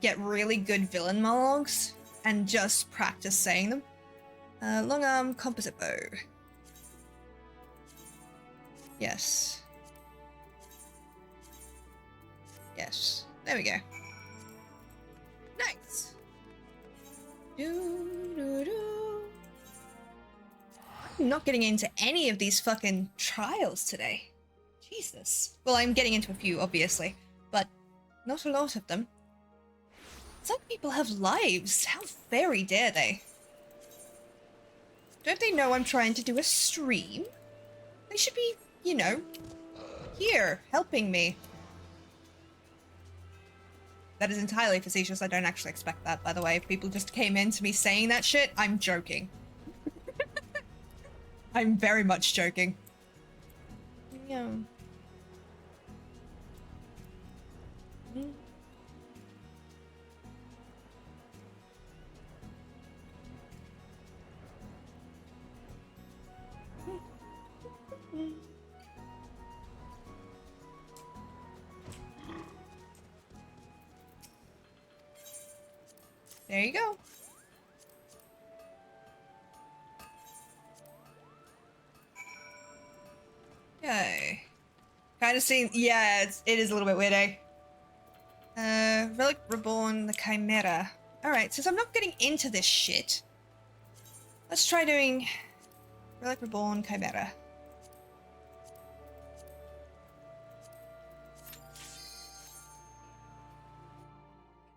get really good villain monologues and just practice saying them? Long arm composite bow. Yes. Yes. There we go. Nice. I'm not getting into any of these fucking trials today. Jesus. Well, I'm getting into a few, obviously, but not a lot of them. Some people have lives. How very dare they? Don't they know I'm trying to do a stream? They should be, you know, here, helping me. That is entirely facetious. I don't actually expect that, by the way. If people just came in to me saying that shit, I'm joking. I'm very much joking. Yeah. There you go. Okay. Kind of seeing, yeah, it is a little bit weird, eh? Relic Reborn, the Chimera. Alright, since I'm not getting into this shit, let's try doing Relic Reborn, Chimera.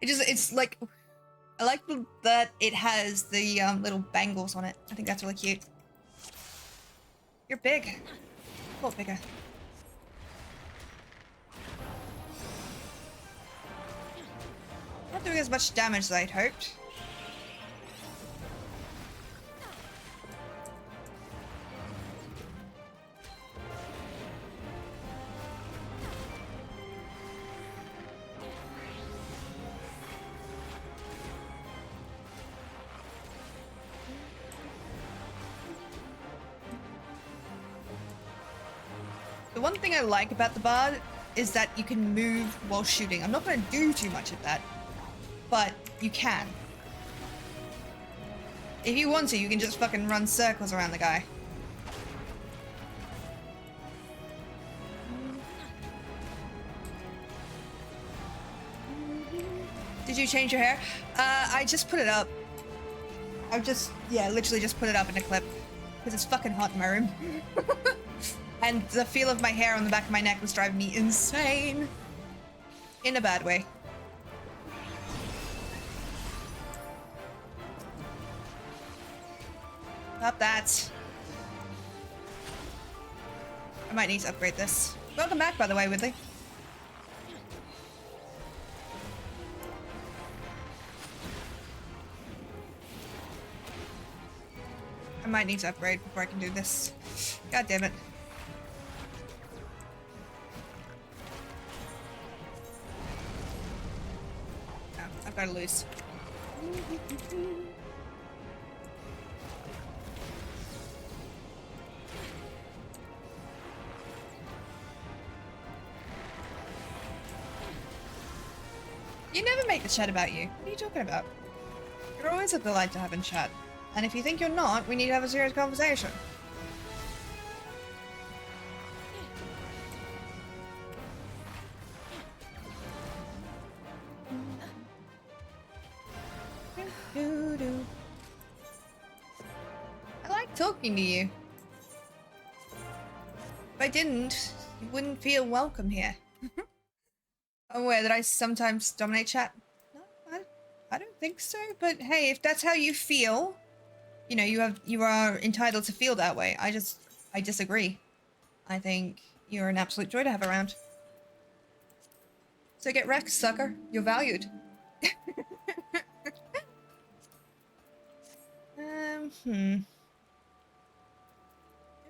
It's like, I like that it has the little bangles on it. I think that's really cute. You're big. Oh, bigger. Not doing as much damage as I'd hoped. The one thing I like about the bard is that you can move while shooting. I'm not going to do too much of that, but you can. If you want to, you can just fucking run circles around the guy. Did you change your hair? I just put it up. I've just, yeah, literally just put it up in a clip. because it's fucking hot in my room. And the feel of my hair on the back of my neck was driving me insane. In a bad way. Stop that. I might need to upgrade this. Welcome back, by the way, Woodley. I might need to upgrade before I can do this. God damn it. Oh, I've got to lose. You never make the chat about you. What are you talking about? You're always a delight to have in chat. And if you think you're not, we need to have a serious conversation. I like talking to you. If I didn't, you wouldn't feel welcome here. I'm aware that I sometimes dominate chat. No, I don't think so. But hey, if that's how you feel, you know, you are entitled to feel that way. I disagree. I think you're an absolute joy to have around. So get wrecked, sucker. You're valued. Don't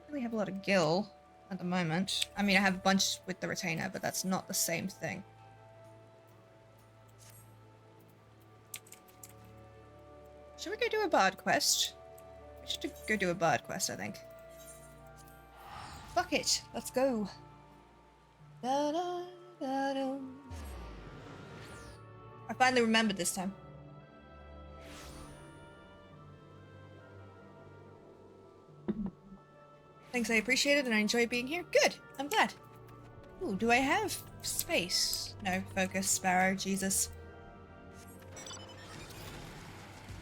really have a lot of gil at the moment. I mean, I have a bunch with the retainer, but that's not the same thing. Should we go do a bard quest? We should go do a bard quest, I think. Fuck it, let's go. Da, da, da, da. I finally remembered this time. Thanks, I appreciate it and I enjoy being here. Good, I'm glad. Ooh, do I have space? No, focus, sparrow, Jesus.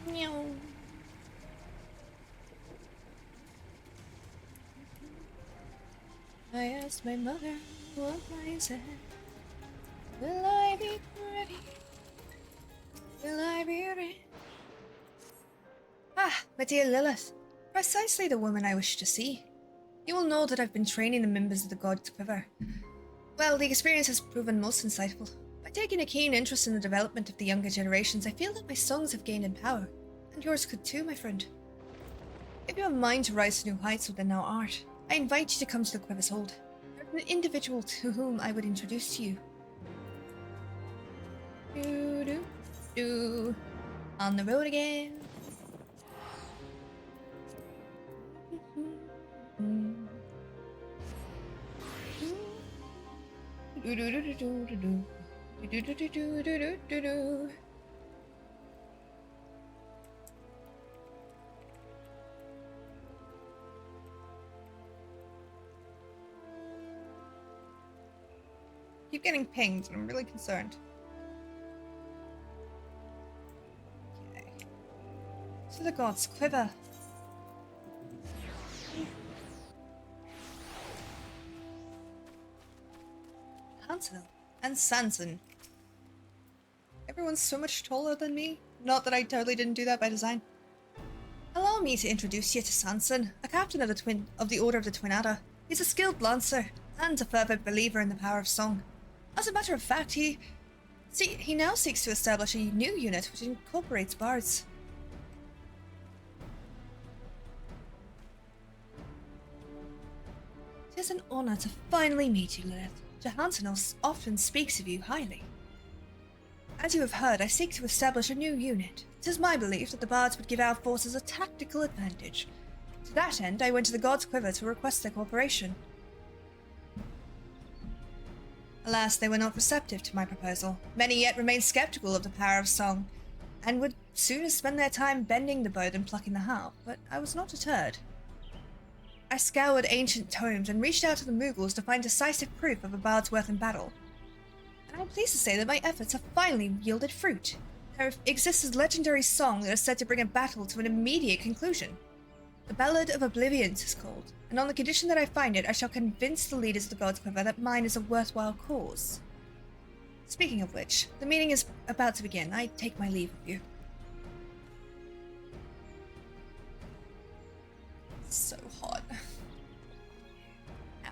Meow. I asked my mother, what lies ahead? Will I be ready? Will I be ready? Ah, my dear Lilith. Precisely the woman I wish to see. You will know that I've been training the members of the God's Quiver. Well, the experience has proven most insightful. By taking a keen interest in the development of the younger generations, I feel that my songs have gained in power. And yours could too, my friend. If you have a mind to rise to new heights within our art, I invite you to come to the Quiver's Hold. There's an individual to whom I would introduce to you. Do. On the road again. Keep getting pinged, and I'm really concerned. Okay. To the God's Quiver. Hansel and Sanson. Everyone's so much taller than me. Not that I totally didn't do that by design. Allow me to introduce you to Sanson, a captain of the Order of the Twin Adder. He's a skilled lancer and a fervent believer in the power of song. As a matter of fact, he now seeks to establish a new unit which incorporates bards. It is an honor to finally meet you, Lilith. Johansen often speaks of you highly. As you have heard, I seek to establish a new unit. It is my belief that the bards would give our forces a tactical advantage. To that end, I went to the God's Quiver to request their cooperation. Alas, they were not receptive to my proposal. Many yet remain skeptical of the power of song, and would sooner spend their time bending the bow than plucking the harp, but I was not deterred. I scoured ancient tomes and reached out to the Mughals to find decisive proof of a bard's worth in battle. And I'm pleased to say that my efforts have finally yielded fruit. There exists a legendary song that is said to bring a battle to an immediate conclusion. The Ballad of Oblivions is called, and on the condition that I find it, I shall convince the leaders of the God's Quiver that mine is a worthwhile cause. Speaking of which, the meeting is about to begin. I take my leave of you. So hot. Ow.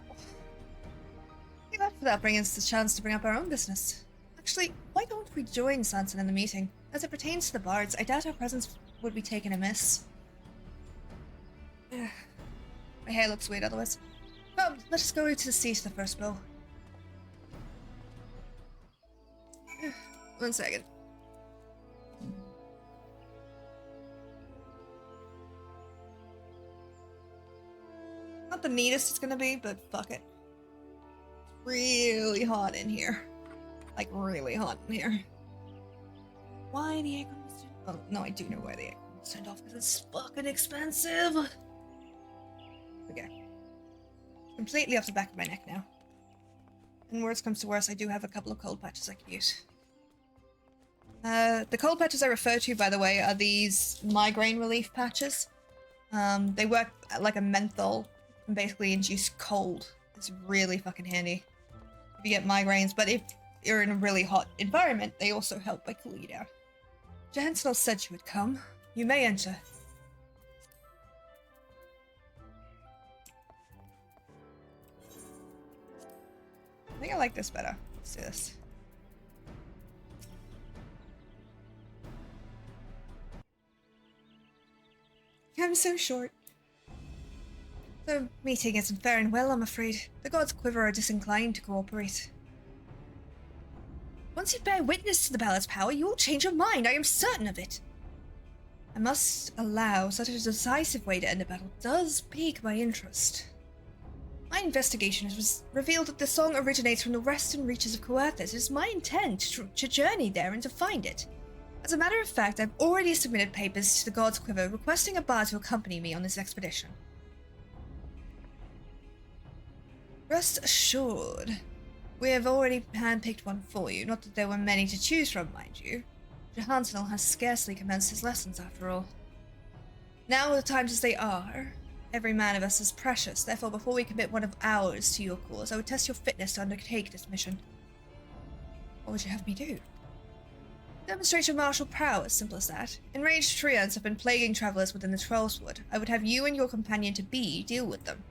We left without bringing us the chance to bring up our own business. Actually, why don't we join Sanson in the meeting? As it pertains to the bards, I doubt our presence would be taken amiss. My hair looks weird otherwise. Well, let us go to the seat of the first blow. 1 second. Not the neatest it's gonna be, but fuck it. It's really hot in here. Like, really hot in here. Why the aircon was turned off? Oh, no, I do know why the aircon was turned off, because it's fucking expensive. Okay. Completely off the back of my neck now. And worst comes to worst, I do have a couple of cold patches I can use. The cold patches I refer to, by the way, are these migraine relief patches. They work like a menthol and basically induce cold. It's really fucking handy if you get migraines, but if you're in a really hot environment, they also help by cooling you down. Jansel said you would come. You may enter. I think I like this better. Let's do this. I'm so short. The meeting isn't fair and well, I'm afraid. The God's Quiver are disinclined to cooperate. Once you bear witness to the ballad's power, you will change your mind, I am certain of it. I must allow such a decisive way to end a battle does pique my interest. My investigation has revealed that the song originates from the western reaches of Coerthas. It is my intent to journey there and to find it. As a matter of fact, I've already submitted papers to the God's Quiver requesting a bard to accompany me on this expedition. Rest assured, we have already handpicked one for you, not that there were many to choose from, mind you. Johansenel has scarcely commenced his lessons, after all. Now, with the times as they are, every man of us is precious, therefore before we commit one of ours to your cause, I would test your fitness to undertake this mission. What would you have me do? Demonstrate your martial prowess, simple as that. Enraged treants have been plaguing travelers within the Trollswood. I would have you and your companion to be deal with them.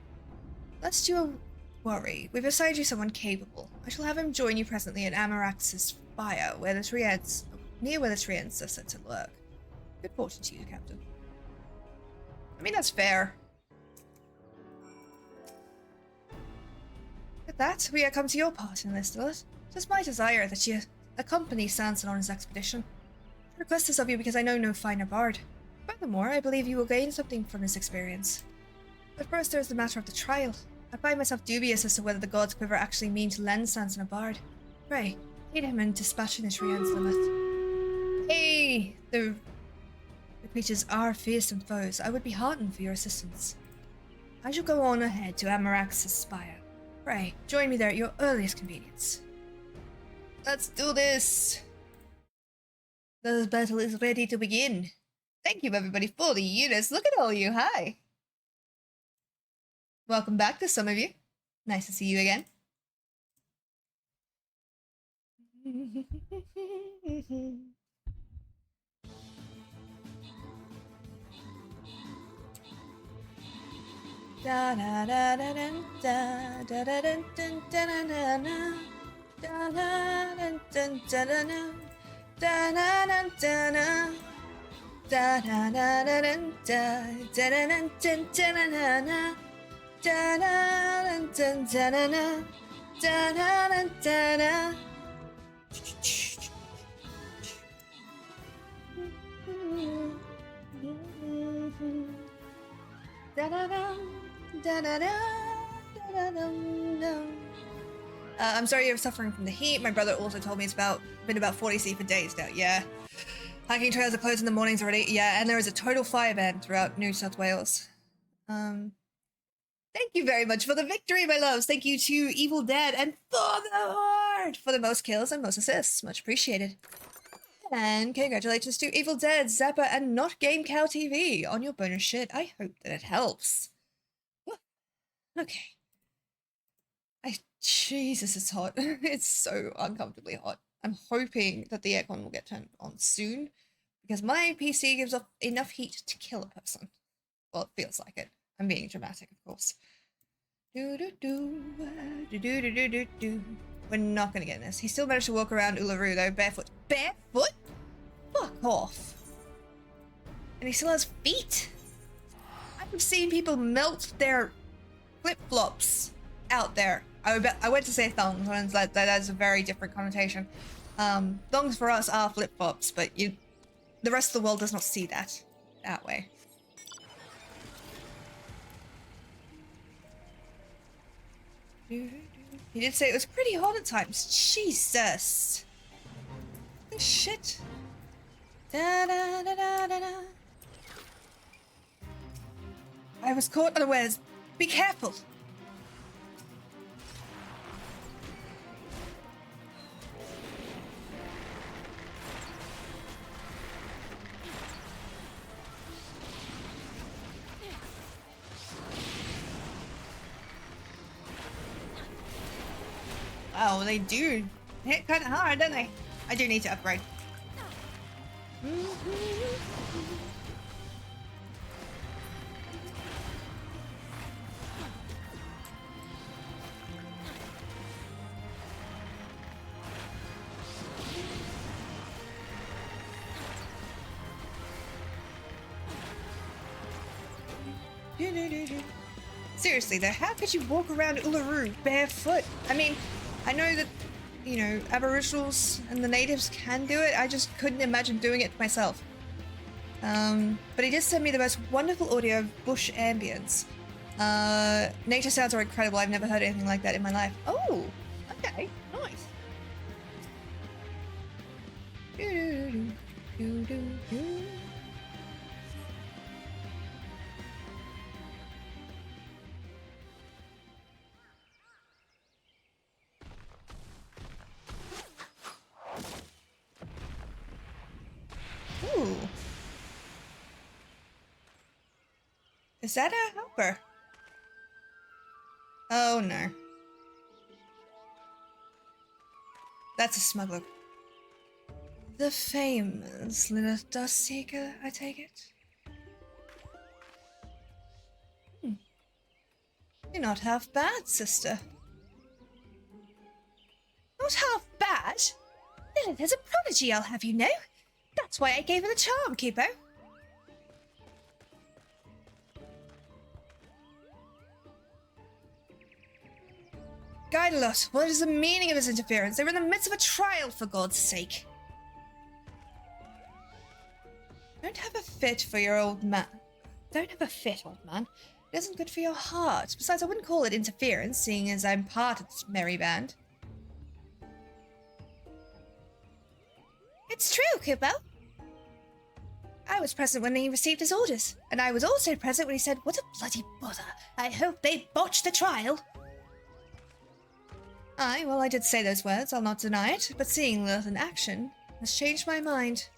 Lest you worry, we've assigned you someone capable. I shall have him join you presently at Amarax's Spire, near where the treants are said to lurk. Good fortune to you, Captain. I mean, that's fair. With that, we are come to your part in this, Dilith. It is my desire that you accompany Sanson on his expedition. I request this of you because I know no finer bard. Furthermore, I believe you will gain something from this experience. But first there is the matter of the trial. I find myself dubious as to whether the God's Quiver actually mean to lend Sanson a bard. Pray, aid him in dispatching his treants, Lilith. Hey! The creatures are fearsome foes. I would be heartened for your assistance. I shall go on ahead to Amarax's Spire. Pray, join me there at your earliest convenience. Let's do this! The battle is ready to begin. Thank you everybody for the units. Look at all you. Hi! Welcome back to some of you. Nice to see you again. Da da da da da da da da da da da da da. Da da da da da da da da da da da da da da da I'm sorry you're suffering from the heat. My brother also told me it's been about 40 C for days now. Yeah. Hiking trails are closed in the mornings already. Yeah, and there is a total fire ban throughout New South Wales. Thank you very much for the victory, my loves. Thank you to Evil Dead and for the Horde for the most kills and most assists. Much appreciated. And congratulations to Evil Dead, Zappa, and Not Game Cow TV on your bonus shit. I hope that it helps. Okay. Jesus, it's hot. It's so uncomfortably hot. I'm hoping that the aircon will get turned on soon, because my PC gives off enough heat to kill a person. Well, it feels like it. I'm being dramatic, of course. We're not gonna get this. He still managed to walk around Uluru though, barefoot. Barefoot? Fuck off. And he still has feet? I've seen people melt their flip-flops out there. I went to say thongs, and that's a very different connotation. Thongs for us are flip-flops, but the rest of the world does not see that way. He did say it was pretty hot at times. Jesus. This shit. Da, da, da, da, da, da. I was caught unawares. Be careful. Oh, they do hit kind of hard, don't they? I do need to upgrade. Seriously though, how could you walk around Uluru barefoot? I mean, I know that, you know, Aboriginals and the natives can do it. I just couldn't imagine doing it myself. But he did send me the most wonderful audio of bush ambience. Nature sounds are incredible. I've never heard anything like that in my life. Oh, okay, nice. Ooh. Is that a helper? Oh no. That's a smuggler. The famous little dust seeker, I take it? You're not half bad, sister. Not half bad? Lilith is a prodigy, I'll have you know. That's why I gave her the charm, Kipo. Guidelot, what is the meaning of this interference? They were in the midst of a trial, for God's sake. Don't have a fit for your old man. Don't have a fit, old man. It isn't good for your heart. Besides, I wouldn't call it interference, seeing as I'm part of this merry band. It's true, Kipo. I was present when he received his orders, and I was also present when he said, "What a bloody bother. I hope they botched the trial." Aye, well, I did say those words, I'll not deny it, but seeing Lilith in action has changed my mind.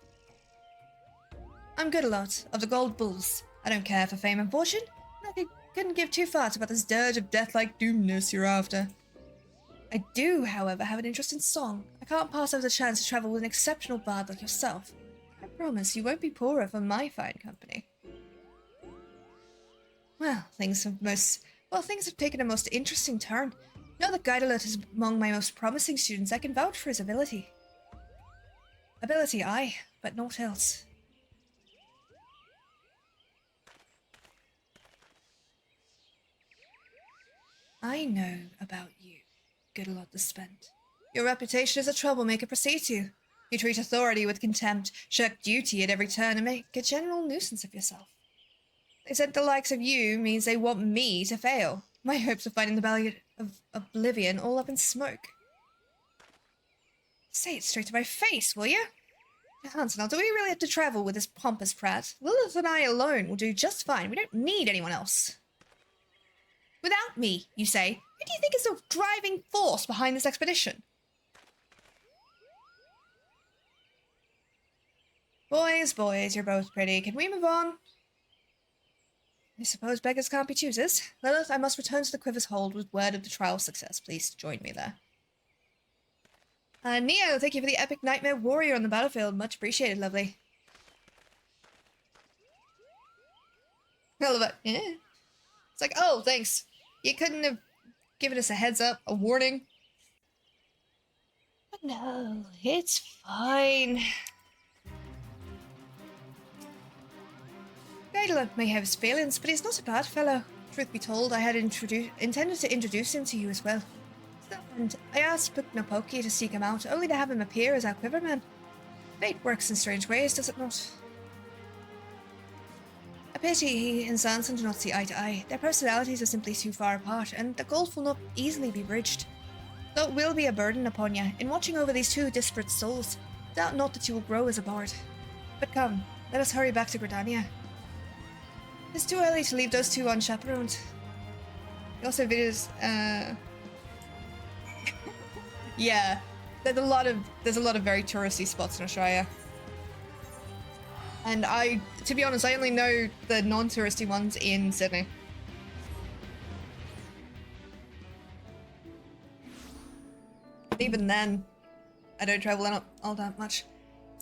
I'm good a lot, of the Gold Bulls. I don't care for fame and fortune, and I couldn't give two farts about this dirge of death-like doomness you're after. I do, however, have an interest in song. I can't pass over the chance to travel with an exceptional bard like yourself. I promise you won't be poorer for my fine company. Well, things have taken a most interesting turn. Now that Guidelot is among my most promising students, I can vouch for his ability. Ability, aye, but naught else. I know about you, Guidelot the Spent. Your reputation as a troublemaker precedes you. You treat authority with contempt, shirk duty at every turn, and make a general nuisance of yourself. They said the likes of you means they want me to fail. My hopes of finding the valley of oblivion all up in smoke. Say it straight to my face, will you? Hansel, do we really have to travel with this pompous prat? Lilith and I alone will do just fine. We don't need anyone else. Without me, you say? Who do you think is the driving force behind this expedition? Boys, boys, you're both pretty. Can we move on? I suppose beggars can't be choosers. Lilith, I must return to the Quiver's Hold with word of the trial's success. Please join me there. Neo, thank you for the epic nightmare warrior on the battlefield. Much appreciated, lovely. I love it. Yeah. It's like, oh, thanks. You couldn't have given us a heads up, a warning. But no, it's fine. Gaedler may have his failings, but he's not a bad fellow. Truth be told, I had intended to introduce him to you as well. And I asked Puknapoki to seek him out, only to have him appear as our quiverman. Fate works in strange ways, does it not? A pity he and Zanson do not see eye to eye. Their personalities are simply too far apart, and the gulf will not easily be bridged. Though it will be a burden upon you, in watching over these two disparate souls, doubt not that you will grow as a bard. But come, let us hurry back to Gridania. It's too early to leave those two unchaperoned. He also videos, yeah, there's a lot of very touristy spots in Australia. And to be honest, I only know the non-touristy ones in Sydney. Even then, I don't travel all that much.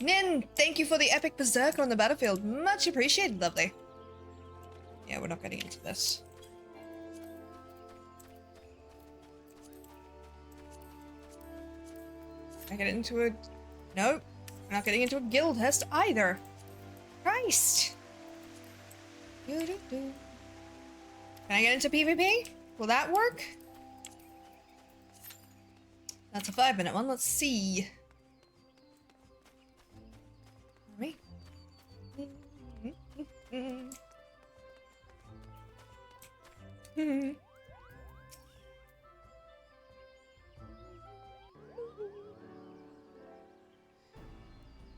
Nin, thank you for the epic berserker on the battlefield. Much appreciated, lovely. Yeah, we're not getting into this. Can I get into a... Nope. We're not getting into a guild test either. Christ! Can I get into PvP? Will that work? That's a 5-minute one. Let's see. Me?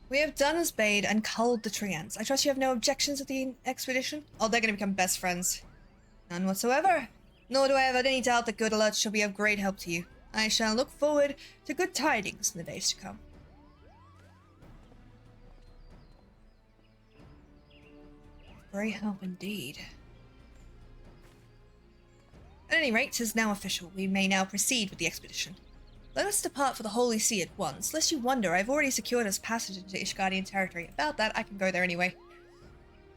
We have done as bade and culled the treants. I trust you have no objections with the expedition? Oh, they're gonna become best friends. None whatsoever. Nor do I have any doubt that good alerts shall be of great help to you. I shall look forward to good tidings in the days to come. Great help indeed. At any rate, 'tis now official. We may now proceed with the expedition. Let us depart for the Holy See at once. Lest you wonder, I've already secured us passage into Ishgardian territory. About that, I can go there anyway.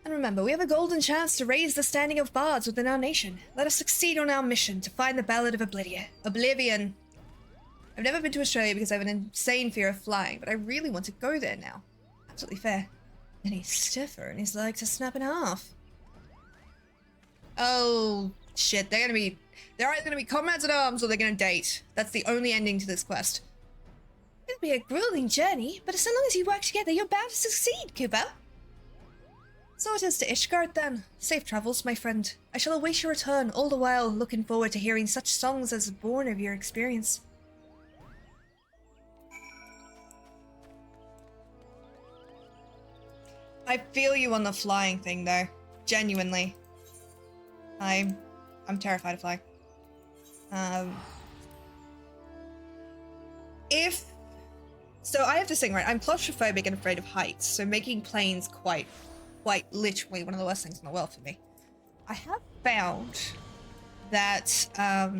And remember, we have a golden chance to raise the standing of bards within our nation. Let us succeed on our mission to find the Ballad of Oblivion. I've never been to Australia because I have an insane fear of flying, but I really want to go there now. Absolutely fair. And he's stiffer, and he's like to snap in half. Oh, shit, they're either gonna be comrades at arms or they're gonna date. That's the only ending to this quest. It'll be a grueling journey, but so long as you work together, you're bound to succeed, Cooper. So it is to Ishgard, then. Safe travels, my friend. I shall await your return, all the while looking forward to hearing such songs as born of your experience. I feel you on the flying thing, though. Genuinely. I'm terrified of flying. So I have this thing, right? I'm claustrophobic and afraid of heights, so making planes quite literally one of the worst things in the world for me. I have found that, a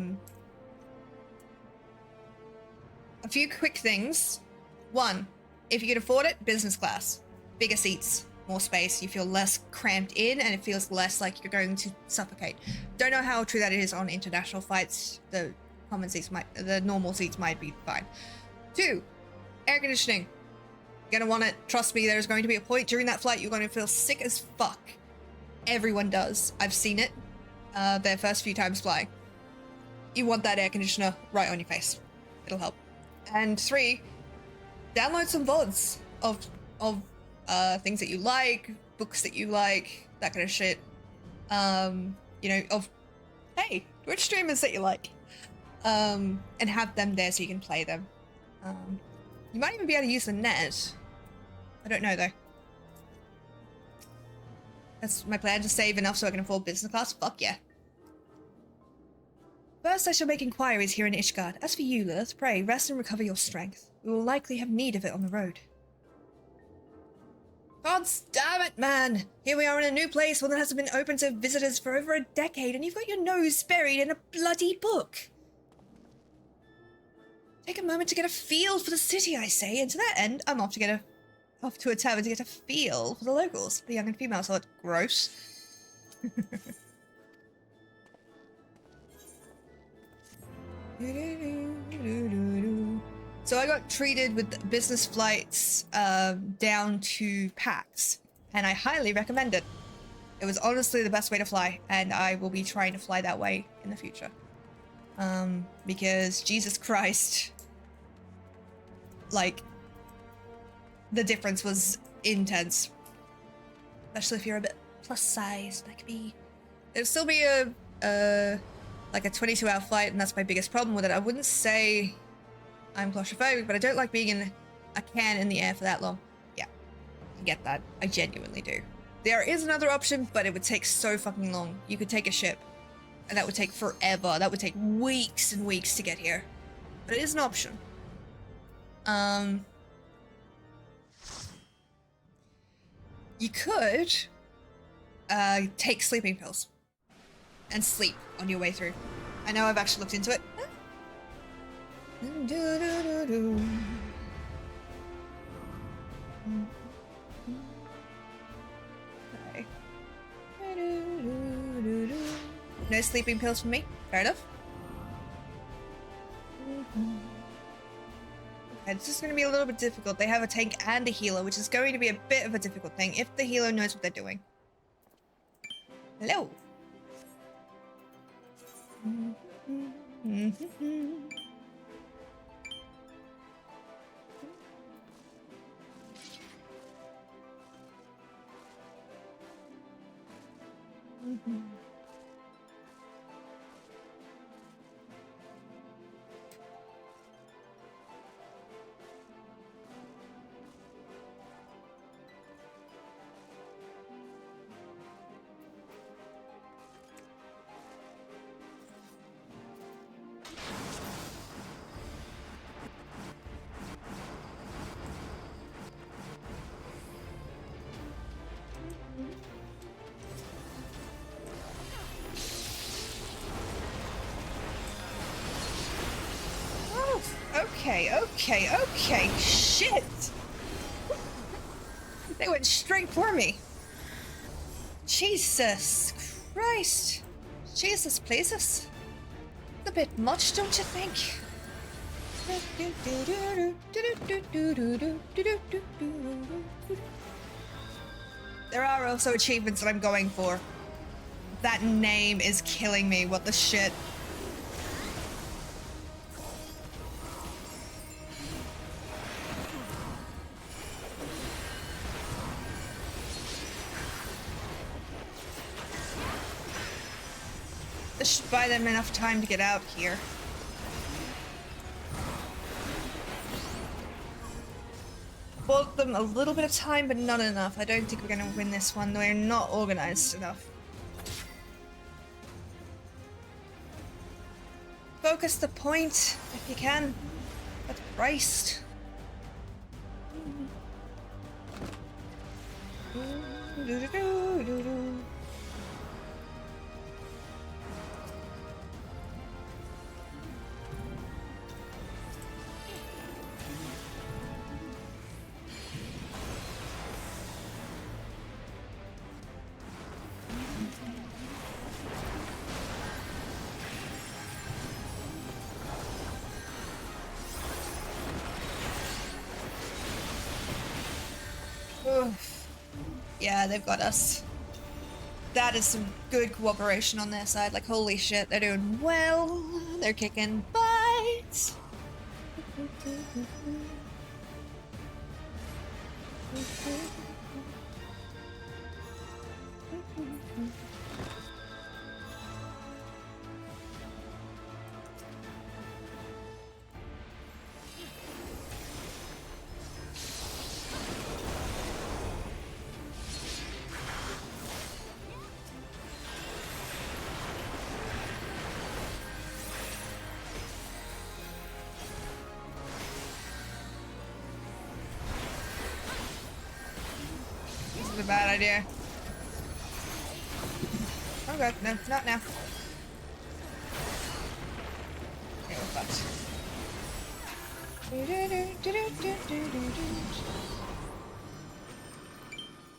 few quick things. One, if you can afford it, business class. Bigger seats, more space, you feel less cramped in, and it feels less like you're going to suffocate. Don't know how true that is on international flights. The normal seats might be fine. 2, air conditioning. You're gonna want it. Trust me, there's going to be a point during that flight you're going to feel sick as fuck. Everyone does. I've seen it. Their first few times flying. You want that air conditioner right on your face. It'll help. And 3, download some VODs of things that you like, books that you like, that kind of shit. Hey, Twitch streamers that you like. And have them there so you can play them. You might even be able to use the net. I don't know, though. That's my plan, to save enough so I can afford business class. Fuck yeah. First, I shall make inquiries here in Ishgard. As for you, Lilith, pray, rest and recover your strength. We will likely have need of it on the road. God damn it, man! Here we are in a new place, one that hasn't been open to visitors for over a decade, and you've got your nose buried in a bloody book. Take a moment to get a feel for the city, I say, and to that end, I'm off to a tavern to get a feel for the locals. The young and female thought, gross. So I got treated with business flights down to PAX, and I highly recommend it. It was honestly the best way to fly, and I will be trying to fly that way in the future. Because Jesus Christ, like, the difference was intense. Especially if you're a bit plus size like me. It'll still be like a 22-hour flight, and that's my biggest problem with it. I wouldn't say I'm claustrophobic, but I don't like being in a can in the air for that long. Yeah, I get that. I genuinely do. There is another option, but it would take so fucking long. You could take a ship, and that would take forever. That would take weeks and weeks to get here. But it is an option. You could take sleeping pills and sleep on your way through. I know, I've actually looked into it. Okay. No sleeping pills for me. Fair enough. Okay, this is going to be a little bit difficult. They have a tank and a healer, which is going to be a bit of a difficult thing if the healer knows what they're doing. Hello. Okay. Shit! They went straight for me. Jesus Christ. Jesus, pleases. It's a bit much, don't you think? There are also achievements that I'm going for. That name is killing me. What the shit? This should buy them enough time to get out here. Bought them a little bit of time, but not enough. I don't think we're gonna win this one. We're not organized enough. Focus the point, if you can. But Christ. Oof. Yeah, they've got us. That is some good cooperation on their side. Like, holy shit, they're doing well. They're kicking butt. is a bad idea. Oh god, no, not now. Okay, we're fucked.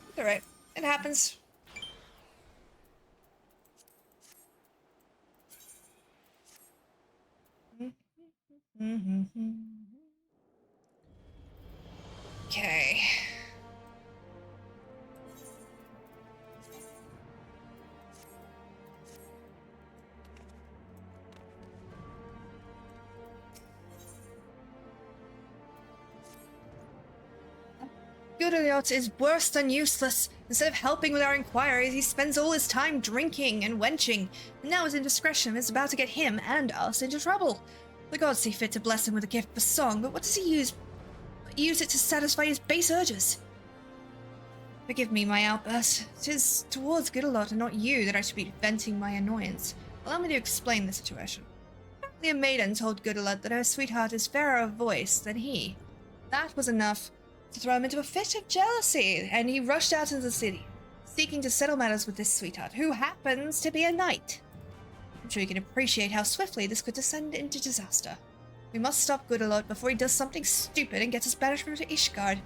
It's alright. It happens. Okay. Gudeliot is worse than useless. Instead of helping with our inquiries, he spends all his time drinking and wenching, and now his indiscretion is about to get him and us into trouble. The gods see fit to bless him with a gift for song, but what does he use? Use it to satisfy his base urges. Forgive me my outburst. 'Tis towards Gudeliot and not you that I should be venting my annoyance. Allow me to explain the situation. Apparently a maiden told Gudeliot that her sweetheart is fairer of voice than he. That was enough to throw him into a fit of jealousy, and he rushed out into the city, seeking to settle matters with this sweetheart, who happens to be a knight. I'm sure you can appreciate how swiftly this could descend into disaster. We must stop Gudeliot before he does something stupid and gets us banished to Ishgard.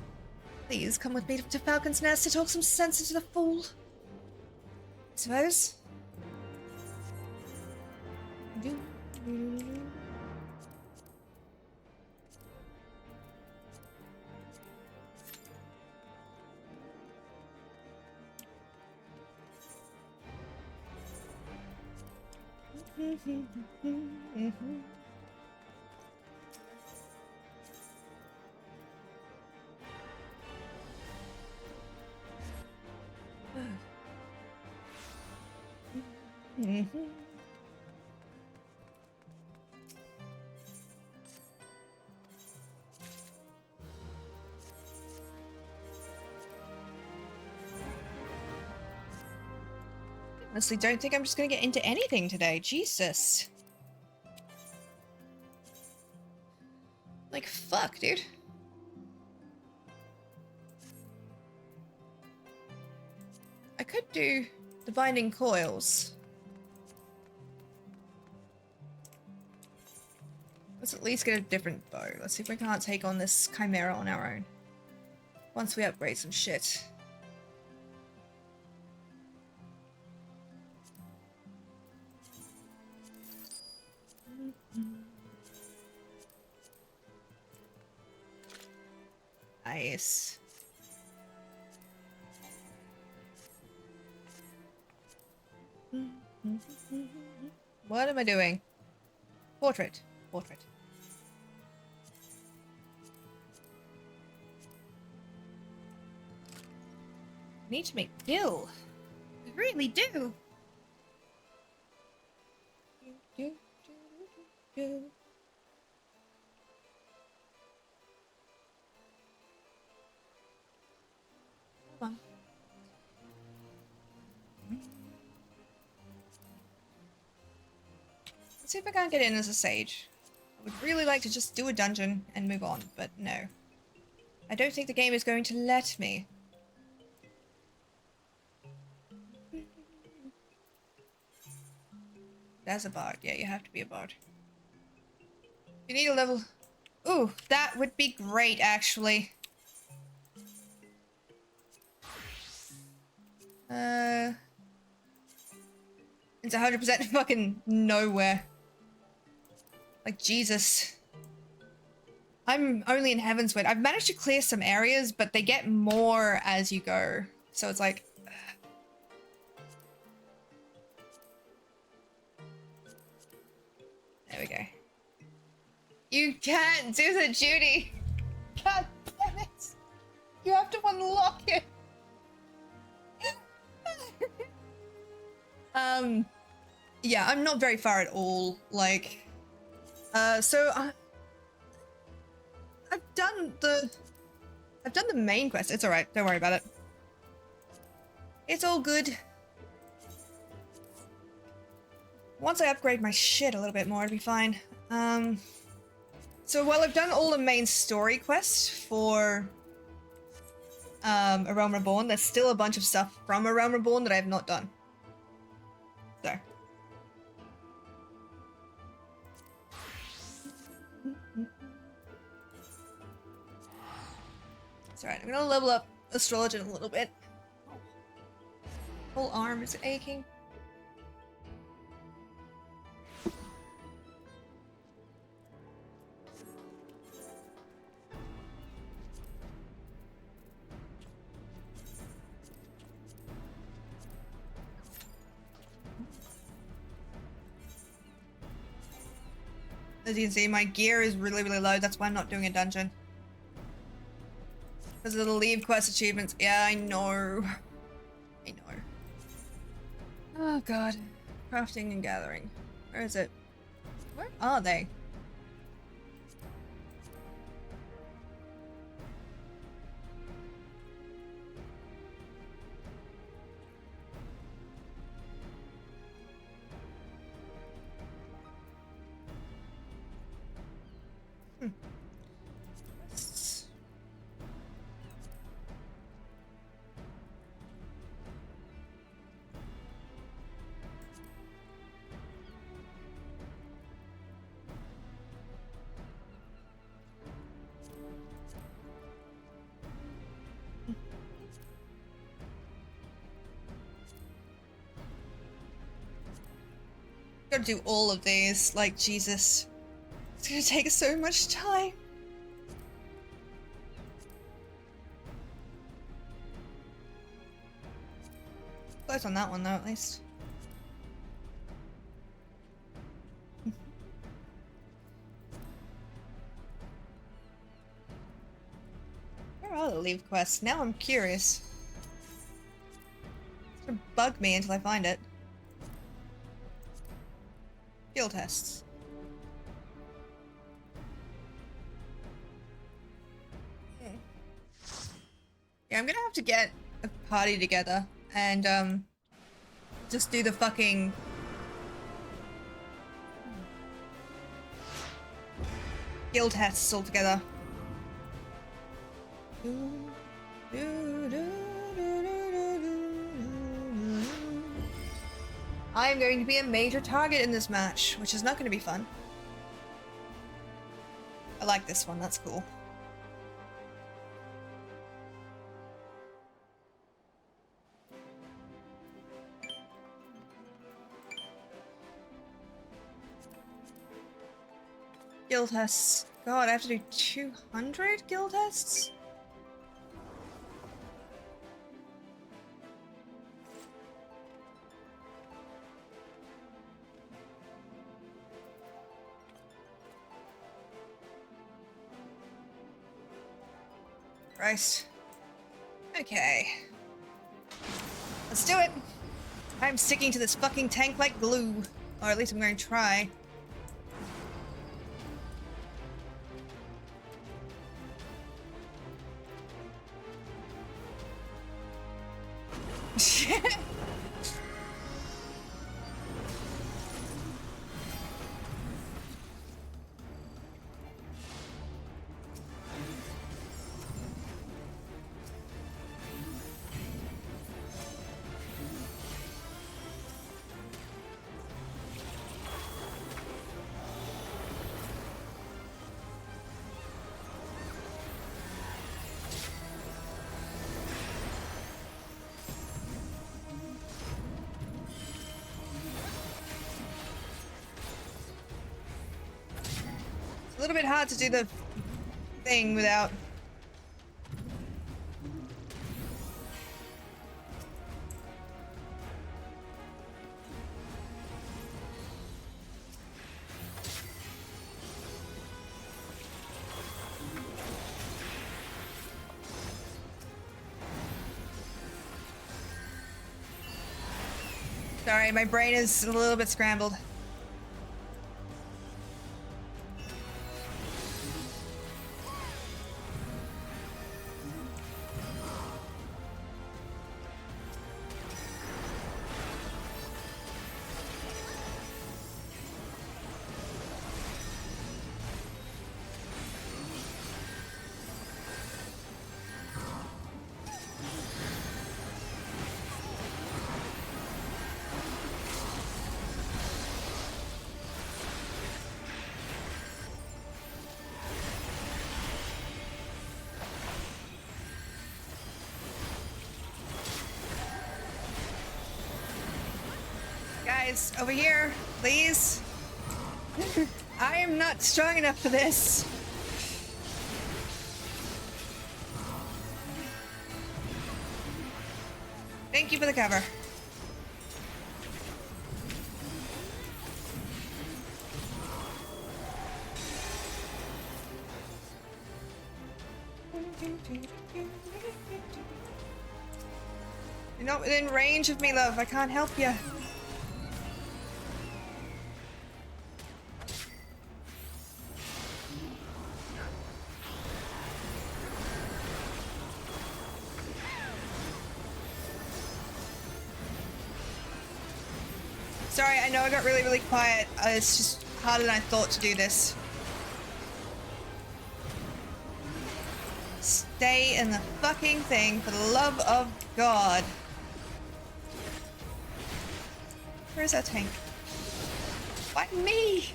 Please come with me to Falcon's Nest to talk some sense into the fool. I suppose. Honestly, don't think I'm just gonna get into anything today. Jesus. Like, fuck, dude. I could do the binding coils. Let's at least get a different bow. Let's see if we can't take on this chimera on our own. Once we upgrade some shit. Nice. What am I doing? Portrait. Portrait. I need to make dill. I really do. Come on. Let's see if I can't get in as a sage. I would really like to just do a dungeon and move on, but no. I don't think the game is going to let me. That's a bard. Yeah, you have to be a bard. You need a level... Ooh, that would be great, actually. It's 100% fucking nowhere. Like, Jesus. I'm only in Heavensward. I've managed to clear some areas, but they get more as you go. So it's like... There we go. You can't do the duty! God damn it! You have to unlock it! Yeah, I'm not very far at all. Like, so I've done the main quest. It's alright, don't worry about it. It's all good. Once I upgrade my shit a little bit more, it'll be fine. So while I've done all the main story quests for A Realm Reborn, there's still a bunch of stuff from A Realm Reborn that I have not done. So. It's alright, I'm gonna level up Astrology in a little bit. Whole arm is aching. As you can see, my gear is really, really low. That's why I'm not doing a dungeon. Because of the leave quest achievements. Yeah, I know. I know. Oh god. Crafting and gathering. Where is it? Where are they? Gotta do all of these, like, Jesus. It's gonna take so much time. Close on that one though, at least. Where are the leave quests? Now I'm curious. It's gonna bug me until I find it. Skill tests. Yeah, I'm gonna have to get a party together and just do the fucking skill tests all together. I'm going to be a major target in this match, which is not going to be fun. I like this one, that's cool. Skill tests. God, I have to do 200 skill tests? Christ. Okay. Let's do it! I'm sticking to this fucking tank like glue. Or at least I'm going to try. A little bit hard to do the thing without... Sorry, my brain is a little bit scrambled. Guys, over here, please. I am not strong enough for this. Thank you for the cover. You're not within range of me, love. I can't help you. Sorry, I know I got really, really quiet. It's just harder than I thought to do this. Stay in the fucking thing, for the love of God. Where's that tank? Fight me!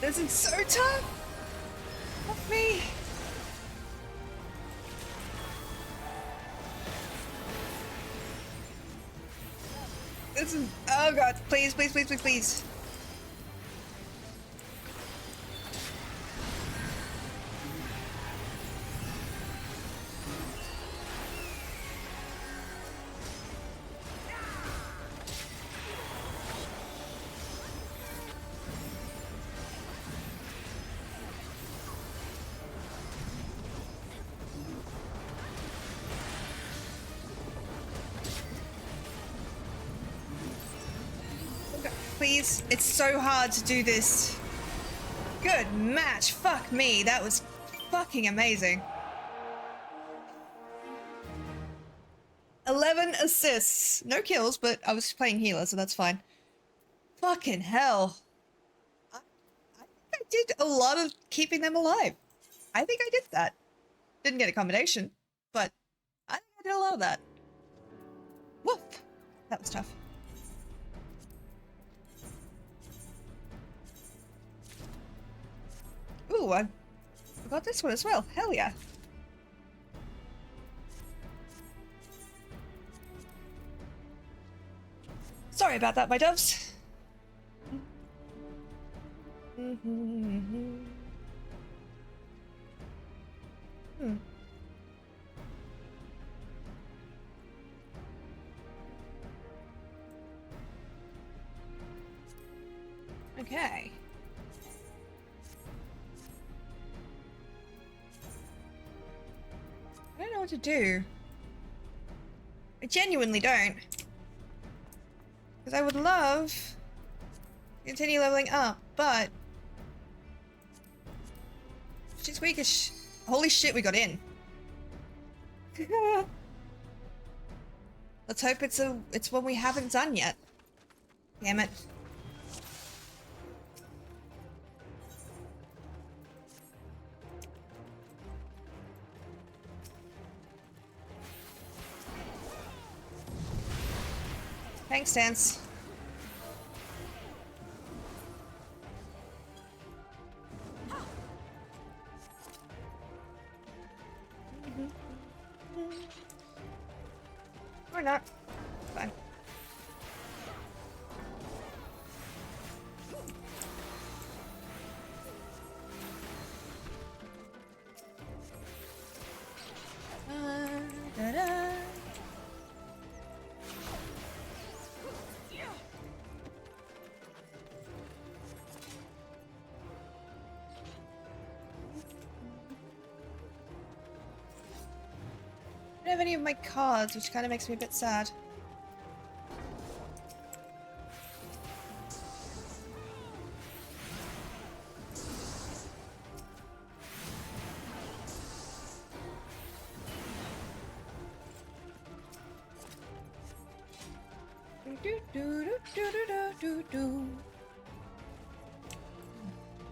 This is so tough! Fuck me! This is... Oh god, please, please, please, please, please. Please, it's so hard to do this. Good match. Fuck me. That was fucking amazing. 11 assists. No kills, but I was playing healer, so that's fine. Fucking hell. I think I did a lot of keeping them alive. I think I did that. Didn't get a combination, but I think I did a lot of that. Woof. That was tough. Ooh, I forgot this one as well. Hell yeah. Sorry about that, my doves. Okay. I don't know what to do. I genuinely don't. Because I would love to continue leveling up, but she's weak as holy shit, we got in. Let's hope it's one we haven't done yet. Damn it. Thanks, Dance. Or not. Fine. Da-da. I don't have any of my cards, which kind of makes me a bit sad.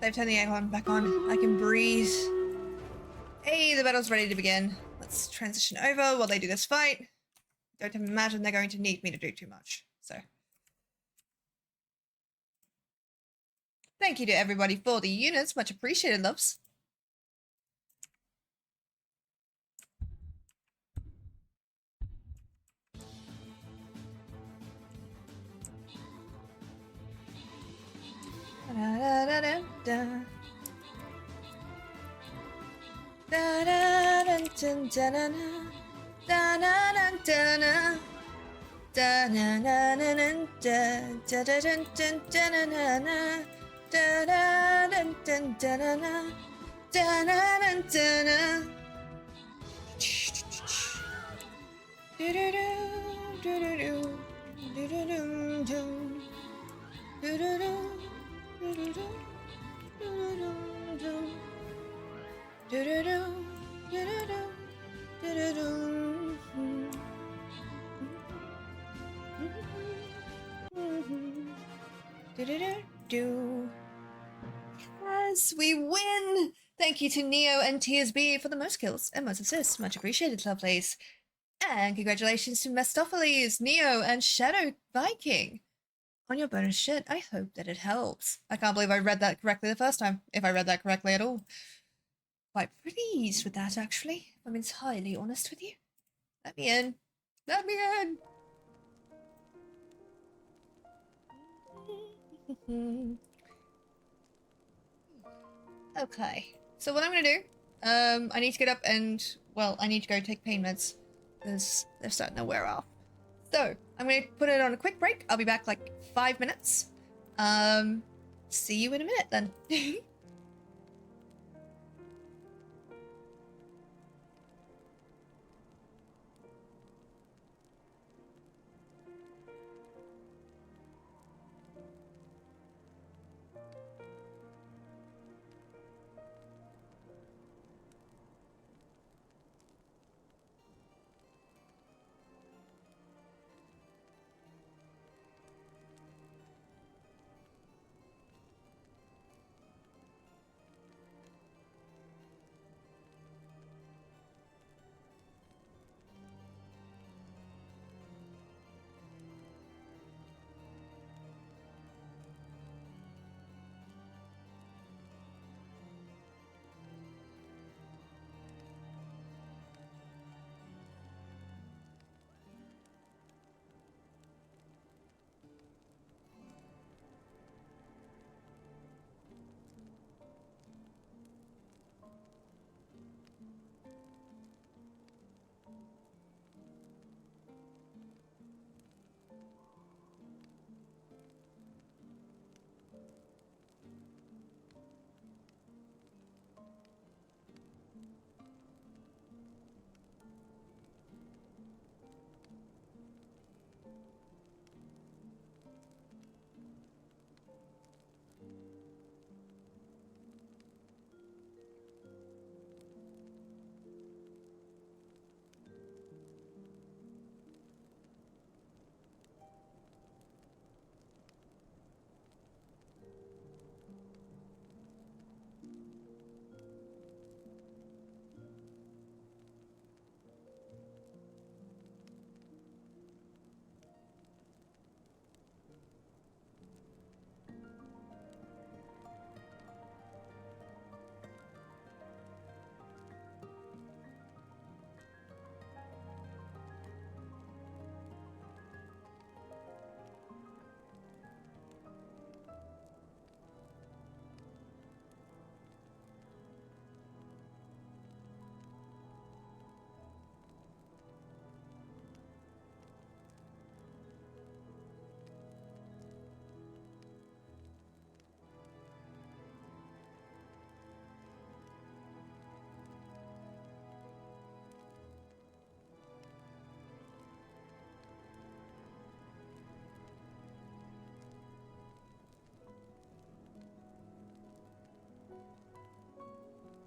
They've turned the aircon back on. I can breathe. Hey, the battle's ready to begin. Let's transition over while they do this fight. Don't imagine they're going to need me to do too much, so. Thank you to everybody for the units. Much appreciated, loves. Yes, we win! Thank you to Neo and TSB for the most kills and most assists. Much appreciated, lovelies. And congratulations to Mestopheles, Neo, and Shadow Viking on your bonus shit. I hope that it helps. I can't believe I read that correctly the first time, if I read that correctly at all. Quite pleased with that, actually, if I'm entirely honest with you. Let me in. Let me in. Okay, so what I'm gonna do, I need to get up and, well, I need to go take pain meds, because they're starting to wear off. So, I'm gonna put it on a quick break. I'll be back like 5 minutes. See you in a minute then.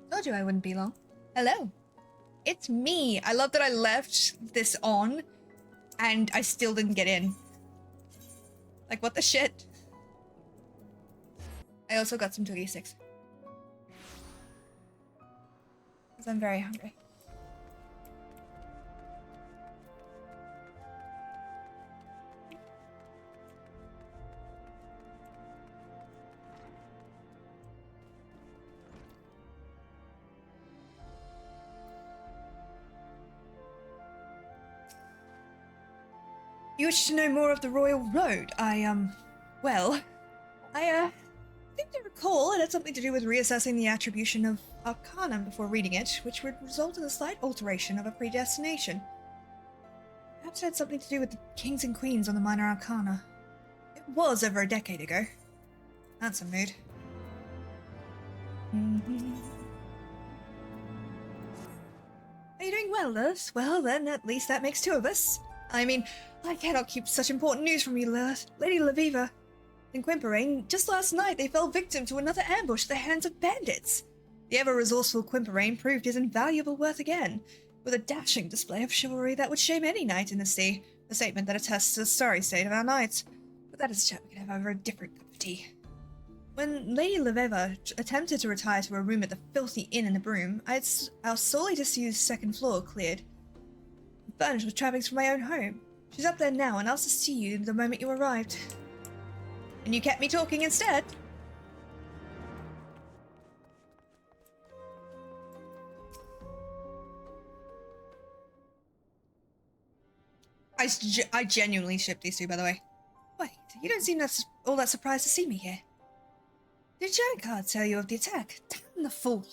Told you I wouldn't be long. Hello. It's me. I love that I left this on and I still didn't get in. Like, what the shit? I also got some Twiggy sticks. Because I'm very hungry. You wish to know more of the Royal Road? Well, I think to recall it had something to do with reassessing the attribution of Arcanum before reading it, which would result in a slight alteration of a predestination. Perhaps it had something to do with the kings and queens on the Minor Arcana. It was over a decade ago. That's a mood. Are you doing well, Lilith? Well, then, at least that makes two of us. I mean, I cannot keep such important news from you, Lilith. Lady Laviva and Quimperane, just last night they fell victim to another ambush at the hands of bandits. The ever-resourceful Quimperane proved his invaluable worth again, with a dashing display of chivalry that would shame any knight in the sea, a statement that attests to the sorry state of our knights. But that is a chat we can have over a different cup of tea. When Lady Laviva attempted to retire to her room at the filthy inn in the Broom, I had our sorely disused second floor cleared, furnished with trappings from my own home. She's up there now and asked to see you the moment you arrived. And you kept me talking instead. I genuinely ship these two, by the way. Wait, you don't seem all that surprised to see me here. Did Janicard tell you of the attack? Damn the fool.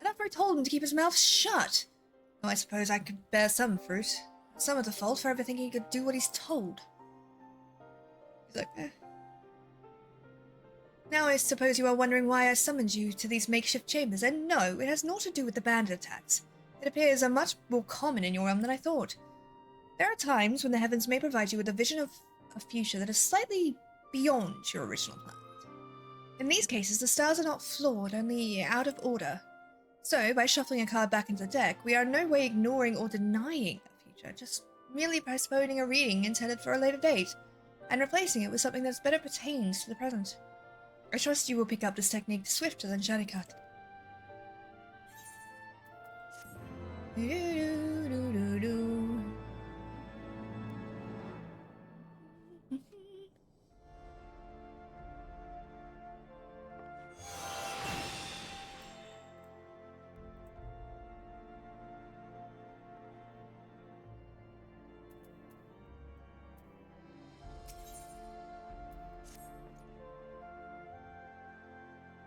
And after I told him to keep his mouth shut. Oh, I suppose I could bear some fruit. Some of the fault for ever thinking he could do what he's told. He's like, eh. Now I suppose you are wondering why I summoned you to these makeshift chambers, and no, it has naught to do with the bandit attacks. It appears are much more common in your realm than I thought. There are times when the heavens may provide you with a vision of a future that is slightly beyond your original plan. In these cases, the stars are not flawed, only out of order. So, by shuffling a card back into the deck, we are in no way ignoring or denying a future, just merely postponing a reading intended for a later date, and replacing it with something that better pertains to the present. I trust you will pick up this technique swifter than Shadikat.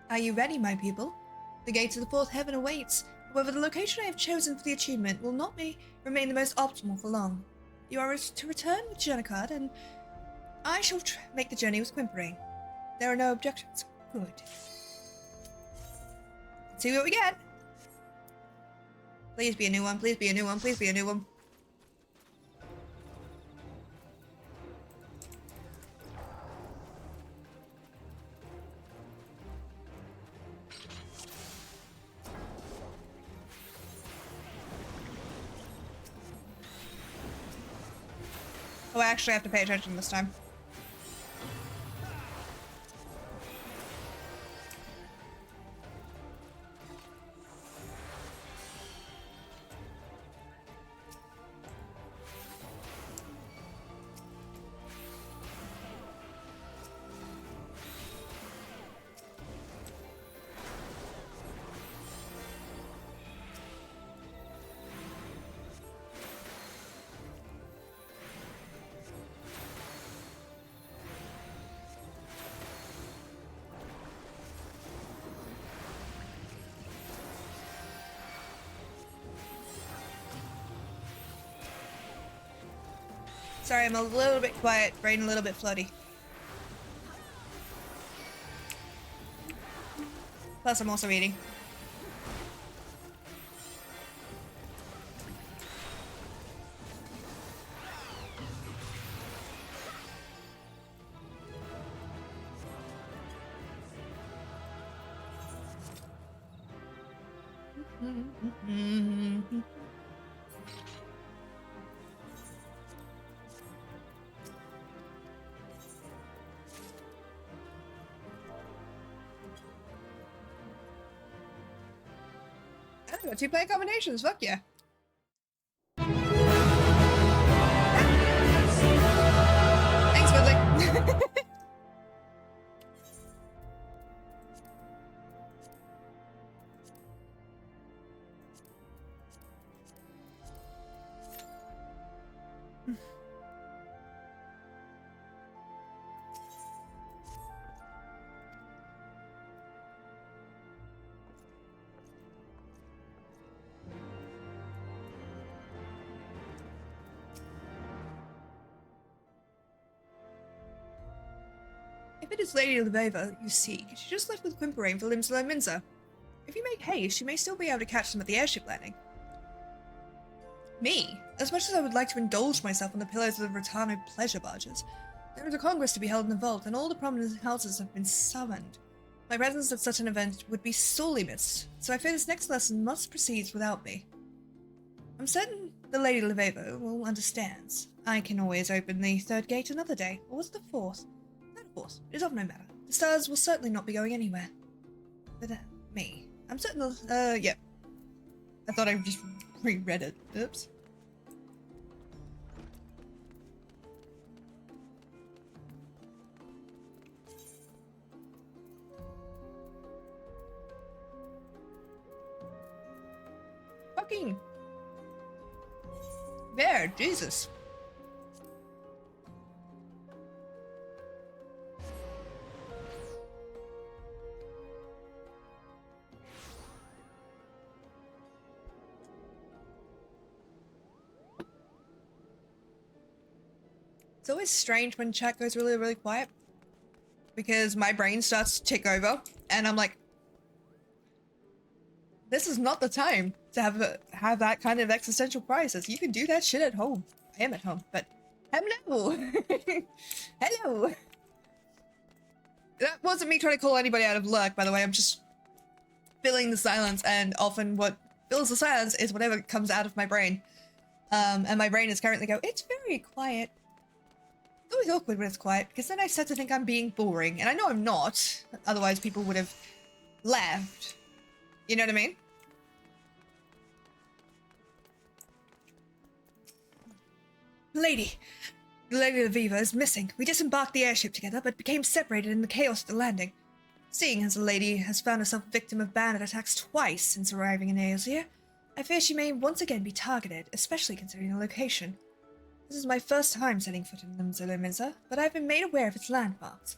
Are you ready, my pupil? The gate to the fourth heaven awaits. However, the location I have chosen for the achievement will not remain the most optimal for long. You are to return with Janicard, and I shall make the journey with Quimperane. There are no objections. Good. Let's see what we get. Please be a new one, please be a new one, please be a new one. Oh, I actually have to pay attention this time. Sorry, I'm a little bit quiet, brain a little bit floaty. Plus, I'm also eating. I got 2 player combinations, fuck yeah. Thanks, Woodley. If it is Lady Leveva you seek, she just left with Quimperain for Limsala and Minza. If you make haste, you may still be able to catch them at the airship landing. Me? As much as I would like to indulge myself on the pillows of the Rotano pleasure barges, there is a congress to be held in the vault, and all the prominent houses have been summoned. My presence at such an event would be sorely missed, so I fear this next lesson must proceed without me. I'm certain the Lady Leveva will understand. I can always open the 3rd gate another day, or was it the 4th? Of course, it is of no matter. The stars will certainly not be going anywhere. But, me. I'm certain yeah. I thought I just reread it. Oops. Fucking. There, Jesus. It's always strange when chat goes really, really quiet, because my brain starts to tick over, and I'm like, this is not the time to have that kind of existential crisis. You can do that shit at home. I am at home, but hello! Hello! That wasn't me trying to call anybody out of luck, by the way. I'm just filling the silence, and often what fills the silence is whatever comes out of my brain. And my brain is currently going, it's very quiet. It's always awkward when it's quiet, because then I start to think I'm being boring, and I know I'm not, otherwise people would have left. You know what I mean? Lady Leveva is missing. We disembarked the airship together, but became separated in the chaos at the landing. Seeing as the lady has found herself a victim of bandit attacks twice since arriving in Aelzir, I fear she may once again be targeted, especially considering the location. This is my first time setting foot in Limsala, but I've been made aware of its landmarks.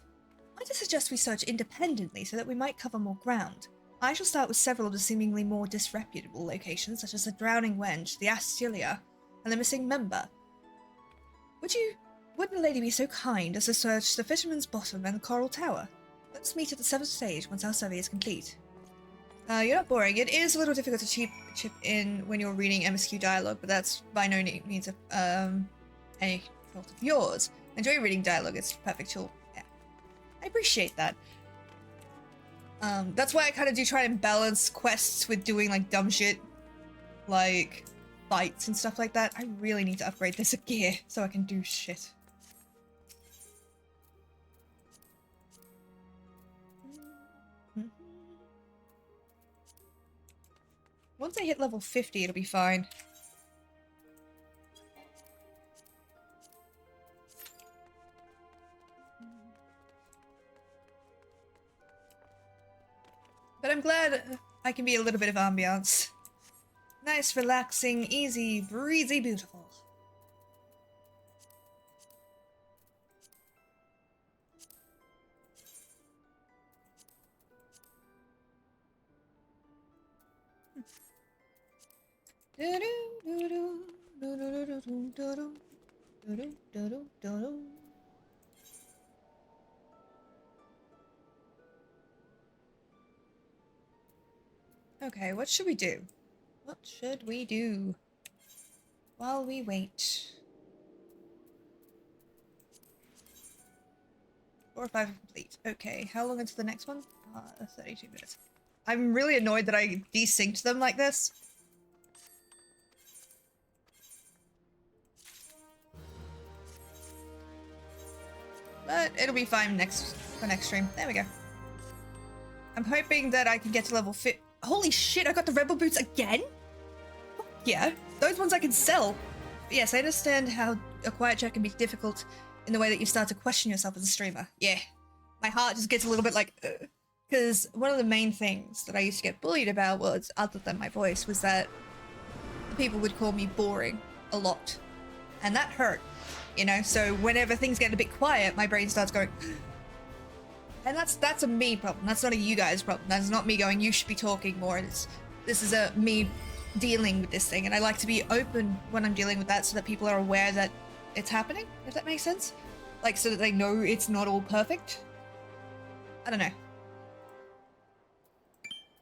Might I suggest we search independently so that we might cover more ground? I shall start with several of the seemingly more disreputable locations, such as the Drowning Wench, the Astilia, and the missing member. Wouldn't the lady be so kind as to search the Fisherman's Bottom and the Coral Tower? Let's meet at the 7th stage once our survey is complete. You're not boring. It is a little difficult to chip in when you're reading MSQ dialogue, but that's by no means any fault of yours. Enjoy reading dialogue, it's perfect tool. Yeah. I appreciate that. That's why I kind of do try and balance quests with doing like dumb shit, like fights and stuff like that. I really need to upgrade this gear so I can do shit. Once I hit level 50, it'll be fine. But I'm glad I can be a little bit of ambiance. Nice, relaxing, easy, breezy, beautiful. Okay, what should we do? What should we do while we wait? 4 or 5 complete. Okay, how long until the next one? 32 minutes. I'm really annoyed that I desynced them like this. But it'll be fine for next stream. There we go. I'm hoping that I can get to level Holy shit, I got the rebel boots again? Yeah, those ones I can sell. But yes, I understand how a quiet chat can be difficult in the way that you start to question yourself as a streamer. Yeah, my heart just gets a little bit like, because one of the main things that I used to get bullied about was, other than my voice, was that people would call me boring a lot. And that hurt, you know? So whenever things get a bit quiet, my brain starts going, and that's a me problem. That's not a you guys problem. That's not me going, you should be talking more. This is a me dealing with this thing. And I like to be open when I'm dealing with that so that people are aware that it's happening, if that makes sense. Like, so that they know it's not all perfect. I don't know.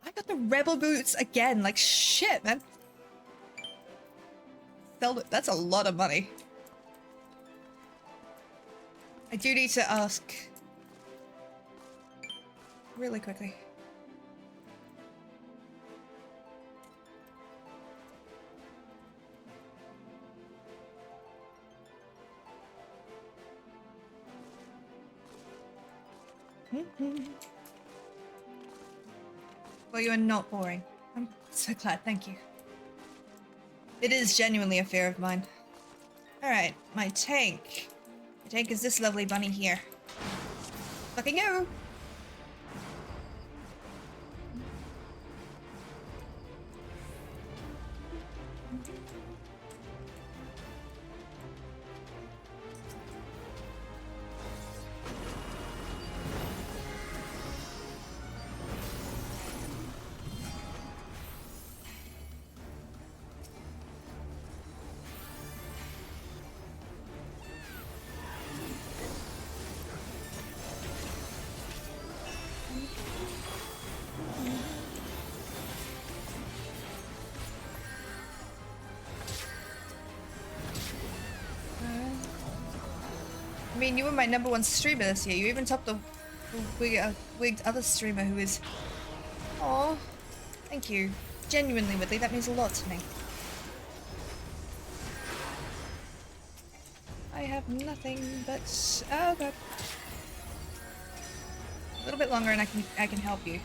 I got the rebel boots again. Like, shit, man. That's a lot of money. I do need to ask really quickly. Well, you are not boring. I'm so glad, thank you. It is genuinely a fear of mine. Alright, my tank. My tank is this lovely bunny here. Fucking go! I mean, you were my #1 streamer this year. You even topped the wigged other streamer who is... Aww. Thank you. Genuinely, Whitley, that means a lot to me. I have nothing but... Oh god. A little bit longer and I can help you.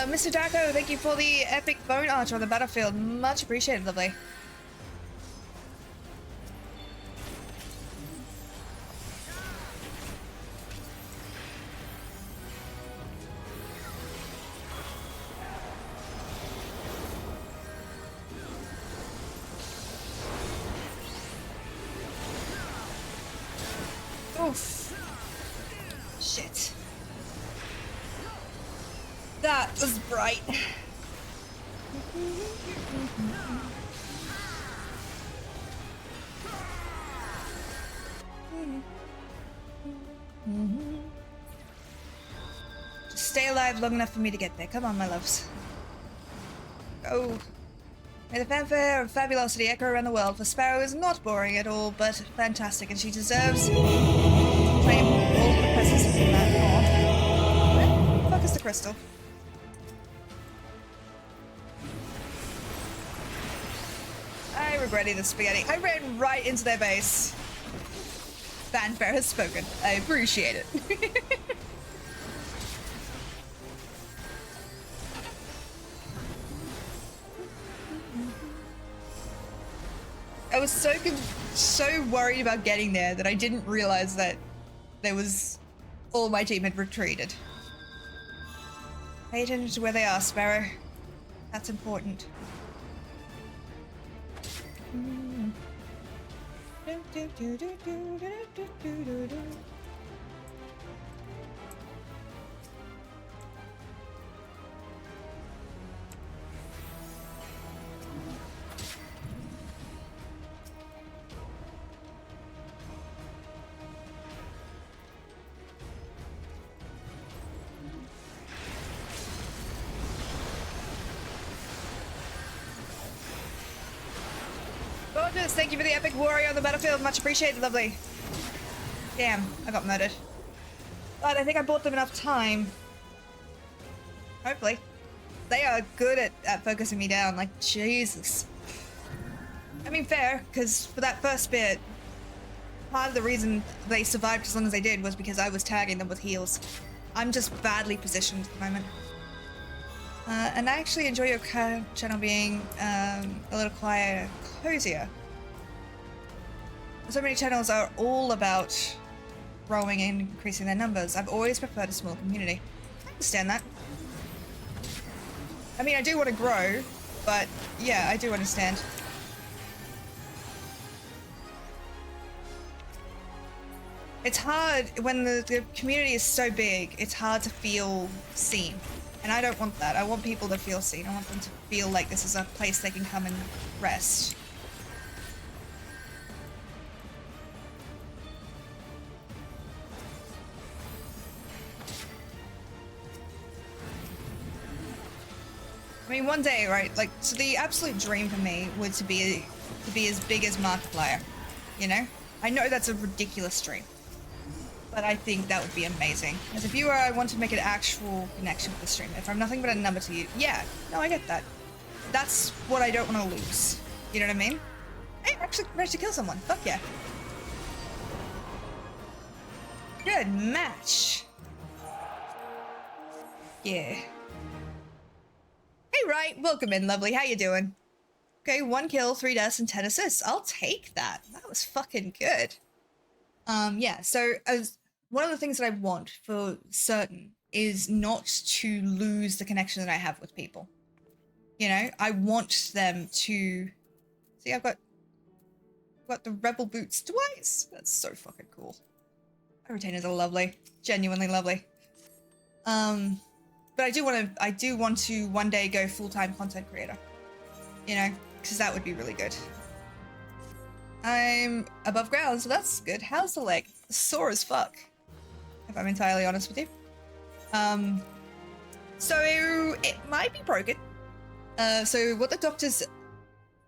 Mr. Darko, thank you for the epic bone archer on the battlefield. Much appreciated, lovely. Oof. Shit. That was bright. Just stay alive long enough for me to get there. Come on, my loves. Go. May the fanfare of fabulosity echo around the world, for Sparrow is not boring at all, but fantastic, and she deserves to claim all the presents in that law. Where the fuck is the crystal? I regret eating the spaghetti. I ran right into their base. Fanfare has spoken. I appreciate it. I was so worried about getting there that I didn't realize that all my team had retreated. Pay attention to where they are, Sparrow. That's important. Gorgeous, thank you for the epic warrior on the battlefield. Much appreciated, lovely. Damn, I got murdered. But I think I bought them enough time. Hopefully. They are good at focusing me down, like, Jesus. I mean, fair, because for that first bit, part of the reason they survived as long as they did was because I was tagging them with heals. I'm just badly positioned at the moment. And I actually enjoy your channel being a little quieter, cozier. So many channels are all about growing and increasing their numbers. I've always preferred a small community. I understand that. I mean, I do want to grow, but yeah, I do understand. It's hard when the community is so big, it's hard to feel seen. And I don't want that. I want people to feel seen. I want them to feel like this is a place they can come and rest. I mean, one day, right? Like, so the absolute dream for me would to be as big as Markiplier, you know? I know that's a ridiculous dream, but I think that would be amazing. As a viewer, I want to make an actual connection with the stream. If I'm nothing but a number to you, yeah, no, I get that. That's what I don't want to lose. You know what I mean? Hey, I actually managed to kill someone. Fuck yeah. Good match. Yeah. Hey, right, welcome in, lovely. How you doing? Okay, 1 kill, 3 deaths, and 10 assists. I'll take that. That was fucking good. Yeah, so as one of the things that I want for certain is not to lose the connection that I have with people. You know, I want them to see. I've got the rebel boots twice. That's so fucking cool. My retainers are lovely, genuinely lovely. But I do want to one day go full-time content creator. You know, because that would be really good. I'm above ground, so that's good. How's the leg? Sore as fuck, if I'm entirely honest with you. So it might be broken. So what the doctors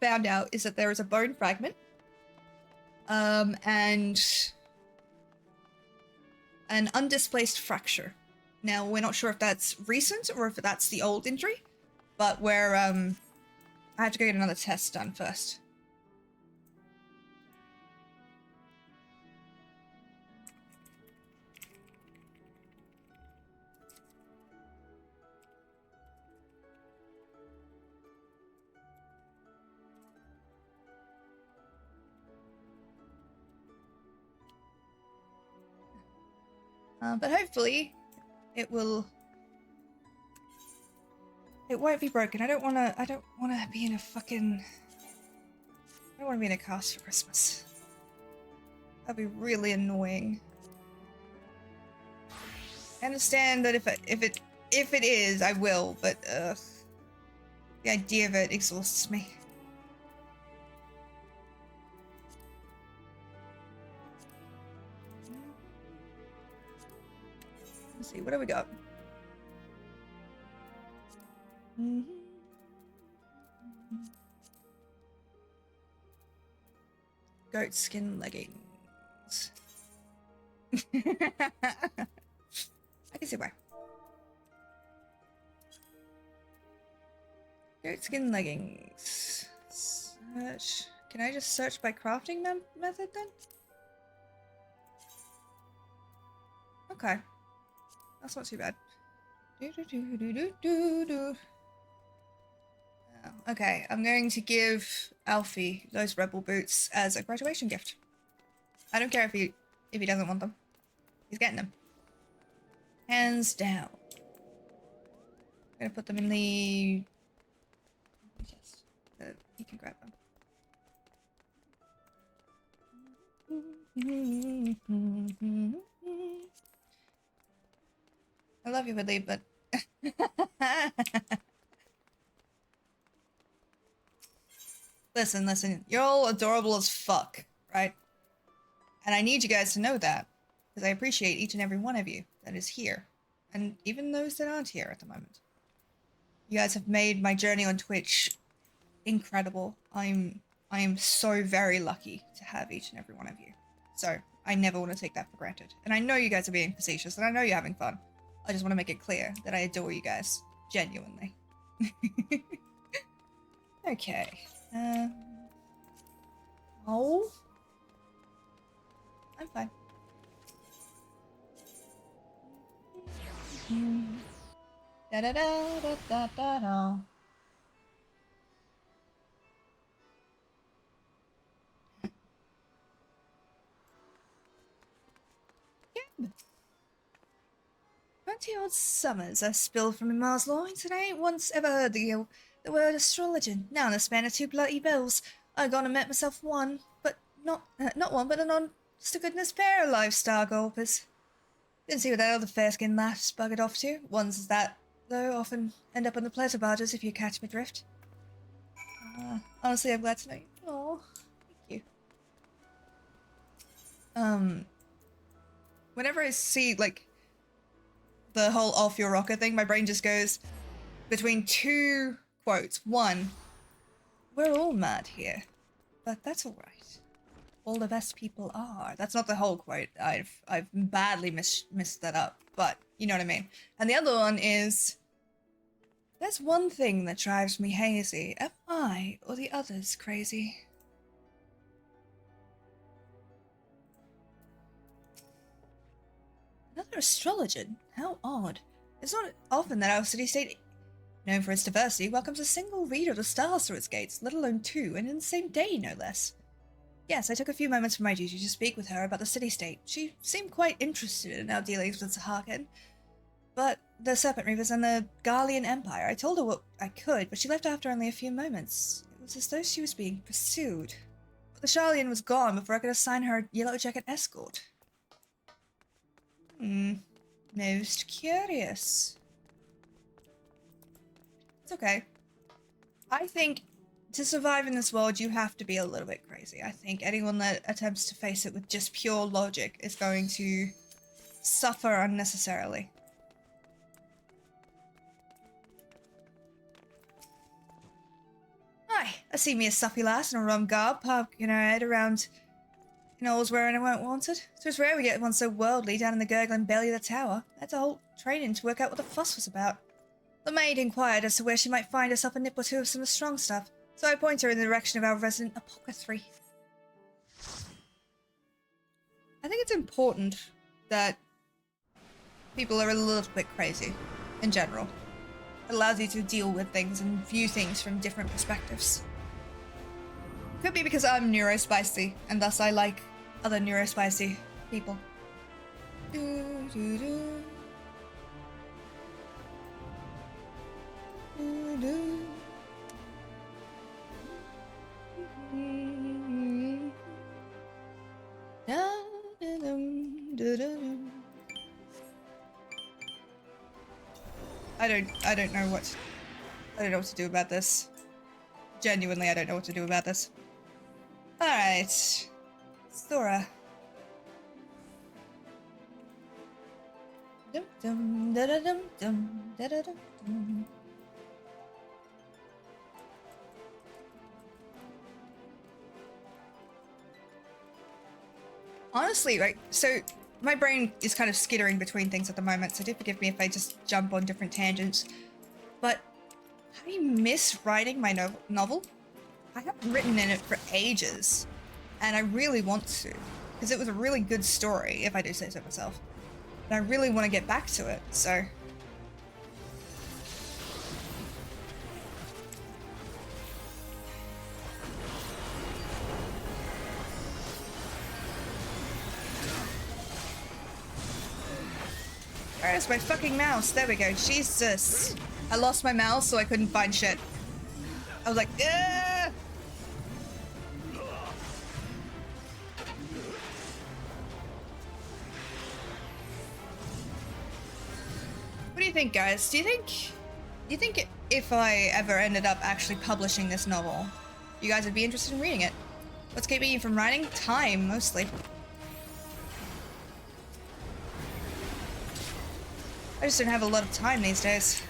found out is that there is a bone fragment, and an undisplaced fracture. Now, we're not sure if that's recent or if that's the old injury, but we're, I have to go get another test done first. But hopefully it won't be broken. I don't wanna be in a fucking, I don't wanna be in a cast for Christmas. That'd be really annoying. I understand that if it is, I will, but the idea of it exhausts me. Let's see, what do we got? Goat skin leggings. I can see why. Goat skin leggings. Search. Can I just search by crafting method then? Okay. That's not too bad. Okay, I'm going to give Alfie those rebel boots as a graduation gift. I don't care if he doesn't want them. He's getting them. Hands down. I'm gonna put them in the chest. You can grab them. I love you, Woodley, but listen, you're all adorable as fuck, right? And I need you guys to know that, because I appreciate each and every one of you that is here, and even those that aren't here at the moment. You guys have made my journey on Twitch incredible. I am so very lucky to have each and every one of you. So I never want to take that for granted. And I know you guys are being facetious, and I know you're having fun. I just want to make it clear that I adore you guys, genuinely. Okay. Oh. I'm fine. Da da da da da da da. Yep. 20-odd summers I spilled from Mars loins, and I ain't once ever heard the word astrology. Now in the span of 2 bloody bells, I gone and met myself one, but not one, but an honest to goodness pair of lifestyle gulpers. Didn't see what that other fair-skinned laughs buggered off to. Ones that, though, often end up on the pleasure barges if you catch my drift. Honestly, I'm glad to know you. Oh, thank you. Whenever I see, like, the whole off your rocker thing, my brain just goes between 2 quotes. One, we're all mad here, but that's all right. All the best people are. That's not the whole quote. I've badly missed that up, but you know what I mean. And the other one is, there's one thing that drives me hazy. Am I or the others crazy? Another astrologer? How odd. It's not often that our city-state, known for its diversity, welcomes a single reader of the stars through its gates, let alone 2, and in the same day, no less. Yes, I took a few moments from my duty to speak with her about the city-state. She seemed quite interested in our dealings with Sahakin, but the Serpent Reavers and the Garlean Empire. I told her what I could, but she left after only a few moments. It was as though she was being pursued. But the Charlian was gone before I could assign her a yellow jacket escort. Most curious. It's okay. I think to survive in this world, you have to be a little bit crazy. I think anyone that attempts to face it with just pure logic is going to suffer unnecessarily. Aye, I see me a suppy lass in a rum garb, poking her head around in holes wherein it weren't wanted. So it's rare we get one so worldly down in the gurgling belly of the tower. That's a whole training to work out what the fuss was about. The maid inquired as to where she might find herself a nip or two of some strong stuff, so I point her in the direction of our resident apothecary. I think it's important that people are a little bit crazy, in general. It allows you to deal with things and view things from different perspectives. Could be because I'm neurospicy, and thus I like other neurospicy people. I don't know what to do about this. Genuinely, I don't know what to do about this. Alright. Sora. Dum dum da da dum dum da da dum dum. Honestly, right, so my brain is kind of skittering between things at the moment, so do forgive me if I just jump on different tangents. But I miss writing my novel. I haven't written in it for ages, and I really want to, because it was a really good story, if I do say so myself. And I really want to get back to it, so... Where's my fucking mouse? There we go. Jesus. I lost my mouse, so I couldn't find shit. I was like, ah! What do you think, guys? Do you think if I ever ended up actually publishing this novel, you guys would be interested in reading it? What's keeping you from writing? Time, mostly. I just don't have a lot of time these days.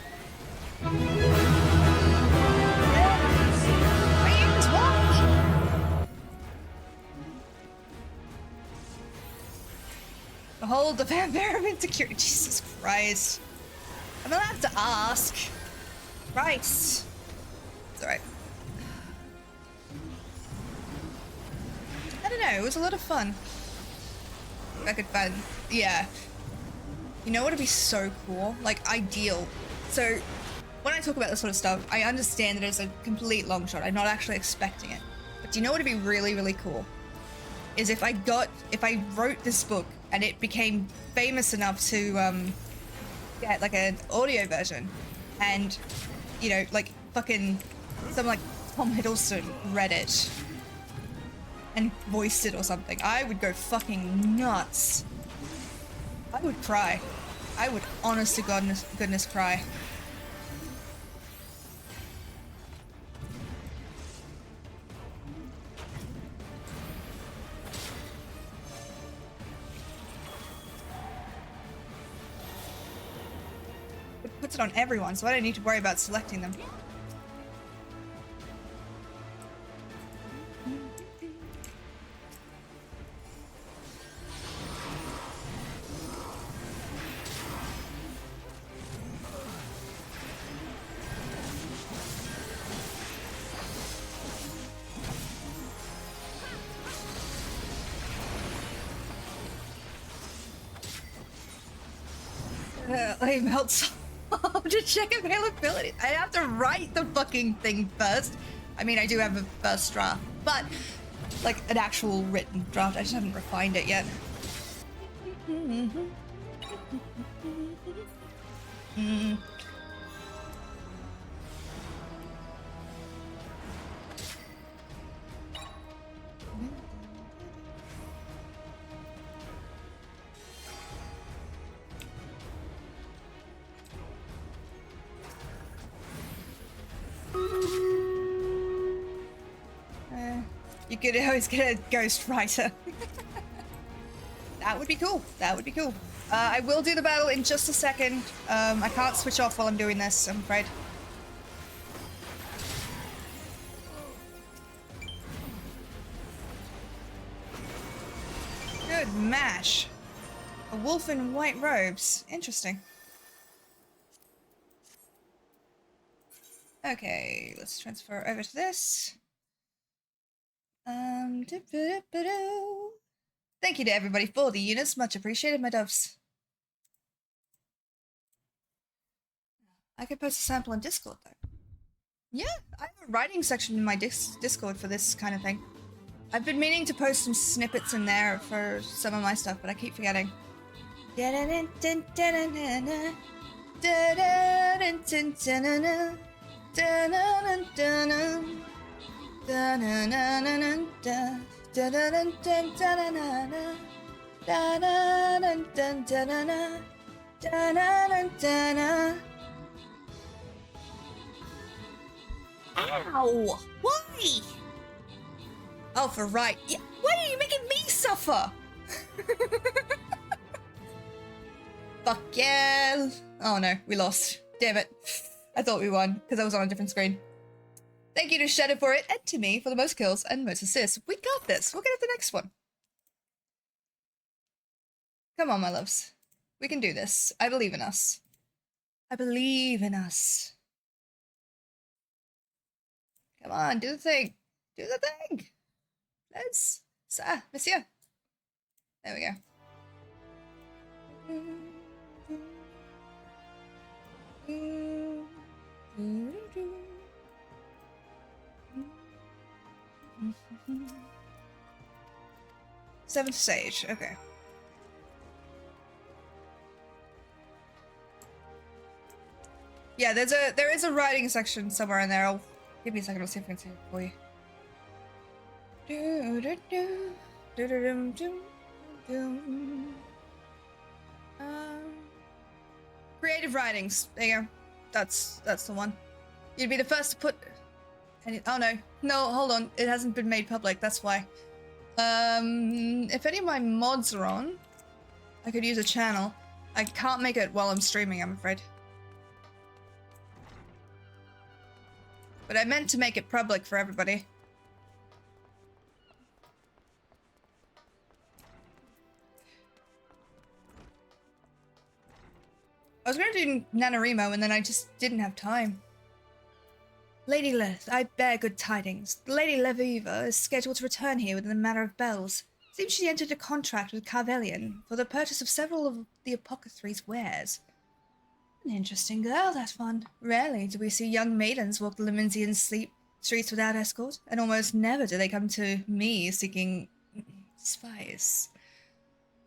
Behold the vampire of insecurity. Jesus Christ. I'm allowed to ask. Christ. It's alright. I don't know, it was a lot of fun. If I could find, yeah. You know what would be so cool? Like, ideal. So, when I talk about this sort of stuff, I understand that it's a complete long shot. I'm not actually expecting it. But do you know what would be really, really cool? Is if I wrote this book and it became famous enough to get like an audio version, and you know, like fucking someone like Tom Hiddleston read it and voiced it or something. I would go fucking nuts. I would cry. I would honest to goodness cry. It puts it on everyone, so I don't need to worry about selecting them. I melt to check availability. I have to write the fucking thing first. I mean, I do have a first draft, but like an actual written draft. I just haven't refined it yet. You could always get a ghost writer. That would be cool. That would be cool. I will do the battle in just a second. I can't switch off while I'm doing this, I'm afraid. Good mash. A wolf in white robes. Interesting. Okay, let's transfer over to this. Thank you to everybody for the units. Much appreciated, my doves. I could post a sample on Discord, though. Yeah, I have a writing section in my Discord for this kind of thing. I've been meaning to post some snippets in there for some of my stuff, but I keep forgetting. Ow! Why? Oh, for right. Yeah. Why are you making me suffer? Fuck yeah. Oh no, we lost. Damn it. I thought we won because I was on a different screen. Thank you to Shadow for it and to me for the most kills and most assists. We got this. We'll get at the next one. Come on, my loves. We can do this. I believe in us. I believe in us. Come on, do the thing. Do the thing. Let's. Monsieur. There we go. Seventh stage, okay. Yeah, there is a writing section somewhere in there. I'll give me a second, I'll see if I can see it for you. Creative writings. There you go. That's the one. You'd be the first to put. Oh no, hold on. It hasn't been made public. That's why. If any of my mods are on, I could use a channel. I can't make it while I'm streaming, I'm afraid. But I meant to make it public for everybody. I was going to do NaNoWriMo and then I just didn't have time. Lady Lilith, I bear good tidings. The Lady Leviva is scheduled to return here within a matter of bells. Seems she entered a contract with Carvelian for the purchase of several of the apothecary's wares. An interesting girl, that one. Rarely do we see young maidens walk the Limousian streets without escort, and almost never do they come to me seeking spice.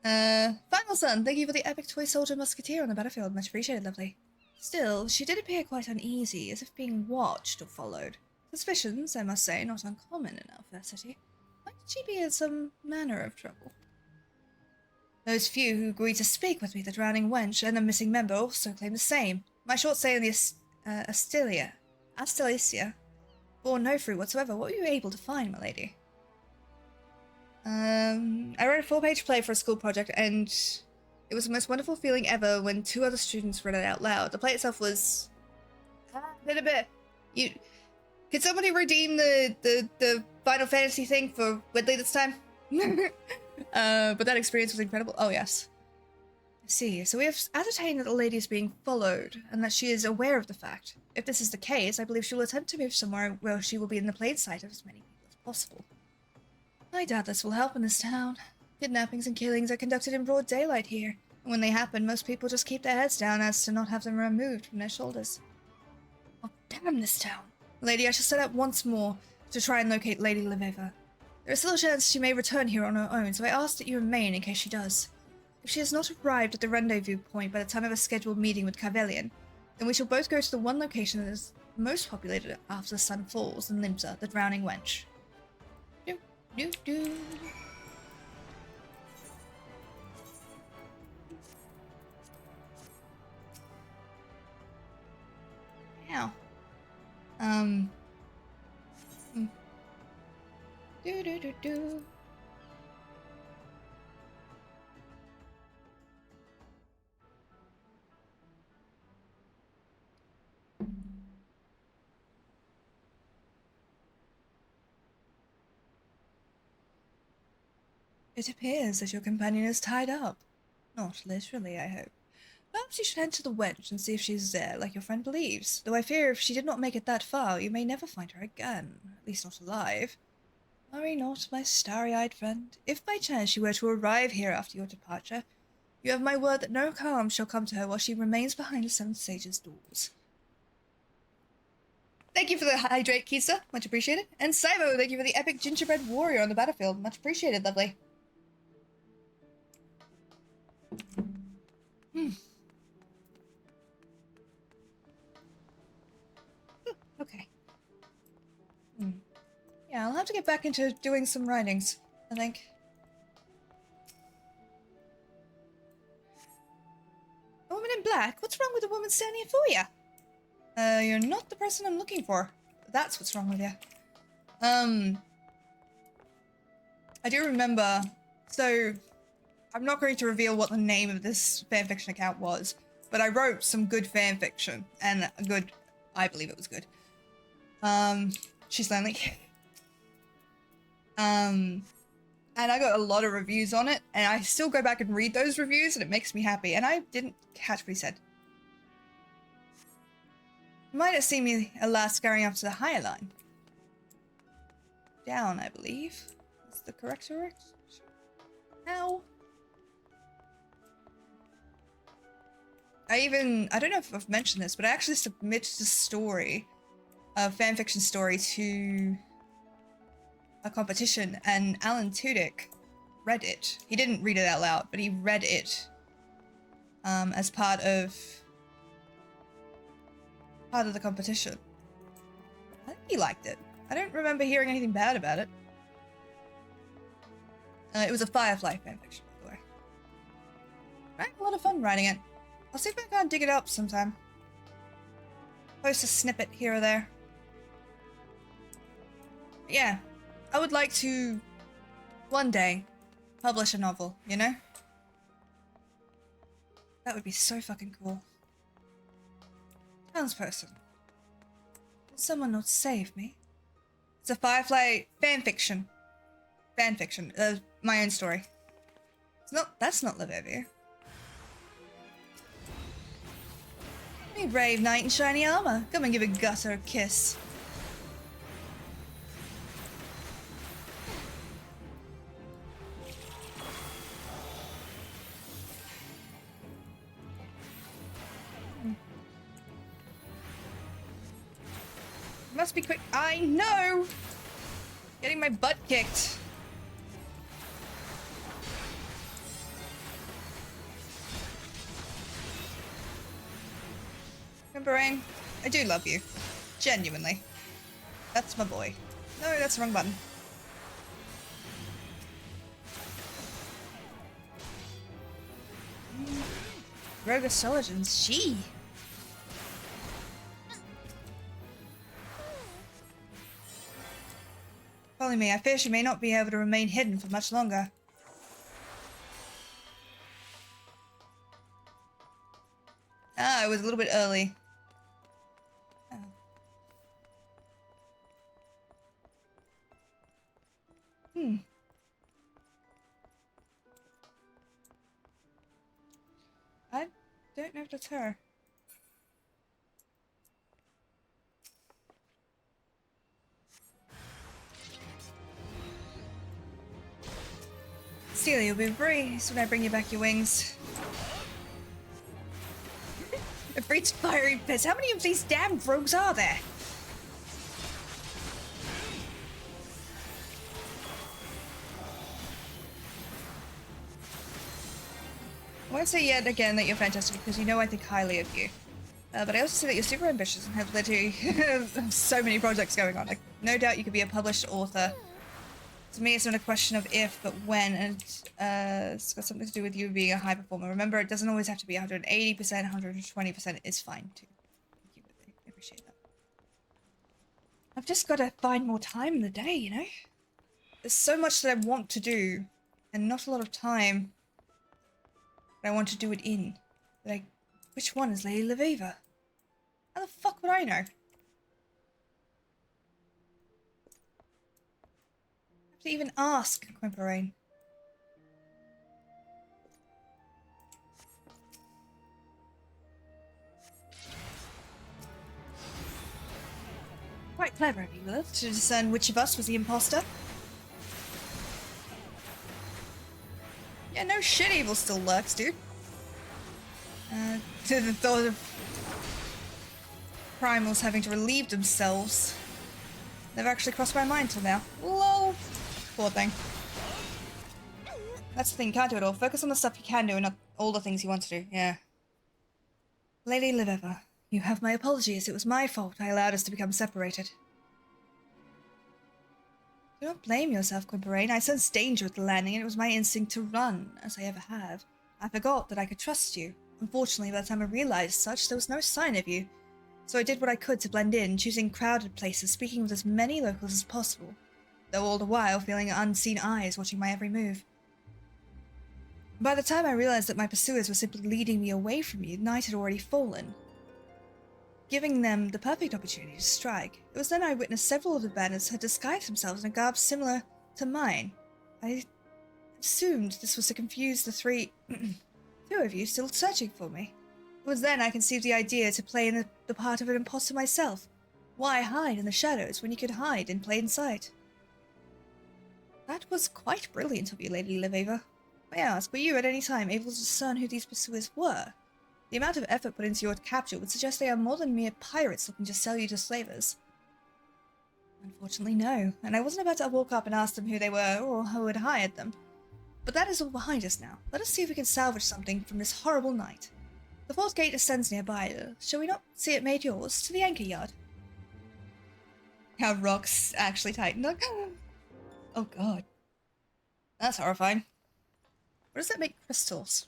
Final son, thank you for the epic toy soldier musketeer on the battlefield. Much appreciated, lovely. Still, she did appear quite uneasy, as if being watched or followed. Suspicions, I must say, not uncommon in our city. Why did she be in some manner of trouble? Those few who agreed to speak with me, the drowning wench, and the missing member, also claim the same. My short stay in the Astalicia bore no fruit whatsoever. What were you able to find, my lady? I wrote a 4-page play for a school project, and it was the most wonderful feeling ever when 2 other students read it out loud. The play itself was a little bit. Could somebody redeem the Final Fantasy thing for Whitley this time? But that experience was incredible. Oh, yes. I see. So we have ascertained that the lady is being followed, and that she is aware of the fact. If this is the case, I believe she will attempt to move somewhere where she will be in the plain sight of as many people as possible. I doubt this will help in this town. Kidnappings and killings are conducted in broad daylight here, and when they happen, most people just keep their heads down as to not have them removed from their shoulders. Oh, damn this town. Lady, I shall set out once more to try and locate Lady Leveva. There is still a chance she may return here on her own, so I ask that you remain in case she does. If she has not arrived at the rendezvous point by the time of a scheduled meeting with Carvelian, then we shall both go to the one location that is most populated after the sun falls in Limsa, the drowning wench. Do. Ow. Do. It appears that your companion is tied up. Not literally, I hope. Perhaps you should head to the wench and see if she's there, like your friend believes. Though I fear if she did not make it that far, you may never find her again. At least not alive. Worry not, my starry-eyed friend. If by chance she were to arrive here after your departure, you have my word that no harm shall come to her while she remains behind the Seven Sages' doors. Thank you for the hydrate, Kisa. Much appreciated. And Simo, thank you for the epic gingerbread warrior on the battlefield. Much appreciated, lovely. Okay. Yeah, I'll have to get back into doing some writings, I think. A woman in black? What's wrong with the woman standing here for you? You're not the person I'm looking for. That's what's wrong with you. I do remember, so I'm not going to reveal what the name of this fanfiction account was, but I wrote some good fanfiction, and I believe it was good. She's lonely. And I got a lot of reviews on it, and I still go back and read those reviews, and it makes me happy, and I didn't catch what he said. You might have seen me last scurrying up to the higher line. Down, I believe. That's the correct direction. Ow. I don't know if I've mentioned this, but I actually submitted a story, a fanfiction story, to a competition, and Alan Tudyk read it. He didn't read it out loud, but he read it as part of the competition. I think he liked it. I don't remember hearing anything bad about it. It was a Firefly fanfiction, by the way. I had a lot of fun writing it. I'll see if I can dig it up sometime. Post a snippet here or there. But yeah, I would like to, one day, publish a novel, you know? That would be so fucking cool. Townsperson. Did someone not save me? It's a Firefly fanfiction. Fanfiction. My own story. That's not Levevia. Hey, brave knight in shiny armor. Come and give a gutter a kiss. must be quick. I know! Getting my butt kicked. Rain, I do love you. Genuinely. That's my boy. No, that's the wrong button. Rogue Solidans, gee. Follow me, I fear she may not be able to remain hidden for much longer. Ah, it was a little bit early. Oh. I don't know if that's her. Celia, you'll be breezed when I bring you back your wings. It breeds fiery pits. How many of these damn rogues are there? I won't say yet again that you're fantastic because you know I think highly of you. But I also say that you're super ambitious and have literally so many projects going on. Like, no doubt you could be a published author. To me, it's not a question of if, but when, and it's got something to do with you being a high performer. Remember, it doesn't always have to be 180%, 120% is fine too. Thank you, Lily. I appreciate that. I've just got to find more time in the day, you know? There's so much that I want to do, and not a lot of time that I want to do it in. Like, which one is Lady Lviva? How the fuck would I know? To even ask, Quimperane. Quite clever of you, Lilith, to discern which of us was the imposter. Yeah, no shit, evil still lurks, dude. To the thought of primals having to relieve themselves. Never actually crossed my mind till now. Lol. Poor thing. That's the thing, you can't do it all. Focus on the stuff you can do and not all the things you want to do, yeah. Lady Lviva, you have my apologies. It was my fault I allowed us to become separated. Do not blame yourself, Quimperane. I sensed danger at the landing and it was my instinct to run, as I ever have. I forgot that I could trust you. Unfortunately, by the time I realized such, there was no sign of you. So I did what I could to blend in, choosing crowded places, speaking with as many locals as possible, though all the while feeling unseen eyes watching my every move. By the time I realized that my pursuers were simply leading me away from you, night had already fallen, giving them the perfect opportunity to strike. It was then I witnessed several of the bandits had disguised themselves in a garb similar to mine. I assumed this was to confuse the two of you still searching for me. It was then I conceived the idea to play in the part of an imposter myself. Why hide in the shadows when you could hide in plain sight? That was quite brilliant of you, Lady Lviva. May I ask, were you at any time able to discern who these pursuers were? The amount of effort put into your capture would suggest they are more than mere pirates looking to sell you to slavers. Unfortunately, no, and I wasn't about to walk up and ask them who they were or who had hired them. But that is all behind us now. Let us see if we can salvage something from this horrible night. The fourth gate ascends nearby. Shall we not see it made yours? To the anchor yard. How rocks actually tighten up. Oh god. That's horrifying. What does that make crystals?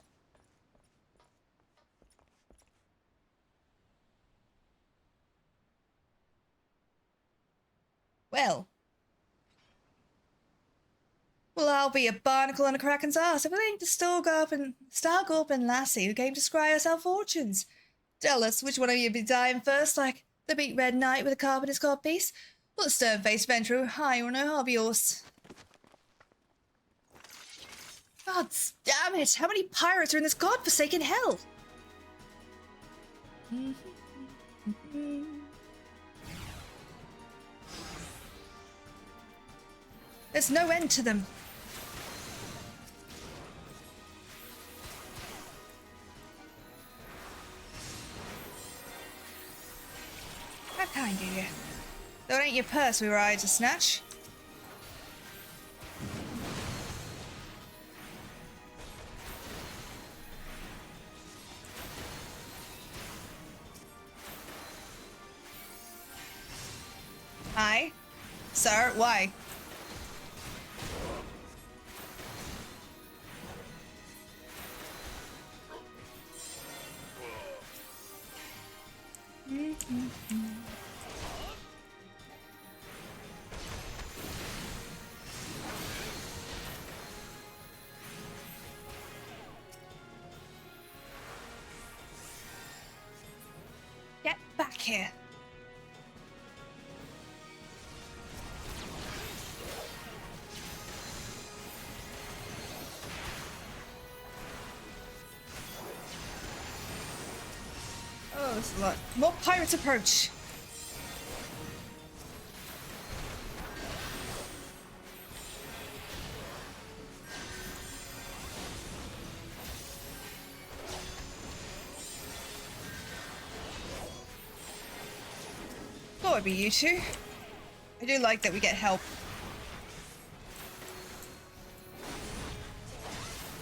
Well, I'll be a barnacle on a kraken's arse if it ain't the star-gulping lassie who came to scry us our fortunes. Tell us, which one of you be dying first, like the big red knight with a carpenter's codpiece, or the stern-faced venturer high on her hobby horse? God damn it! How many pirates are in this godforsaken hell? There's no end to them. How kind of you. That ain't your purse we were hired to snatch. Hi? Sir, why? Get back here. Oh, there's a lot. More pirates approach. Thought it'd be you two. I do like that we get help.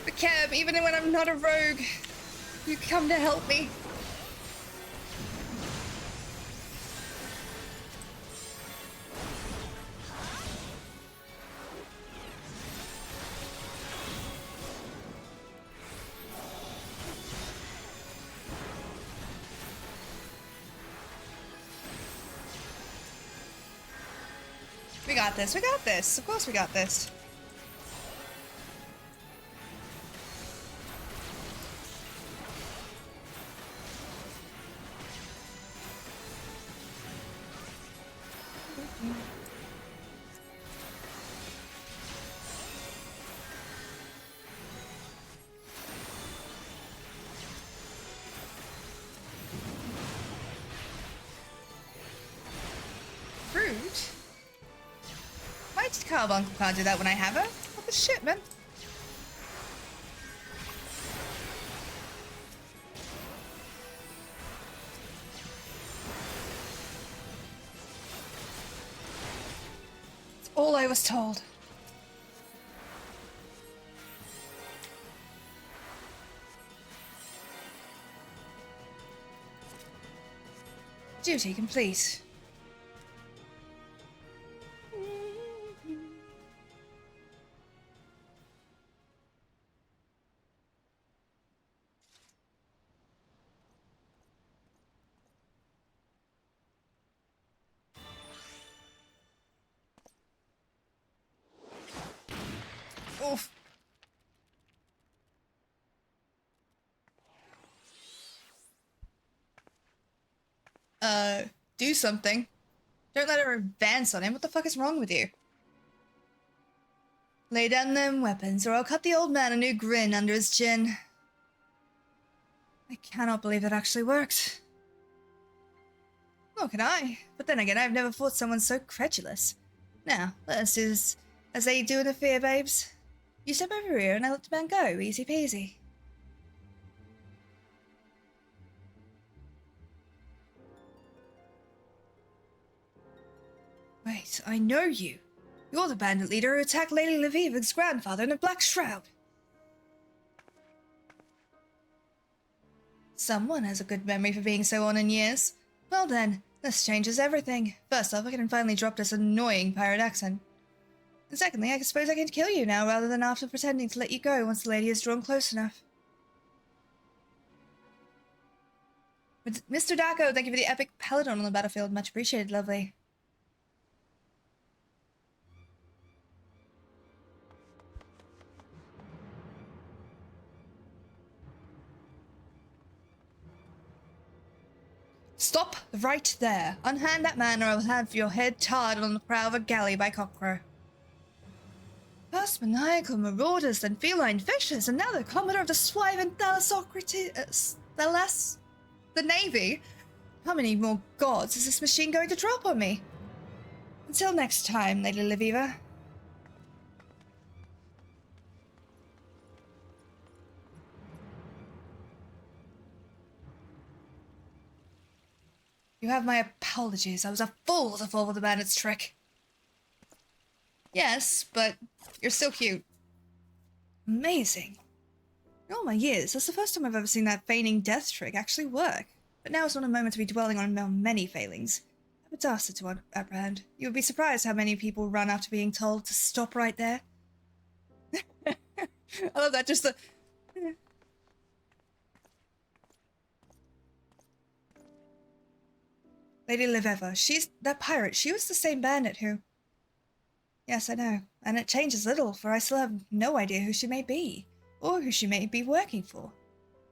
But Kev, even when I'm not a rogue, you come to help me. We got this, we got this. Of course we got this. Rude? My carbuncle can't do that when I have her. What the shit, man? It's all I was told. Duty complete. Oof. Do something. Don't let her advance on him. What the fuck is wrong with you? Lay down them weapons, or I'll cut the old man a new grin under his chin. I cannot believe that actually worked. Nor can I. But then again, I've never fought someone so credulous. Now, let us do this as they do in the fear, babes. You step over here and I let the man go, easy peasy. Wait, I know you. You're the bandit leader who attacked Lady Lviva's grandfather in a black shroud. Someone has a good memory for being so on in years. Well then, this changes everything. First off, I can finally drop this annoying pirate accent. And secondly, I suppose I can kill you now rather than after pretending to let you go once the lady is drawn close enough. Mr. Daco, thank you for the epic paladin on the battlefield. Much appreciated, lovely. Stop right there. Unhand that man or I'll have your head tarred on the prow of a galley by cockcrow. First maniacal marauders, then feline fishers, and now the commodore of the Swive Thalassocrates, the Navy. How many more gods is this machine going to drop on me? Until next time, Lady Lviva. You have my apologies. I was a fool to fall for the bandit's trick. Yes, but you're still cute. Amazing. In all my years, that's the first time I've ever seen that feigning death trick actually work. But now is not a moment to be dwelling on our many failings. I have a dastard to apprehend. You would be surprised how many people run after being told to stop right there. I love that, just the... Lady Liveva, she's that pirate. She was the same bandit who... Yes, I know. And it changes little, for I still have no idea who she may be, or who she may be working for.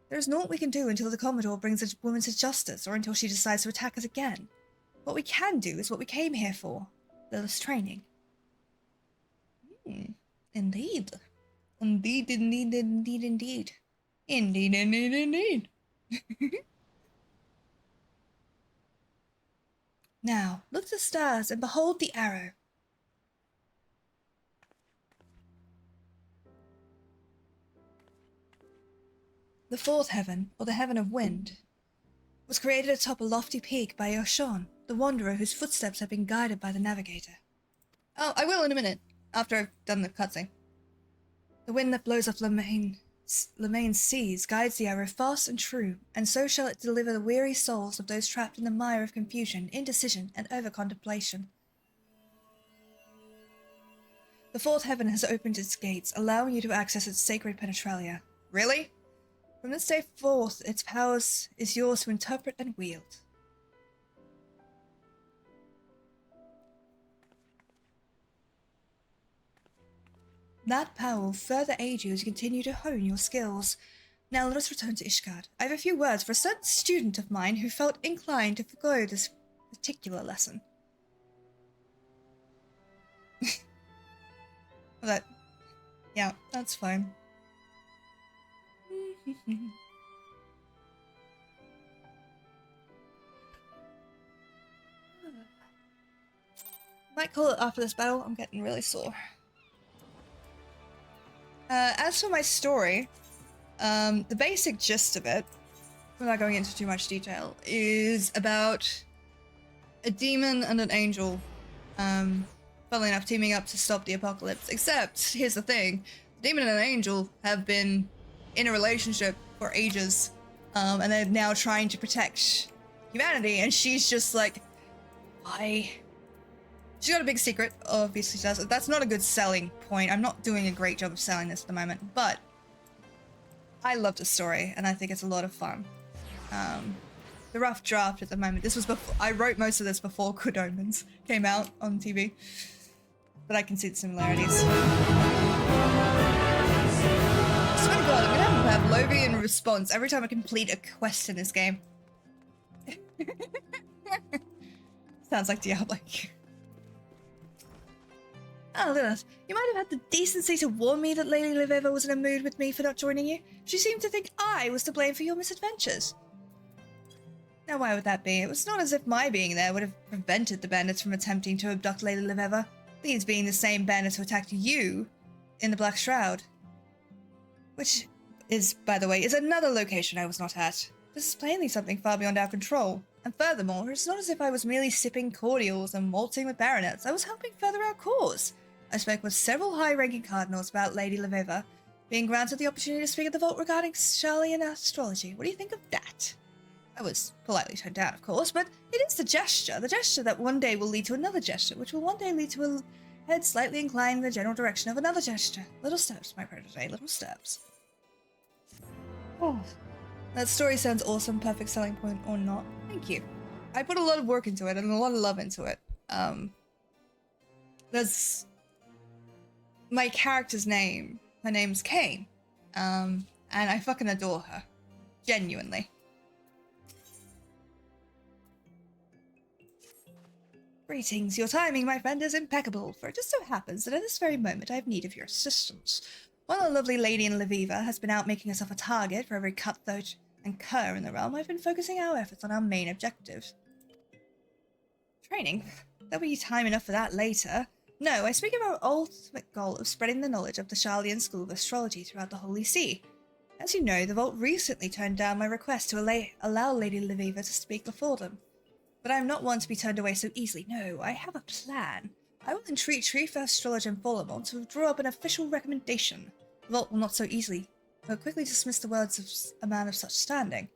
There is naught we can do until the Commodore brings a woman to justice, or until she decides to attack us again. What we can do is what we came here for. Lilith's training. Indeed. Indeed, indeed, indeed, indeed. Indeed, indeed, indeed. Now, look to the stars and behold the arrow. The fourth heaven, or the heaven of wind, was created atop a lofty peak by Yoshon, the wanderer whose footsteps have been guided by the navigator. Oh, I will in a minute, after I've done the cutscene. The wind that blows up Lemaine's seas guides the arrow fast and true, and so shall it deliver the weary souls of those trapped in the mire of confusion, indecision, and over-contemplation. The fourth heaven has opened its gates, allowing you to access its sacred penetralia. Really? From this day forth, its powers is yours to interpret and wield. That power will further aid you as you continue to hone your skills. Now let us return to Ishgard. I have a few words for a certain student of mine who felt inclined to forgo this particular lesson. Yeah, that's fine. Might call it after this battle. I'm getting really sore. As for my story, the basic gist of it, without going into too much detail, is about a demon and an angel, funnily enough, teaming up to stop the apocalypse. Except, here's the thing, the demon and an angel have been in a relationship for ages, and they're now trying to protect humanity, and she's just like, why? She's got a big secret, obviously she does. That's not a good selling point. I'm not doing a great job of selling this at the moment, but I love the story, and I think it's a lot of fun. The rough draft at the moment, this was before, I wrote most of this before Good Omens came out on TV, but I can see the similarities. I swear to God, I'm gonna have Lovian response every time I complete a quest in this game. Sounds like Diablo. Oh, Lilith, you might have had the decency to warn me that Lady Liveva was in a mood with me for not joining you. She seemed to think I was to blame for your misadventures. Now why would that be? It was not as if my being there would have prevented the bandits from attempting to abduct Lady Liveva, these being the same bandits who attacked you in the Black Shroud. Which is, by the way, is another location I was not at. This is plainly something far beyond our control. And furthermore, it's not as if I was merely sipping cordials and waltzing with baronets. I was helping further our cause. I spoke with several high-ranking cardinals about Lady Liveva being granted the opportunity to speak at the vault regarding Charlian astrology. What do you think of that? I was politely turned down, of course, but it is the gesture that one day will lead to another gesture, which will one day lead to a head slightly inclined in the general direction of another gesture. Little steps, my protege, little steps. Oh. That story sounds awesome, perfect selling point or not. Thank you. I put a lot of work into it and a lot of love into it. There's my character's name. Her name's Kane. And I fucking adore her. Genuinely. Greetings. Your timing, my friend, is impeccable, for it just so happens that at this very moment I have need of your assistance. While a lovely lady in Lviva has been out making herself a target for every cutthroat and cur in the realm, I've been focusing our efforts on our main objective. Training. There'll be time enough for that later. No, I speak of our ultimate goal of spreading the knowledge of the Charlian School of Astrology throughout the Holy See. As you know, the Vault recently turned down my request to allow Lady Lviva to speak before them. But I am not one to be turned away so easily. No, I have a plan. I will entreat Chief Astrologer and Volamont to draw up an official recommendation. The Vault will not so easily, but quickly dismiss the words of a man of such standing.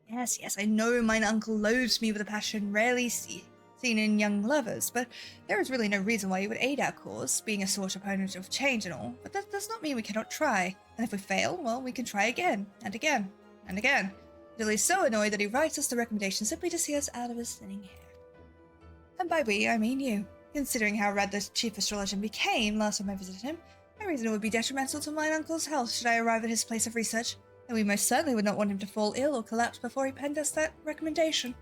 Yes, yes, I know mine uncle loathes me with a passion rarely seen in young lovers, but there is really no reason why you would aid our cause, being a sort opponent of change and all. But that does not mean we cannot try. And if we fail, well, we can try again, and again, and again. Until he's so annoyed that he writes us the recommendation simply to see us out of his thinning hair. And by we, I mean you. Considering how red the Chief Astrologer became last time I visited him, I reason it would be detrimental to mine uncle's health should I arrive at his place of research, and we most certainly would not want him to fall ill or collapse before he penned us that recommendation.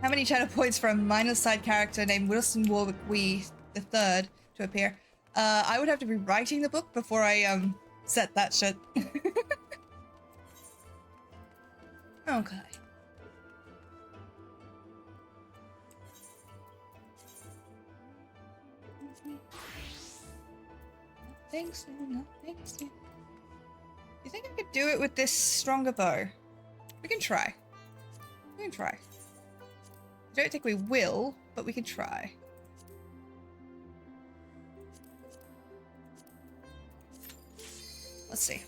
How many channel points for a minor side character named Wilson Warwick Wee the Third to appear? I would have to be writing the book before I set that shit. Okay. Nothing soon, nothing soon. You think I could do it with this stronger bow? We can try. We can try. I don't think we will, but we can try. Let's see.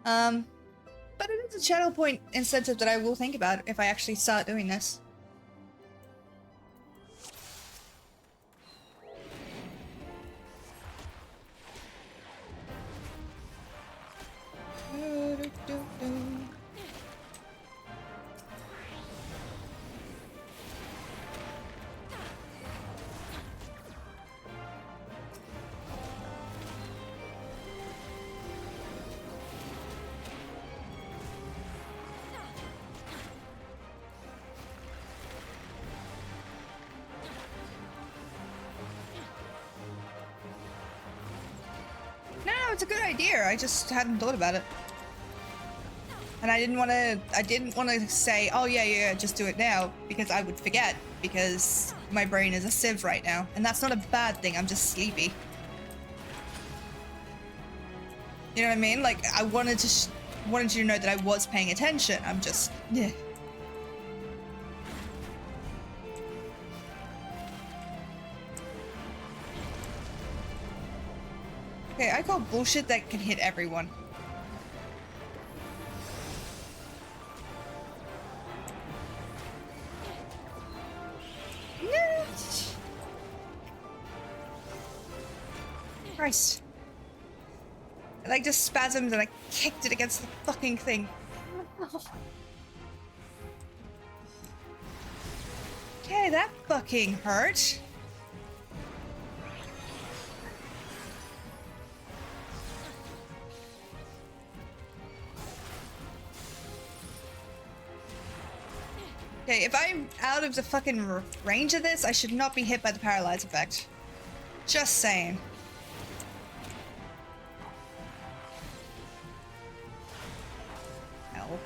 But it is a channel point incentive that I will think about if I actually start doing this. No, it's a good idea. I just hadn't thought about it. And I didn't want to say, oh yeah, just do it now, because I would forget, because my brain is a sieve right now. And that's not a bad thing, I'm just sleepy. You know what I mean? Like, I wanted you to know that I was paying attention. I'm just, yeah. Okay, I call bullshit that can hit everyone. No. Christ. I like just spasmed and I kicked it against the fucking thing. Okay, that fucking hurt. Okay, if I'm out of the fucking range of this, I should not be hit by the paralyze effect. Just saying. Hell.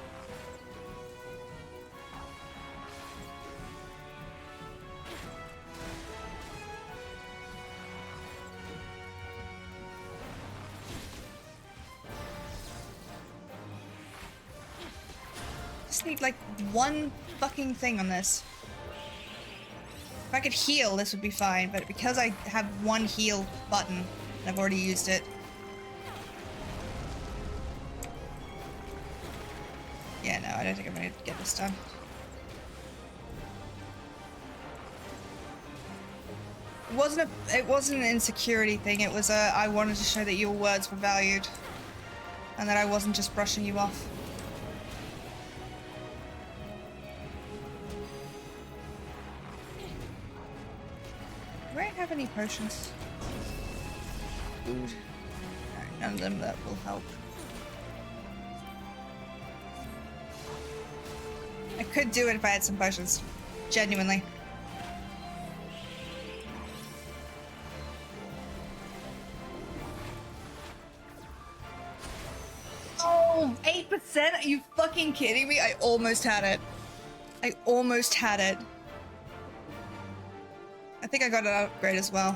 Just need like one fucking thing on this. If I could heal, this would be fine, but because I have one heal button, and I've already used it. Yeah, no, I don't think I'm gonna get this done. It wasn't an insecurity thing, it was I wanted to show that your words were valued. And that I wasn't just brushing you off. Do I have any potions? Food. Alright, none of them that will help. I could do it if I had some potions. Genuinely. Oh, 8%? Are you fucking kidding me? I almost had it. I almost had it. I think I got an upgrade as well.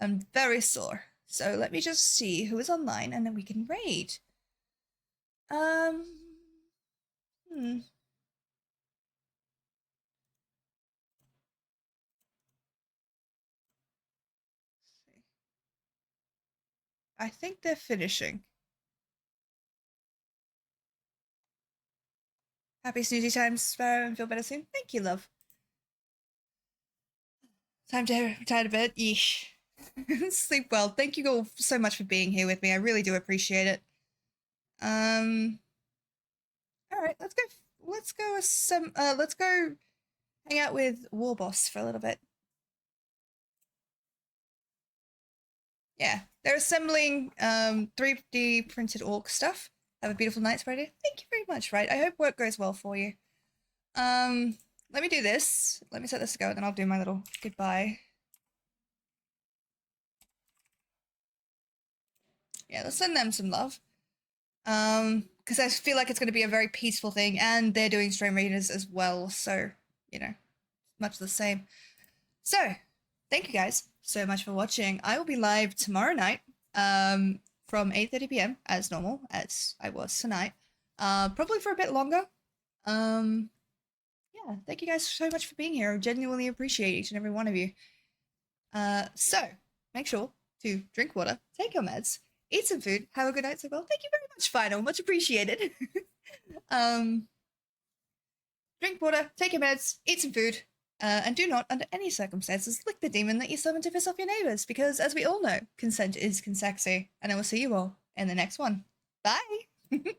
I'm very sore. So let me just see who is online and then we can raid. Hmm. I think they're finishing. Happy snoozy times, Sparrow, and feel better soon. Thank you, love. Time to retire to bed. Yeesh. Sleep well. Thank you all so much for being here with me. I really do appreciate it. All right, let's go. Let's go hang out with Warboss for a little bit. Yeah, they're assembling 3D printed orc stuff. Have a beautiful night, Sparrow. Thank you very much. Right, I hope work goes well for you. Let me do this. Let me set this to go, then I'll do my little goodbye. Yeah, let's send them some love. Because I feel like it's going to be a very peaceful thing, and they're doing stream readers as well, so, you know, much the same. So, thank you guys so much for watching. I will be live tomorrow night, from 8:30 p.m. as normal, as I was tonight. Probably for a bit longer. Yeah, thank you guys so much for being here. I genuinely appreciate each and every one of you. So, make sure to drink water, take your meds, eat some food, have a good night, so well. Thank you very much, Final. Much appreciated. Drink water, take your meds, eat some food, and do not, under any circumstances, lick the demon that you summoned to piss off your neighbors, because as we all know, consent is consexy. And I will see you all in the next one. Bye!